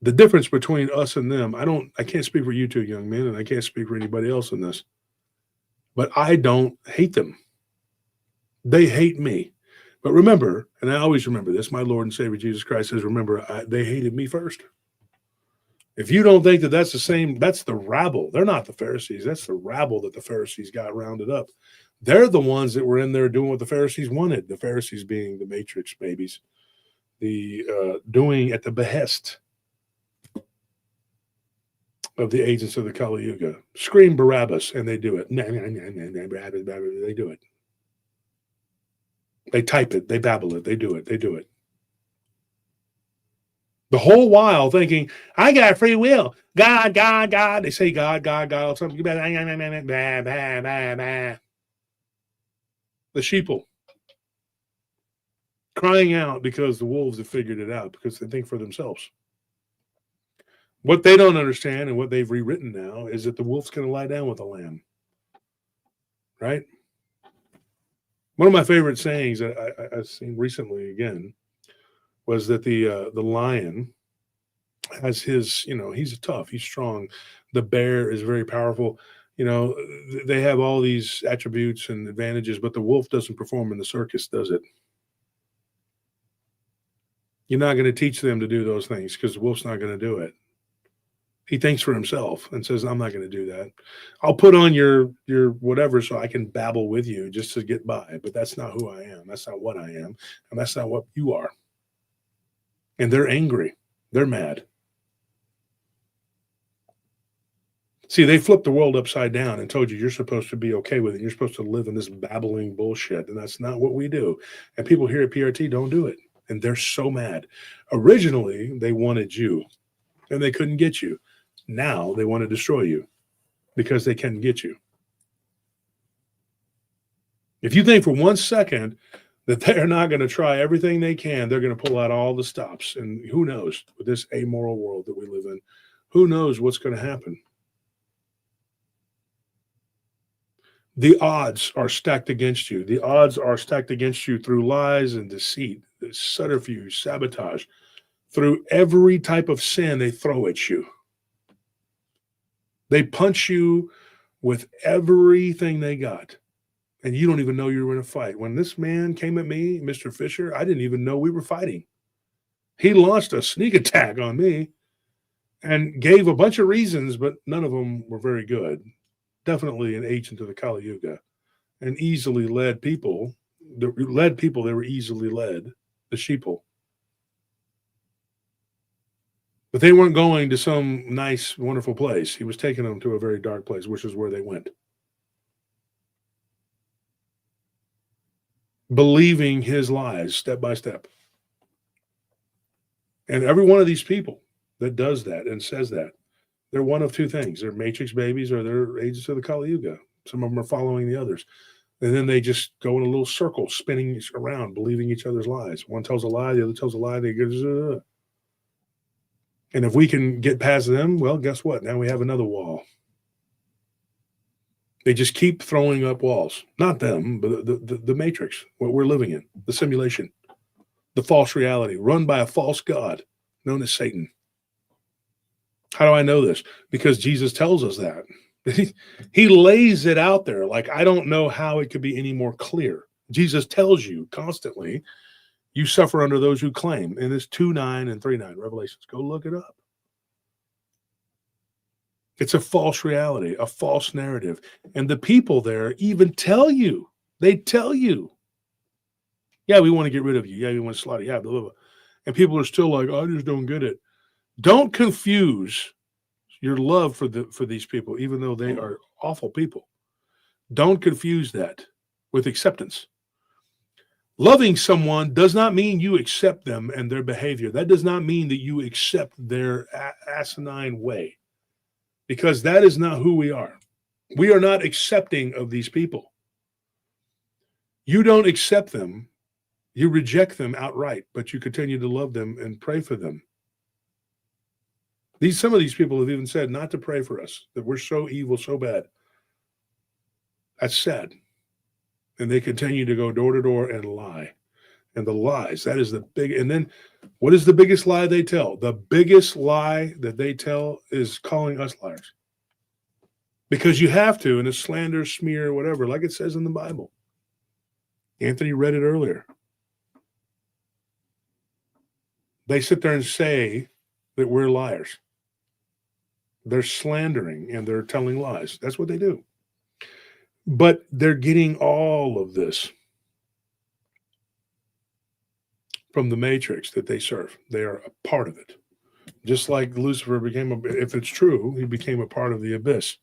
The difference between us and them, I can't speak for you two young men, and I can't speak for anybody else in this. But I don't hate them. They hate me. But remember, and I always remember this, my Lord and Savior Jesus Christ says, remember, they hated me first. If you don't think that that's the same, that's the rabble. They're not the Pharisees. That's the rabble that the Pharisees got rounded up. They're the ones that were in there doing what the Pharisees wanted. The Pharisees being the Matrix babies, the doing at the behest of the agents of the Kali Yuga. Scream Barabbas, and they do it. They do it. They type it, they babble it, they do it, they do it. The whole while thinking, I got free will. God, God, God. They say God, God, God. All something. The sheeple crying out because the wolves have figured it out because they think for themselves. What they don't understand and what they've rewritten now is that the wolf's going to lie down with the lamb. Right? One of my favorite sayings that I've seen recently again was that the lion has his, he's tough, he's strong. The bear is very powerful. They have all these attributes and advantages, but the wolf doesn't perform in the circus, does it? You're not going to teach them to do those things because the wolf's not going to do it. He thinks for himself and says, I'm not going to do that. I'll put on your whatever so I can babble with you just to get by, but that's not who I am. That's not what I am. And that's not what you are. And they're angry. They're mad. See, they flipped the world upside down and told you you're supposed to be okay with it. You're supposed to live in this babbling bullshit. And that's not what we do. And people here at PRT don't do it. And they're so mad. Originally, they wanted you and they couldn't get you. Now they want to destroy you because they can get you. If you think for 1 second that they're not going to try everything they can, they're going to pull out all the stops. And who knows, with this amoral world that we live in, who knows what's going to happen? The odds are stacked against you. The odds are stacked against you through lies and deceit, subterfuge, sabotage, through every type of sin they throw at you. They punch you with everything they got, and you don't even know you were in a fight. When this man came at me, Mr. Fisher, I didn't even know we were fighting. He launched a sneak attack on me and gave a bunch of reasons, but none of them were very good. Definitely an agent of the Kali Yuga, and easily led people. They were easily led, the sheeple. But they weren't going to some nice, wonderful place. He was taking them to a very dark place, which is where they went. Believing his lies step by step. And every one of these people that does that and says that, they're one of two things. They're matrix babies or they're agents of the Kali Yuga. Some of them are following the others. And then they just go in a little circle, spinning around, believing each other's lies. One tells a lie, the other tells a lie. They go, and if we can get past them, well, guess what? Now we have another wall. They just keep throwing up walls. Not them, but the matrix, what we're living in, the simulation, the false reality run by a false god known as Satan. How do I know this? Because Jesus tells us that. He lays it out there. Like, I don't know how it could be any more clear. Jesus tells you constantly, you suffer under those who claim. And it's 2:9 and 3:9 Revelations. Go look it up. It's a false reality, a false narrative. And the people there even tell you, they tell you, yeah, we want to get rid of you. Yeah, we want to slaughter you. Yeah, blah, blah, blah. And people are still like, I just don't get it. Don't confuse your love for these people, even though they are awful people. Don't confuse that with acceptance. Loving someone does not mean you accept them and their behavior. That does not mean that you accept their asinine way, because that is not who we are. We are not accepting of these people. You don't accept them. You reject them outright, but you continue to love them and pray for them. Some of these people have even said not to pray for us, that we're so evil, so bad. That's sad. And they continue to go door to door and lie. And the lies, that is the big, and then what is the biggest lie they tell? The biggest lie that they tell is calling us liars. Because you have to, in a slander, smear, whatever, like it says in the Bible. Anthony read it earlier. They sit there and say that we're liars. They're slandering and they're telling lies. That's what they do. But they're getting all of this from the matrix that they serve. They are a part of it. Just like Lucifer became, if it's true, he became a part of the abyss.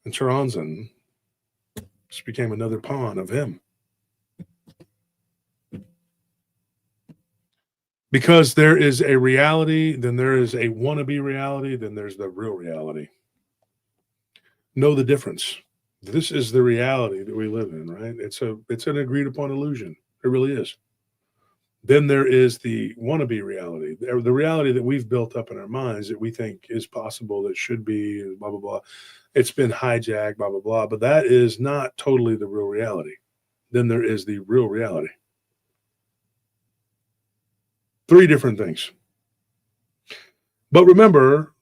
And Charanzan just became another pawn of him. Because there is a reality, then there is a wannabe reality, then there's the real reality. Know the difference. This is the reality that we live in, right? It's an agreed upon illusion. It really is. Then there is the wannabe reality, the reality that we've built up in our minds that we think is possible, that should be, blah, blah, blah. It's been hijacked, blah, blah, blah. But that is not totally the real reality. Then there is the real reality. 3 different things. But remember,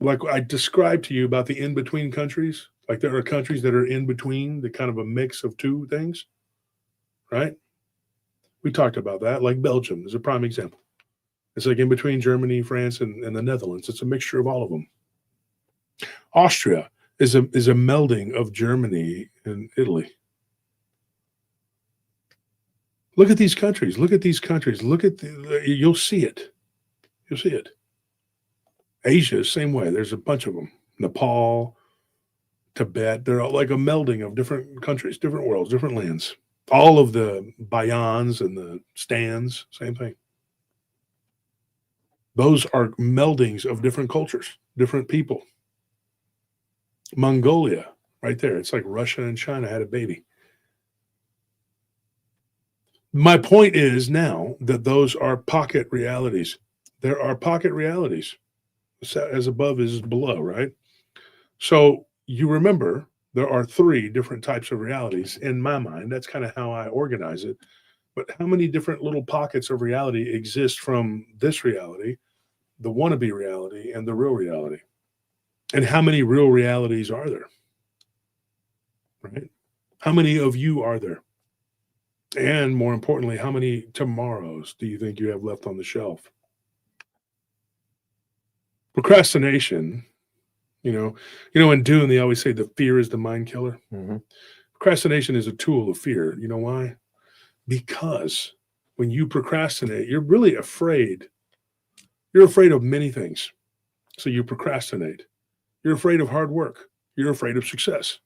like I described to you about the in-between countries, like there are countries that are in between, the kind of a mix of 2 things, right? We talked about that, like Belgium is a prime example. It's like in between Germany, France, and the Netherlands. It's a mixture of all of them. Austria is a melding of Germany and Italy. Look at these countries. Look at these countries. Look at you'll see it. You'll see it. Asia, same way. There's a bunch of them. Nepal, Tibet. They're all like a melding of different countries, different worlds, different lands. All of the bayans and the stands, same thing. Those are meldings of different cultures, different people. Mongolia, right there. It's like Russia and China had a baby. My point is now that those are pocket realities. There are pocket realities. As above is below, right? So you remember there are 3 different types of realities in my mind. That's kind of how I organize it. But how many different little pockets of reality exist from this reality, the wannabe reality, and the real reality? And how many real realities are there? Right? How many of you are there? And more importantly, how many tomorrows do you think you have left on the shelf? Procrastination, in Dune, they always say the fear is the mind killer. Mm-hmm. Procrastination is a tool of fear. You know why? Because when you procrastinate, you're really afraid. You're afraid of many things. So you procrastinate. You're afraid of hard work. You're afraid of success.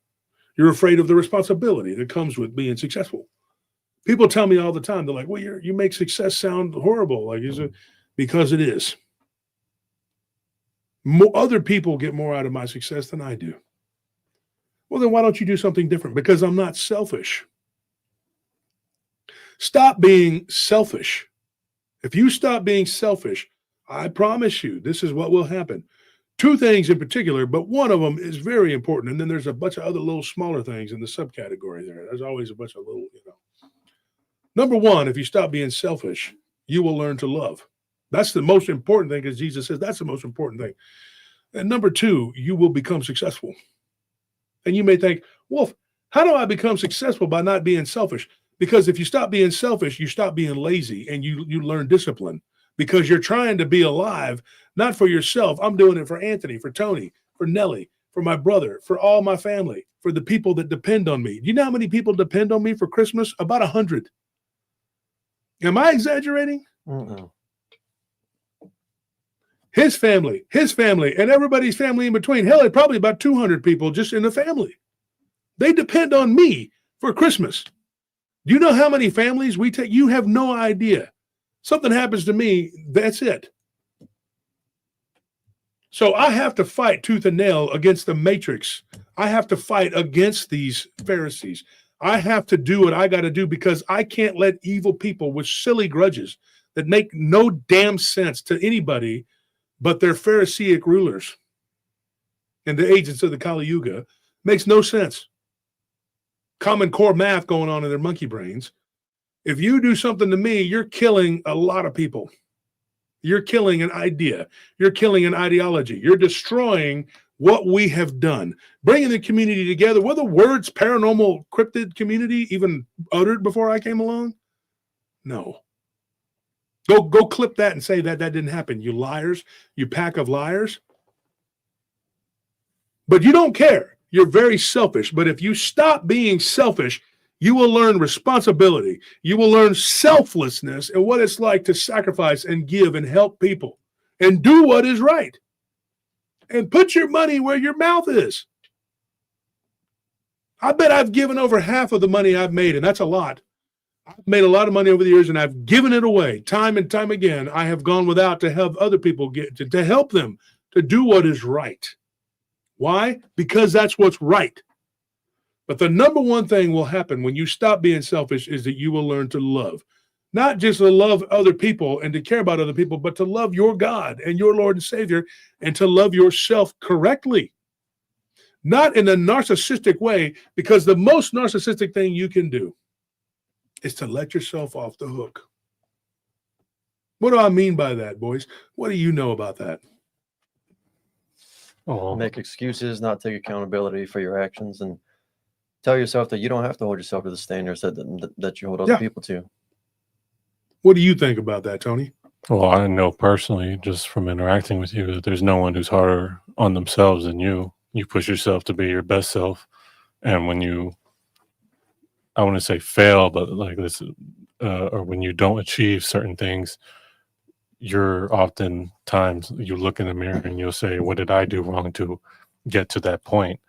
You're afraid of the responsibility that comes with being successful. People tell me all the time, they're like, well, you make success sound horrible. Like, is it? Because it is. Other people get more out of my success than I do. Well, then why don't you do something different? Because I'm not selfish. Stop being selfish. If you stop being selfish, I promise you, this is what will happen. 2 things in particular, but one of them is very important. And then there's a bunch of other little smaller things in the subcategory there. There's always a bunch of little, Number 1, if you stop being selfish, you will learn to love. That's the most important thing, because Jesus says that's the most important thing. And number 2, you will become successful. And you may think, Wolf, how do I become successful by not being selfish? Because if you stop being selfish, you stop being lazy, and you learn discipline, because you're trying to be alive, not for yourself. I'm doing it for Anthony, for Tony, for Nellie, for my brother, for all my family, for the people that depend on me. Do you know how many people depend on me for Christmas? About 100. Am I exaggerating? Mm-mm. His family, and everybody's family in between. Hell, probably about 200 people just in the family. They depend on me for Christmas. Do you know how many families we take? You have no idea. Something happens to me, that's it. So I have to fight tooth and nail against the matrix. I have to fight against these Pharisees. I have to do what I got to do, because I can't let evil people with silly grudges that make no damn sense to anybody but their Pharisaic rulers and the agents of the Kali Yuga. Makes no sense. Common core math going on in their monkey brains. If you do something to me, you're killing a lot of people. You're killing an idea. You're killing an ideology. You're destroying what we have done. Bringing the community together. Were the words paranormal cryptid community even uttered before I came along? No. Go clip that and say that didn't happen. You liars. You pack of liars. But you don't care. You're very selfish. But if you stop being selfish, you will learn responsibility. You will learn selflessness and what it's like to sacrifice and give and help people and do what is right. And put your money where your mouth is. I bet I've given over half of the money I've made, and that's a lot. I've made a lot of money over the years and I've given it away time and time again. I have gone without to help other people get to help them to do what is right. Why? Because that's what's right. But the number one thing will happen when you stop being selfish is that you will learn to love. Not just to love other people and to care about other people, but to love your God and your Lord and Savior and to love yourself correctly. Not in a narcissistic way, because the most narcissistic thing you can do is to let yourself off the hook. What do I mean by that, boys? What do you know about that? Oh, Make excuses, not take accountability for your actions, and tell yourself that you don't have to hold yourself to the standards that you hold other people to. What do you think about that, Tony? well, I know personally, just from interacting with you, that there's no one who's harder on themselves than you. You push yourself to be your best self, and when you, I want to say fail, but like this, or when you don't achieve certain things, you're oftentimes you look in the mirror and you'll say, "What did I do wrong to get to that point?"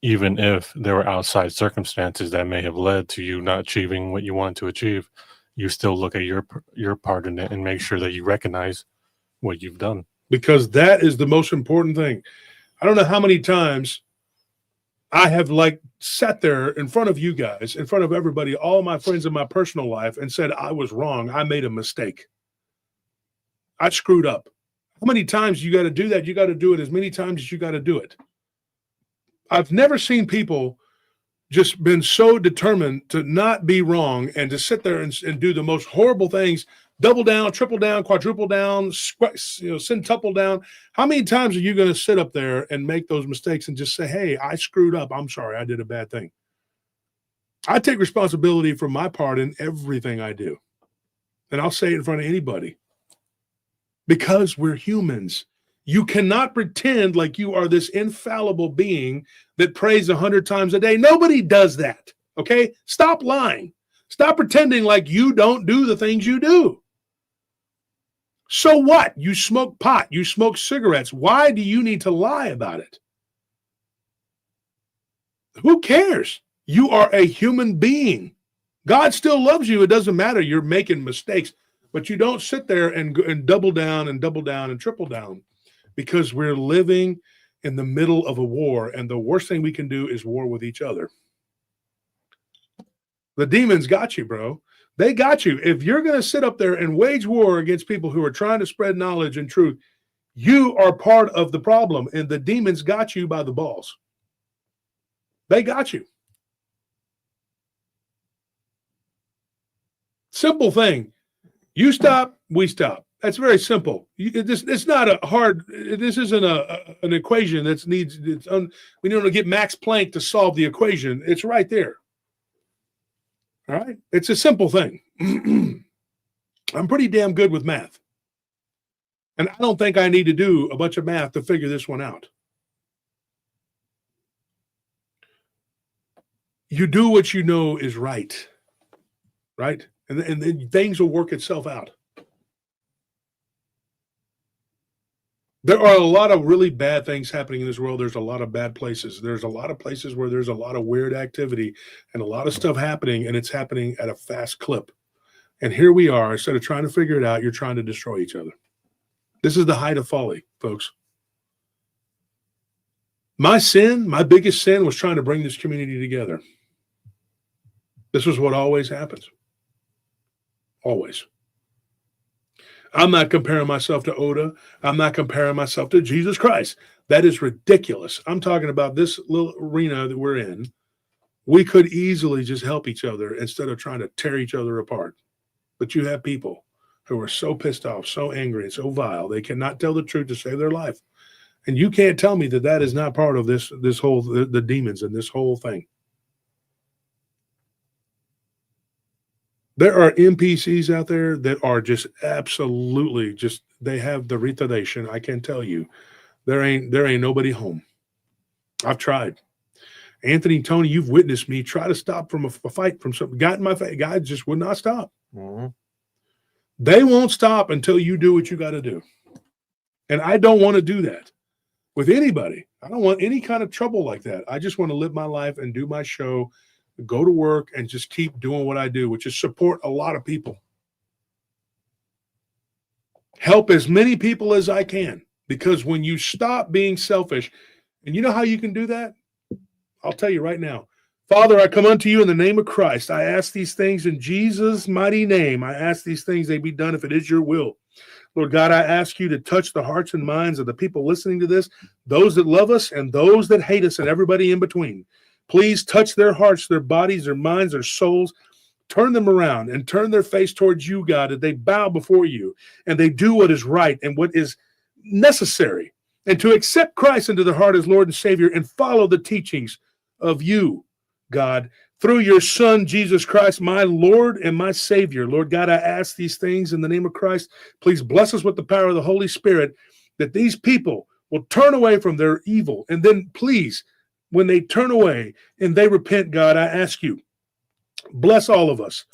Even if there were outside circumstances that may have led to you not achieving what you want to achieve, you still look at your part in it and make sure that you recognize what you've done. Because that is the most important thing. I don't know how many times I have like sat there in front of you guys, in front of everybody, all my friends in my personal life, and said, I was wrong. I made a mistake. I screwed up. How many times you got to do that? You got to do it as many times as you got to do it. I've never seen people just been so determined to not be wrong and to sit there and do the most horrible things, double down, triple down, quadruple down, centuple down. How many times are you going to sit up there and make those mistakes and just say, hey, I screwed up. I'm sorry. I did a bad thing. I take responsibility for my part in everything I do. And I'll say it in front of anybody. Because we're humans. You cannot pretend like you are this infallible being that prays 100 times a day. Nobody does that. Okay? Stop lying. Stop pretending like you don't do the things you do. So what? You smoke pot. You smoke cigarettes. Why do you need to lie about it? Who cares? You are a human being. God still loves you. It doesn't matter. You're making mistakes. But you don't sit there and double down and double down and triple down. Because we're living in the middle of a war, and the worst thing we can do is war with each other. The demons got you, bro. They got you. If you're going to sit up there and wage war against people who are trying to spread knowledge and truth, you are part of the problem, and the demons got you by the balls. They got you. Simple thing. You stop, we stop. That's very simple. It's not a hard. This isn't an equation that needs. We don't get Max Planck to solve the equation. It's right there. All right. It's a simple thing. I'm pretty damn good with math, and I don't think I need to do a bunch of math to figure this one out. You do what you know is right, right, and then things will work itself out. There are a lot of really bad things happening in this world. There's a lot of bad places. There's a lot of places where there's a lot of weird activity and a lot of stuff happening, and it's happening at a fast clip. And here we are, instead of trying to figure it out, you're trying to destroy each other. This is the height of folly, folks. My sin, my biggest sin, was trying to bring this community together. This is what always happens. Always. I'm not comparing myself to Oda. I'm not comparing myself to Jesus Christ. That is ridiculous. I'm talking about this little arena that we're in. We could easily just help each other instead of trying to tear each other apart. But you have people who are so pissed off, so angry, and so vile, they cannot tell the truth to save their life. And you can't tell me that that is not part of this whole, the demons and this whole thing. There are NPCs out there that are just absolutely just, they have the retardation. I can tell you, there ain't nobody home. I've tried. Anthony, Tony, you've witnessed me try to stop from a fight from something. Got in my face. Guys just would not stop. Mm-hmm. They won't stop until you do what you got to do. And I don't want to do that with anybody. I don't want any kind of trouble like that. I just want to live my life and do my show, go to work and just keep doing what I do, which is support a lot of people. Help as many people as I can, because when you stop being selfish, and you know how you can do that? I'll tell you right now. Father, I come unto you in the name of Christ. I ask these things in Jesus' mighty name. I ask these things, they be done if it is your will. Lord God, I ask you to touch the hearts and minds of the people listening to this, those that love us and those that hate us and everybody in between. Please touch their hearts, their bodies, their minds, their souls. Turn them around and turn their face towards you, God, that they bow before you and they do what is right and what is necessary, and to accept Christ into their heart as Lord and Savior and follow the teachings of you, God, through your Son, Jesus Christ, my Lord and my Savior. Lord God, I ask these things in the name of Christ. Please bless us with the power of the Holy Spirit, that these people will turn away from their evil. And then please, when they turn away and they repent, God, I ask you, bless all of us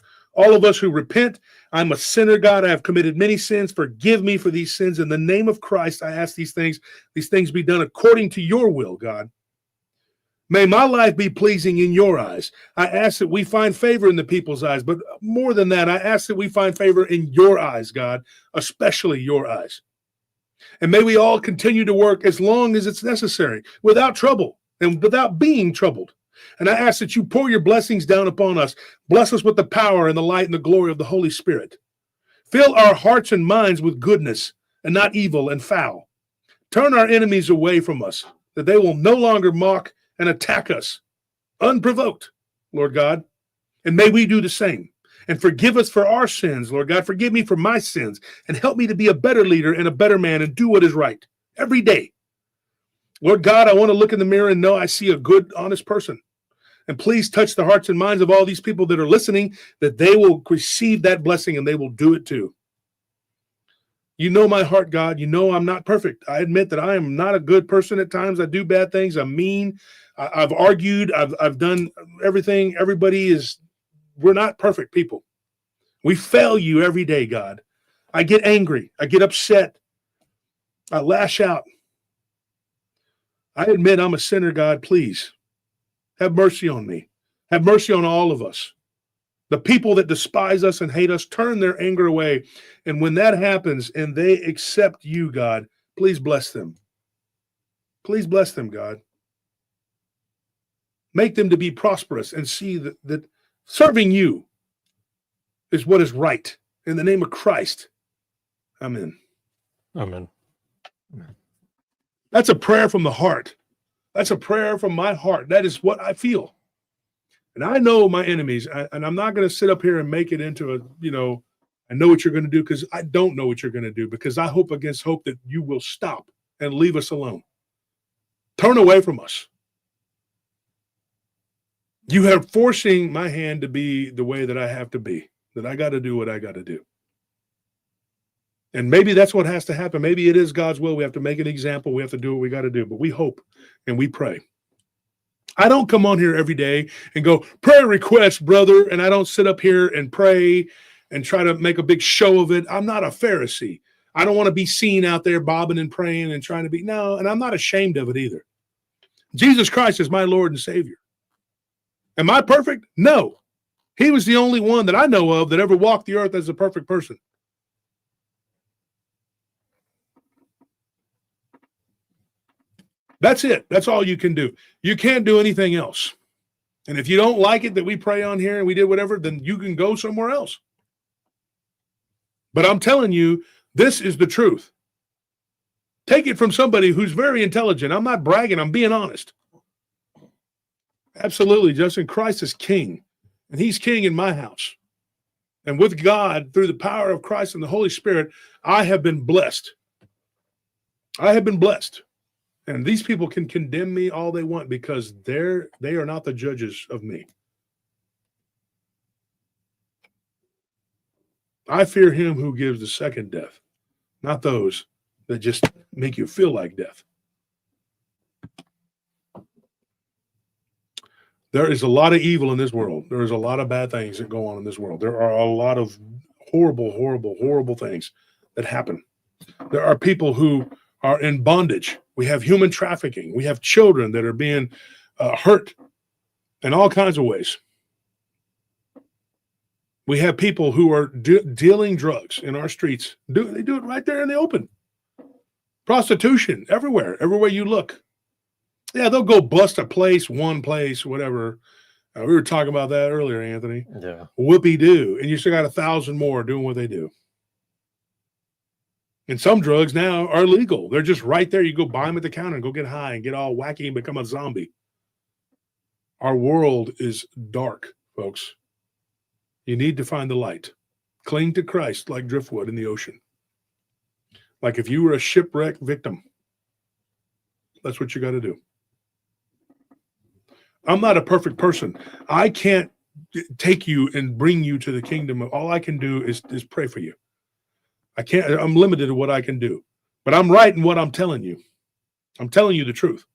who repent. I'm a sinner, God. I have committed many sins. Forgive me for these sins. In the name of Christ, I ask these things be done according to your will, God. May my life be pleasing in your eyes. I ask that we find favor in the people's eyes, but more than that, I ask that we find favor in your eyes, God, especially your eyes. And may we all continue to work as long as it's necessary, without trouble and without being troubled. And I ask that you pour your blessings down upon us. Bless us with the power and the light and the glory of the Holy Spirit. Fill our hearts and minds with goodness and not evil and foul. Turn our enemies away from us, that they will no longer mock and attack us unprovoked, Lord God. And may we do the same. And forgive us for our sins, Lord God. Forgive me for my sins and help me to be a better leader and a better man and do what is right every day. Lord God, I want to look in the mirror and know I see a good, honest person. And please touch the hearts and minds of all these people that are listening, that they will receive that blessing and they will do it too. You know my heart, God. You know I'm not perfect. I admit that I am not a good person at times. I do bad things. I'm mean. I've argued. I've done everything. We're not perfect people. We fail you every day, God. I get angry. I get upset. I lash out. I admit I'm a sinner, God. Please have mercy on me. Have mercy on all of us. The people that despise us and hate us, turn their anger away. And when that happens and they accept you, God, please bless them. Please bless them, God. Make them to be prosperous and see that serving you is what is right. In the name of Christ. Amen. Amen. That's a prayer from the heart. That's a prayer from my heart. That is what I feel. And I know my enemies, and I'm not going to sit up here and make it into I know what you're going to do, because I don't know what you're going to do, because I hope against hope that you will stop and leave us alone. Turn away from us. You are forcing my hand to be the way that I have to be, that I got to do what I got to do. And maybe that's what has to happen. Maybe it is God's will. We have to make an example. We have to do what we got to do. But we hope and we pray. I don't come on here every day and go, prayer request, brother. And I don't sit up here and pray and try to make a big show of it. I'm not a Pharisee. I don't want to be seen out there bobbing and praying and trying to be. No, and I'm not ashamed of it either. Jesus Christ is my Lord and Savior. Am I perfect? No. He was the only one that I know of that ever walked the earth as a perfect person. That's it. That's all you can do. You can't do anything else. And if you don't like it that we pray on here and we did whatever, then you can go somewhere else. But I'm telling you, this is the truth. Take it from somebody who's very intelligent. I'm not bragging. I'm being honest. Absolutely, Justin. Christ is king. And he's king in my house. And with God, through the power of Christ and the Holy Spirit, I have been blessed. I have been blessed. And these people can condemn me all they want, because they are not the judges of me. I fear him who gives the second death, not those that just make you feel like death. There is a lot of evil in this world. There is a lot of bad things that go on in this world. There are a lot of horrible, horrible, horrible things that happen. There are people who are in bondage. We have human trafficking. We have children that are being hurt in all kinds of ways. We have people who are dealing drugs in our streets. They do it right there in the open. Prostitution everywhere you look. Yeah, they'll go bust a place, one place, whatever. We were talking about that earlier, Anthony. Yeah. Whoopee-doo. And you still got 1,000 more doing what they do. And some drugs now are legal. They're just right there. You go buy them at the counter and go get high and get all wacky and become a zombie. Our world is dark, folks. You need to find the light. Cling to Christ like driftwood in the ocean. Like if you were a shipwreck victim. That's what you got to do. I'm not a perfect person. I can't take you and bring you to the kingdom. All I can do is pray for you. I'm limited to what I can do. But I'm right in what I'm telling you. I'm telling you the truth.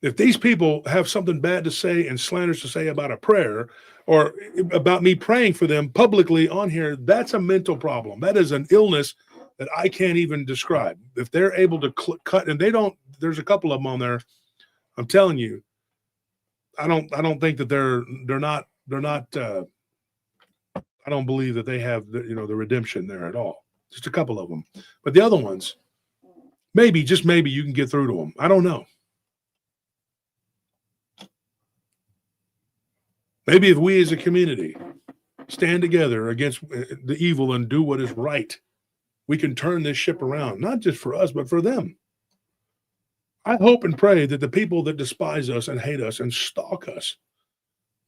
If these people have something bad to say and slanders to say about a prayer or about me praying for them publicly on here, that's a mental problem. That is an illness that I can't even describe. If they're able to cut, and they don't, there's a couple of them on there. I'm telling you, I don't think that they're not. I don't believe that they have the redemption there at all. Just a couple of them, but the other ones, maybe, just maybe, you can get through to them. I don't know. Maybe if we as a community stand together against the evil and do what is right, we can turn this ship around, not just for us, but for them. I hope and pray that the people that despise us and hate us and stalk us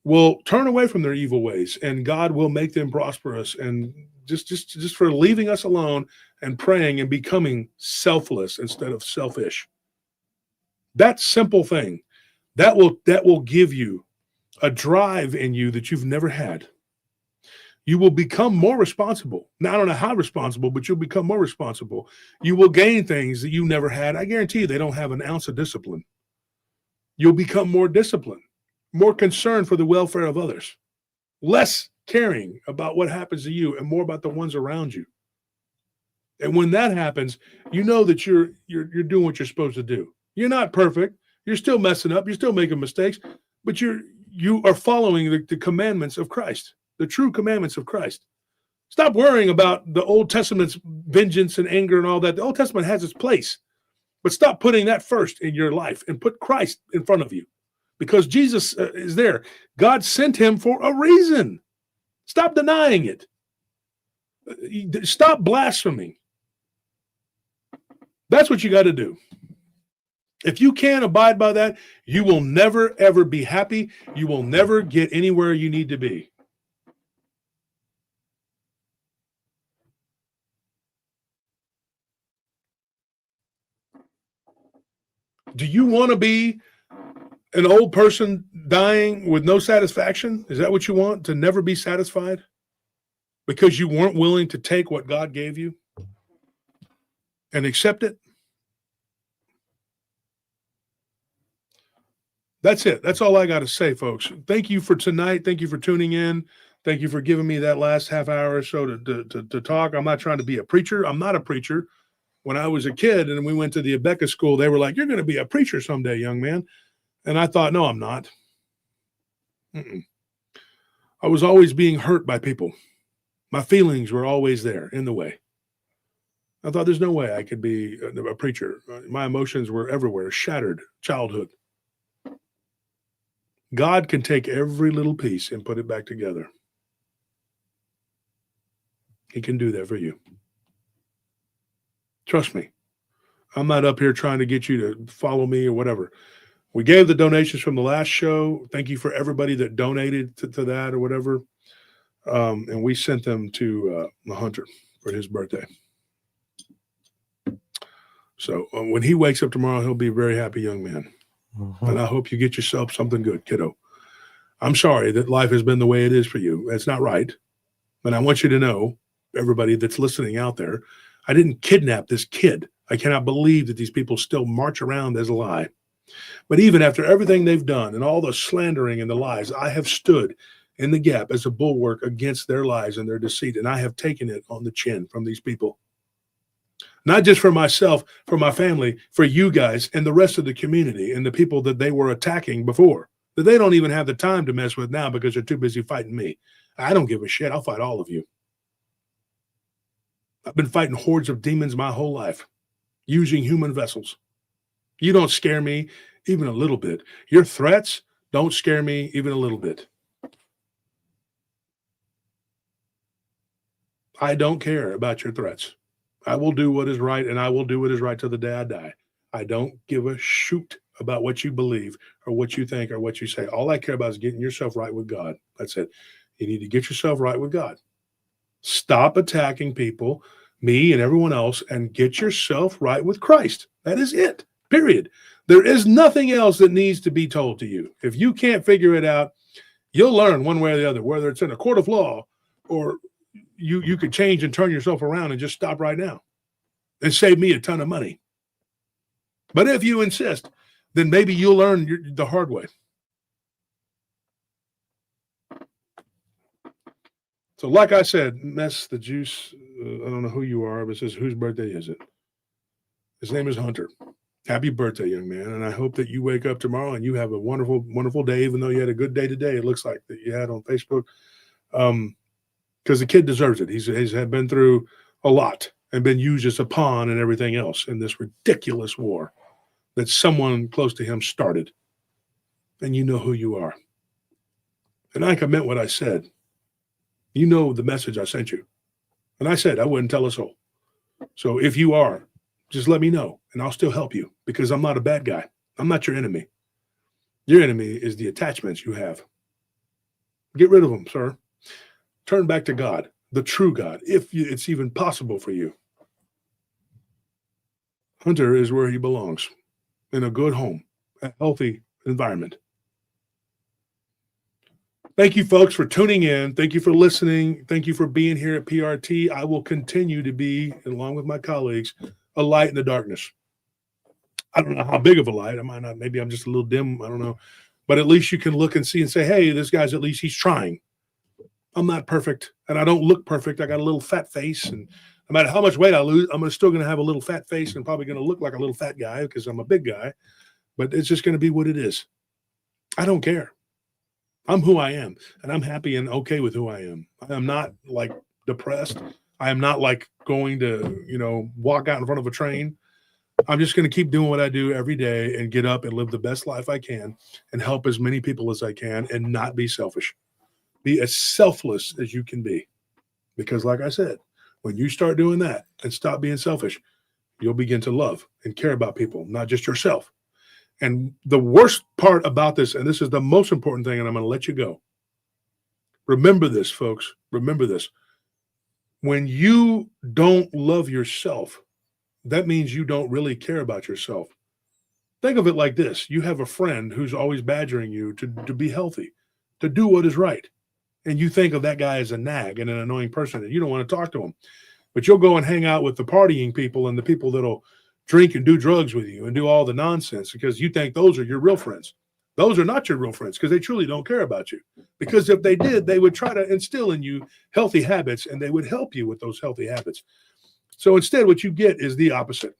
will turn away from their evil ways, and God will make them prosperous. And just for leaving us alone and praying and becoming selfless instead of selfish. That simple thing, that will give you a drive in you that you've never had. You will become more responsible. Now, I don't know how responsible, but you'll become more responsible. You will gain things that you never had. I guarantee you they don't have an ounce of discipline. You'll become more disciplined, more concerned for the welfare of others, less caring about what happens to you and more about the ones around you. And when that happens, you know that you're doing what you're supposed to do. You're not perfect. You're still messing up. You're still making mistakes, but you are following the commandments of Christ, the true commandments of Christ. Stop worrying about the Old Testament's vengeance and anger and all that. The Old Testament has its place, but stop putting that first in your life and put Christ in front of you, because Jesus is there. God sent him for a reason. Stop denying it. Stop blaspheming. That's what you got to do. If you can't abide by that, you will never, ever be happy. You will never get anywhere you need to be. Do you want to be an old person dying with no satisfaction? Is that what you want? To never be satisfied? Because you weren't willing to take what God gave you and accept it? That's it. That's all I got to say, folks. Thank you for tonight. Thank you for tuning in. Thank you for giving me that last half hour or so to talk. I'm not trying to be a preacher. I'm not a preacher. When I was a kid and we went to the Abeka school, they were like, "You're going to be a preacher someday, young man." And I thought, no, I'm not. I was always being hurt by people. My feelings were always there in the way. I thought there's no way I could be a preacher. My emotions were everywhere, shattered childhood. God can take every little piece and put it back together. He can do that for you. Trust me. I'm not up here trying to get you to follow me or whatever. We gave the donations from the last show. Thank you for everybody that donated to that or whatever. And we sent them to the Hunter for his birthday. So when he wakes up tomorrow, he'll be a very happy young man. Mm-hmm. And I hope you get yourself something good, kiddo. I'm sorry that life has been the way it is for you. That's not right. But I want you to know, everybody that's listening out there, I didn't kidnap this kid. I cannot believe that these people still march around as a lie. But even after everything they've done and all the slandering and the lies, I have stood in the gap as a bulwark against their lies and their deceit. And I have taken it on the chin from these people. Not just for myself, for my family, for you guys and the rest of the community and the people that they were attacking before that they don't even have the time to mess with now because they're too busy fighting me. I don't give a shit. I'll fight all of you. I've been fighting hordes of demons my whole life using human vessels. You don't scare me even a little bit. Your threats don't scare me even a little bit. I don't care about your threats. I will do what is right, and I will do what is right till the day I die. I don't give a shoot about what you believe or what you think or what you say. All I care about is getting yourself right with God. That's it. You need to get yourself right with God. Stop attacking people, me and everyone else, and get yourself right with Christ. That is it, period. There is nothing else that needs to be told to you. If you can't figure it out, you'll learn one way or the other, whether it's in a court of law or you could change and turn yourself around and just stop right now and save me a ton of money. But if you insist, then maybe you'll learn the hard way. So like I said, Mess the Juice, I don't know who you are, but it says, whose birthday is it? His name is Hunter. Happy birthday, young man. And I hope that you wake up tomorrow and you have a wonderful, wonderful day, even though you had a good day today. It looks like that you had on Facebook. Because the kid deserves it. He's been through a lot and been used as a pawn and everything else in this ridiculous war that someone close to him started. And you know who you are. And I meant what I said. You know the message I sent you. And I said I wouldn't tell a soul. So if you are, just let me know and I'll still help you because I'm not a bad guy. I'm not your enemy. Your enemy is the attachments you have. Get rid of them, sir. Turn back to God, the true God, if it's even possible for you. Hunter is where he belongs, in a good home, a healthy environment. Thank you, folks, for tuning in. Thank you for listening. Thank you for being here at PRT. I will continue to be, along with my colleagues, a light in the darkness. I don't know how big of a light. I might not. Maybe I'm just a little dim. I don't know. But at least you can look and see and say, hey, this guy's at least he's trying. I'm not perfect, and I don't look perfect. I got a little fat face, and no matter how much weight I lose, I'm still going to have a little fat face and probably going to look like a little fat guy because I'm a big guy. But it's just going to be what it is. I don't care. I'm who I am, and I'm happy and okay with who I am. I am not like depressed. I am not like going to, walk out in front of a train. I'm just going to keep doing what I do every day and get up and live the best life I can and help as many people as I can and not be selfish. Be as selfless as you can be. Because like I said, when you start doing that and stop being selfish, you'll begin to love and care about people, not just yourself. And the worst part about this, and this is the most important thing, and I'm going to let you go. Remember this, folks. Remember this. When you don't love yourself, that means you don't really care about yourself. Think of it like this. You have a friend who's always badgering you to be healthy, to do what is right. And you think of that guy as a nag and an annoying person, and you don't want to talk to him. But you'll go and hang out with the partying people and the people that'll drink and do drugs with you and do all the nonsense because you think those are your real friends. Those are not your real friends because they truly don't care about you. Because if they did, they would try to instill in you healthy habits and they would help you with those healthy habits. So instead, what you get is the opposite.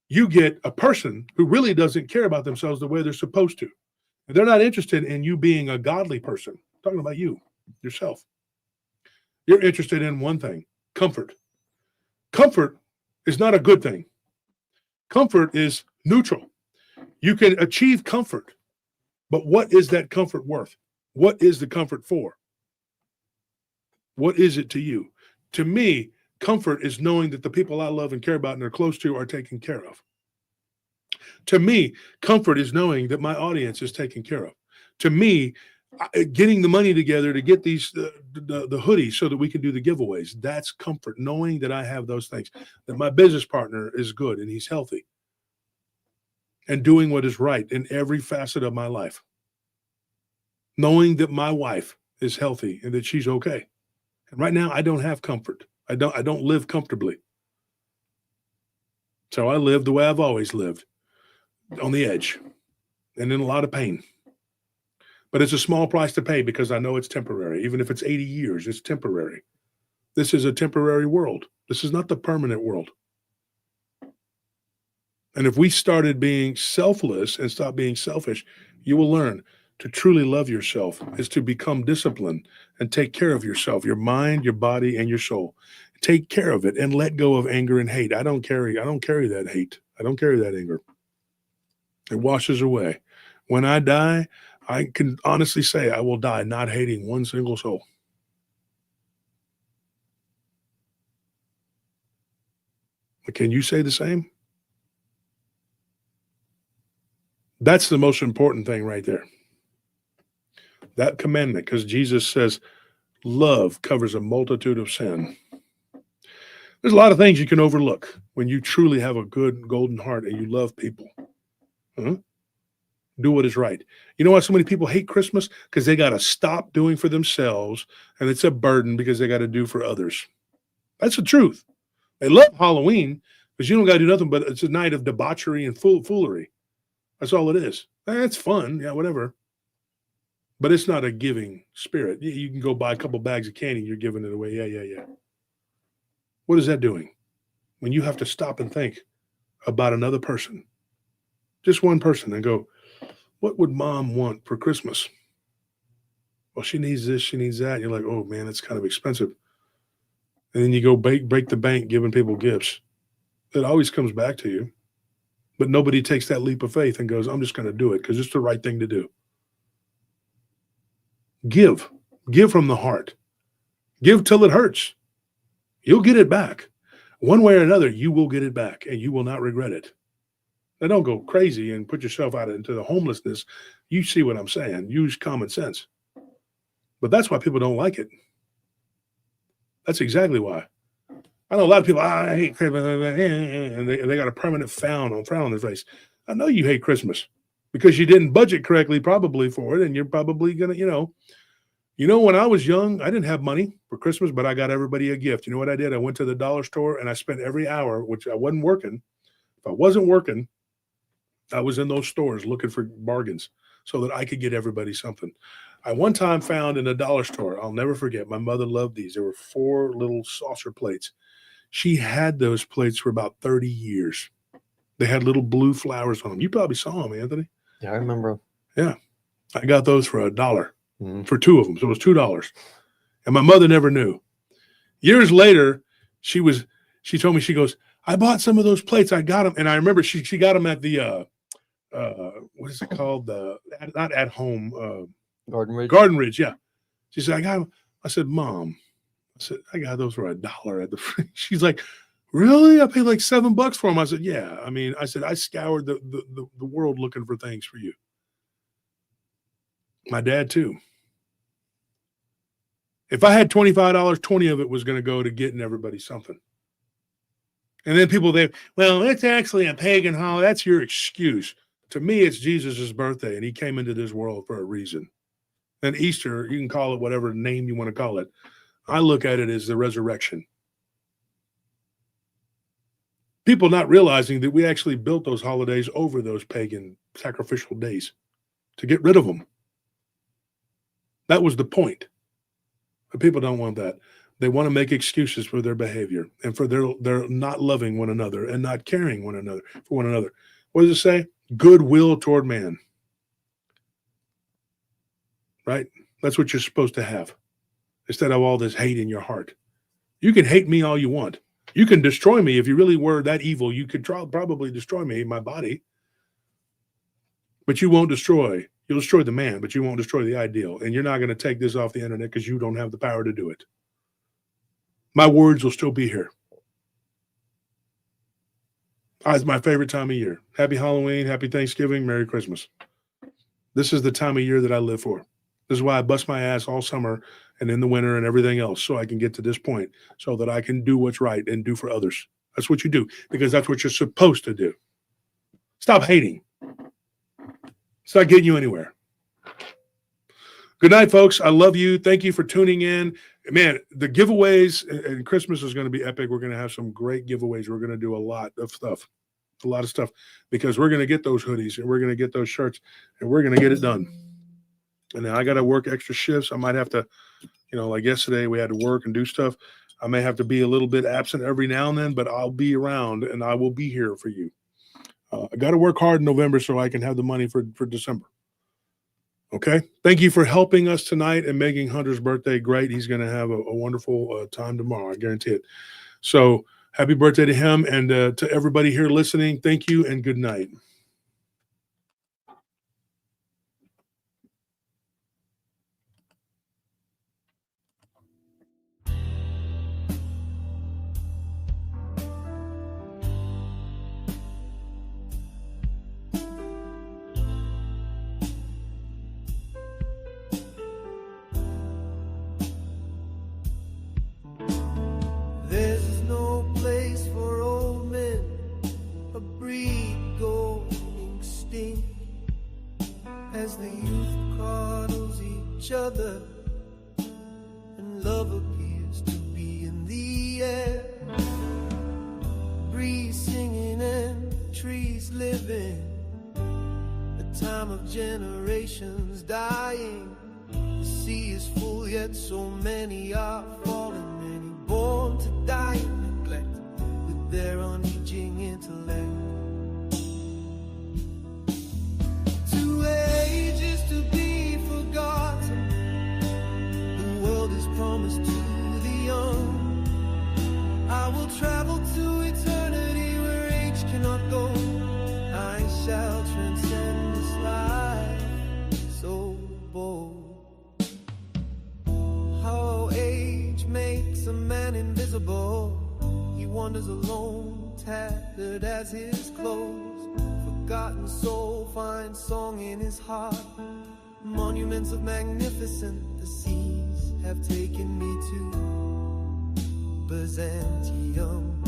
You get a person who really doesn't care about themselves the way they're supposed to. And they're not interested in you being a godly person. I'm talking about you, yourself. You're interested in one thing, comfort. Comfort is not a good thing. Comfort is neutral. You can achieve comfort, but what is that comfort worth? What is the comfort for? What is it to you? To me, comfort is knowing that the people I love and care about and are close to are taken care of. To me, comfort is knowing that my audience is taken care of. To me, getting the money together to get these the hoodies so that we can do the giveaways, that's comfort, knowing that I have those things, that my business partner is good and he's healthy and doing what is right in every facet of my life, knowing that my wife is healthy and that she's okay. And right now I don't have comfort. I don't live comfortably. So I live the way I've always lived, on the edge and in a lot of pain. But it's a small price to pay because I know it's temporary. Even if it's 80 years, it's temporary. This is a temporary world. This is not the permanent world. And if we started being selfless and stop being selfish, you will learn To truly love yourself is to become disciplined and take care of yourself, your mind, your body, and your soul. Take care of it and let go of anger and hate. I don't carry that hate. I don't carry that anger. It washes away. When I die, I can honestly say I will die not hating one single soul. But can you say the same? That's the most important thing right there. That commandment, because Jesus says love covers a multitude of sin. There's a lot of things you can overlook when you truly have a good golden heart and you love people. Do what is right. You know why so many people hate Christmas? Because they got to stop doing for themselves, and it's a burden because they got to do for others. That's the truth. They love Halloween because you don't got to do nothing, but it's a night of debauchery and foolery. That's all it is. It's fun. Yeah, whatever. But it's not a giving spirit. You can go buy a couple bags of candy, you're giving it away. Yeah. What is that doing? When you have to stop and think about another person, just one person, and go, what would mom want for Christmas? Well, she needs this, she needs that. You're like, oh man, it's kind of expensive. And then you go break the bank giving people gifts. It always comes back to you. But nobody takes that leap of faith and goes, I'm just going to do it because it's the right thing to do. Give from the heart. Give till it hurts. You'll get it back. One way or another, you will get it back and you will not regret it. Now, don't go crazy and put yourself out into the homelessness. You see what I'm saying. Use common sense. But that's why people don't like it. That's exactly why. I know a lot of people, I hate Christmas, and they got a permanent frown on their face. I know you hate Christmas because you didn't budget correctly probably for it, and you're probably going to, when I was young, I didn't have money for Christmas, but I got everybody a gift. You know what I did? I went to the dollar store, and I spent every hour, which I wasn't working. If I wasn't working, I was in those stores looking for bargains so that I could get everybody something. I one time found in a dollar store, I'll never forget, my mother loved these. There were 4 little saucer plates. She had those plates for about 30 years. They had little blue flowers on them. You probably saw them, Anthony. Yeah, I remember. Yeah. I got those for $1 for 2 of them. So it was $2. And my mother never knew. Years later, she told me, she goes, I bought some of those plates. I got them. And I remember she got them at the, what is it called? Not at home. Garden Ridge. Garden Ridge, yeah. She said, I got them. I said, Mom, I got those for $1 at the free. She's like, really? I paid like $7 for them. I said, yeah. I mean, I scoured the world looking for things for you. My dad too. If I had $25, 20 of it was going to go to getting everybody something. And then people, well, it's actually a pagan holiday. That's your excuse. To me, it's Jesus's birthday, and he came into this world for a reason. And Easter, you can call it whatever name you want to call it. I look at it as the resurrection. People not realizing that we actually built those holidays over those pagan sacrificial days to get rid of them. That was the point. But people don't want that. They want to make excuses for their behavior and for their not loving one another and not caring for one another. What does it say? Goodwill toward man. Right? That's what you're supposed to have. Instead of all this hate in your heart. You can hate me all you want. You can destroy me. If you really were that evil, you could probably destroy me, my body. But you won't destroy. You'll destroy the man, but you won't destroy the ideal. And you're not going to take this off the internet because you don't have the power to do it. My words will still be here. It's my favorite time of year. Happy Halloween, happy Thanksgiving, Merry Christmas. This is the time of year that I live for. This is why I bust my ass all summer and in the winter and everything else, so I can get to this point, so that I can do what's right and do for others. That's what you do, because that's what you're supposed to do. Stop hating. It's not getting you anywhere. Good night, folks. I love you. Thank you for tuning in. Man, the giveaways and Christmas is going to be epic. We're going to have some great giveaways. We're going to do a lot of stuff, because we're going to get those hoodies and we're going to get those shirts and we're going to get it done. And then I got to work extra shifts. I might have to, like yesterday we had to work and do stuff. I may have to be a little bit absent every now and then, but I'll be around and I will be here for you. I got to work hard in November so I can have the money for December. Okay. Thank you for helping us tonight and making Hunter's birthday great. He's going to have a wonderful time tomorrow. I guarantee it. So happy birthday to him and to everybody here listening. Thank you and good night. There's no place for old men, a breed going extinct, as the youth coddles each other, and love appears to be in the air. Breeze singing and trees living, a time of generations dying. The sea is full, yet so many are falling. Born to die in neglect, with their unreaching intellect. Two ages to be forgotten, the world is promised to the young. I will travel to eternity where age cannot go. I shall transcend this life so bold. How age makes a man invisible. He wanders alone, tattered as his clothes. Forgotten soul finds song in his heart. Monuments of magnificent, the seas have taken me to Byzantium.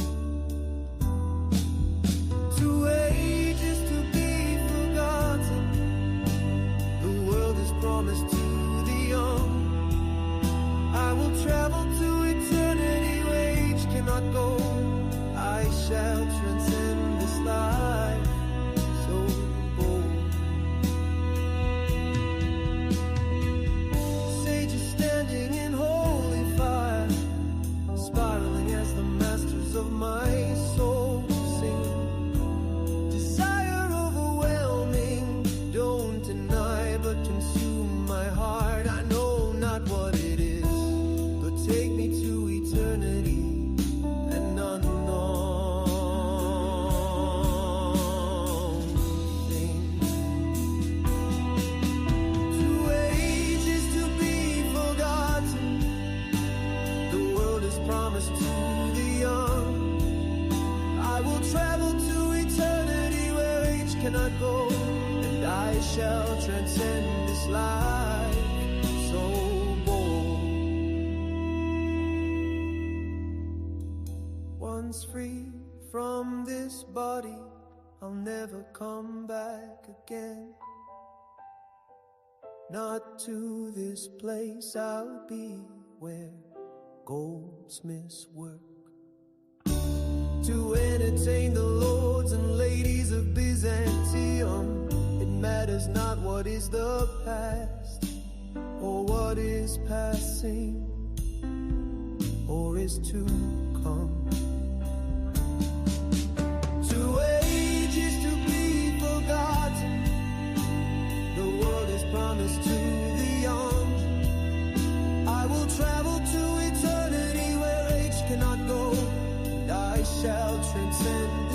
Two ages to be forgotten, the world is promised to the young. I will travel to eternity where age cannot go. I shall transcend this life so bold. Sages standing in holy fire, spiraling as the masters of my soul sing. Desire overwhelming, don't deny but consume my heart. I know not what it is. Take me to eternity and unknown things. Two ages to be forgotten, the world is promised to the young. I will travel to eternity where age cannot go, and I shall transcend this life so once free from this body, I'll never come back again. Not to this place I'll be where goldsmiths work. To entertain the lords and ladies of Byzantium, it matters not what is the past, or what is passing, or is to come. Two ages to be forgotten, the world is promised to the young. I will travel to eternity where age cannot go, and I shall transcend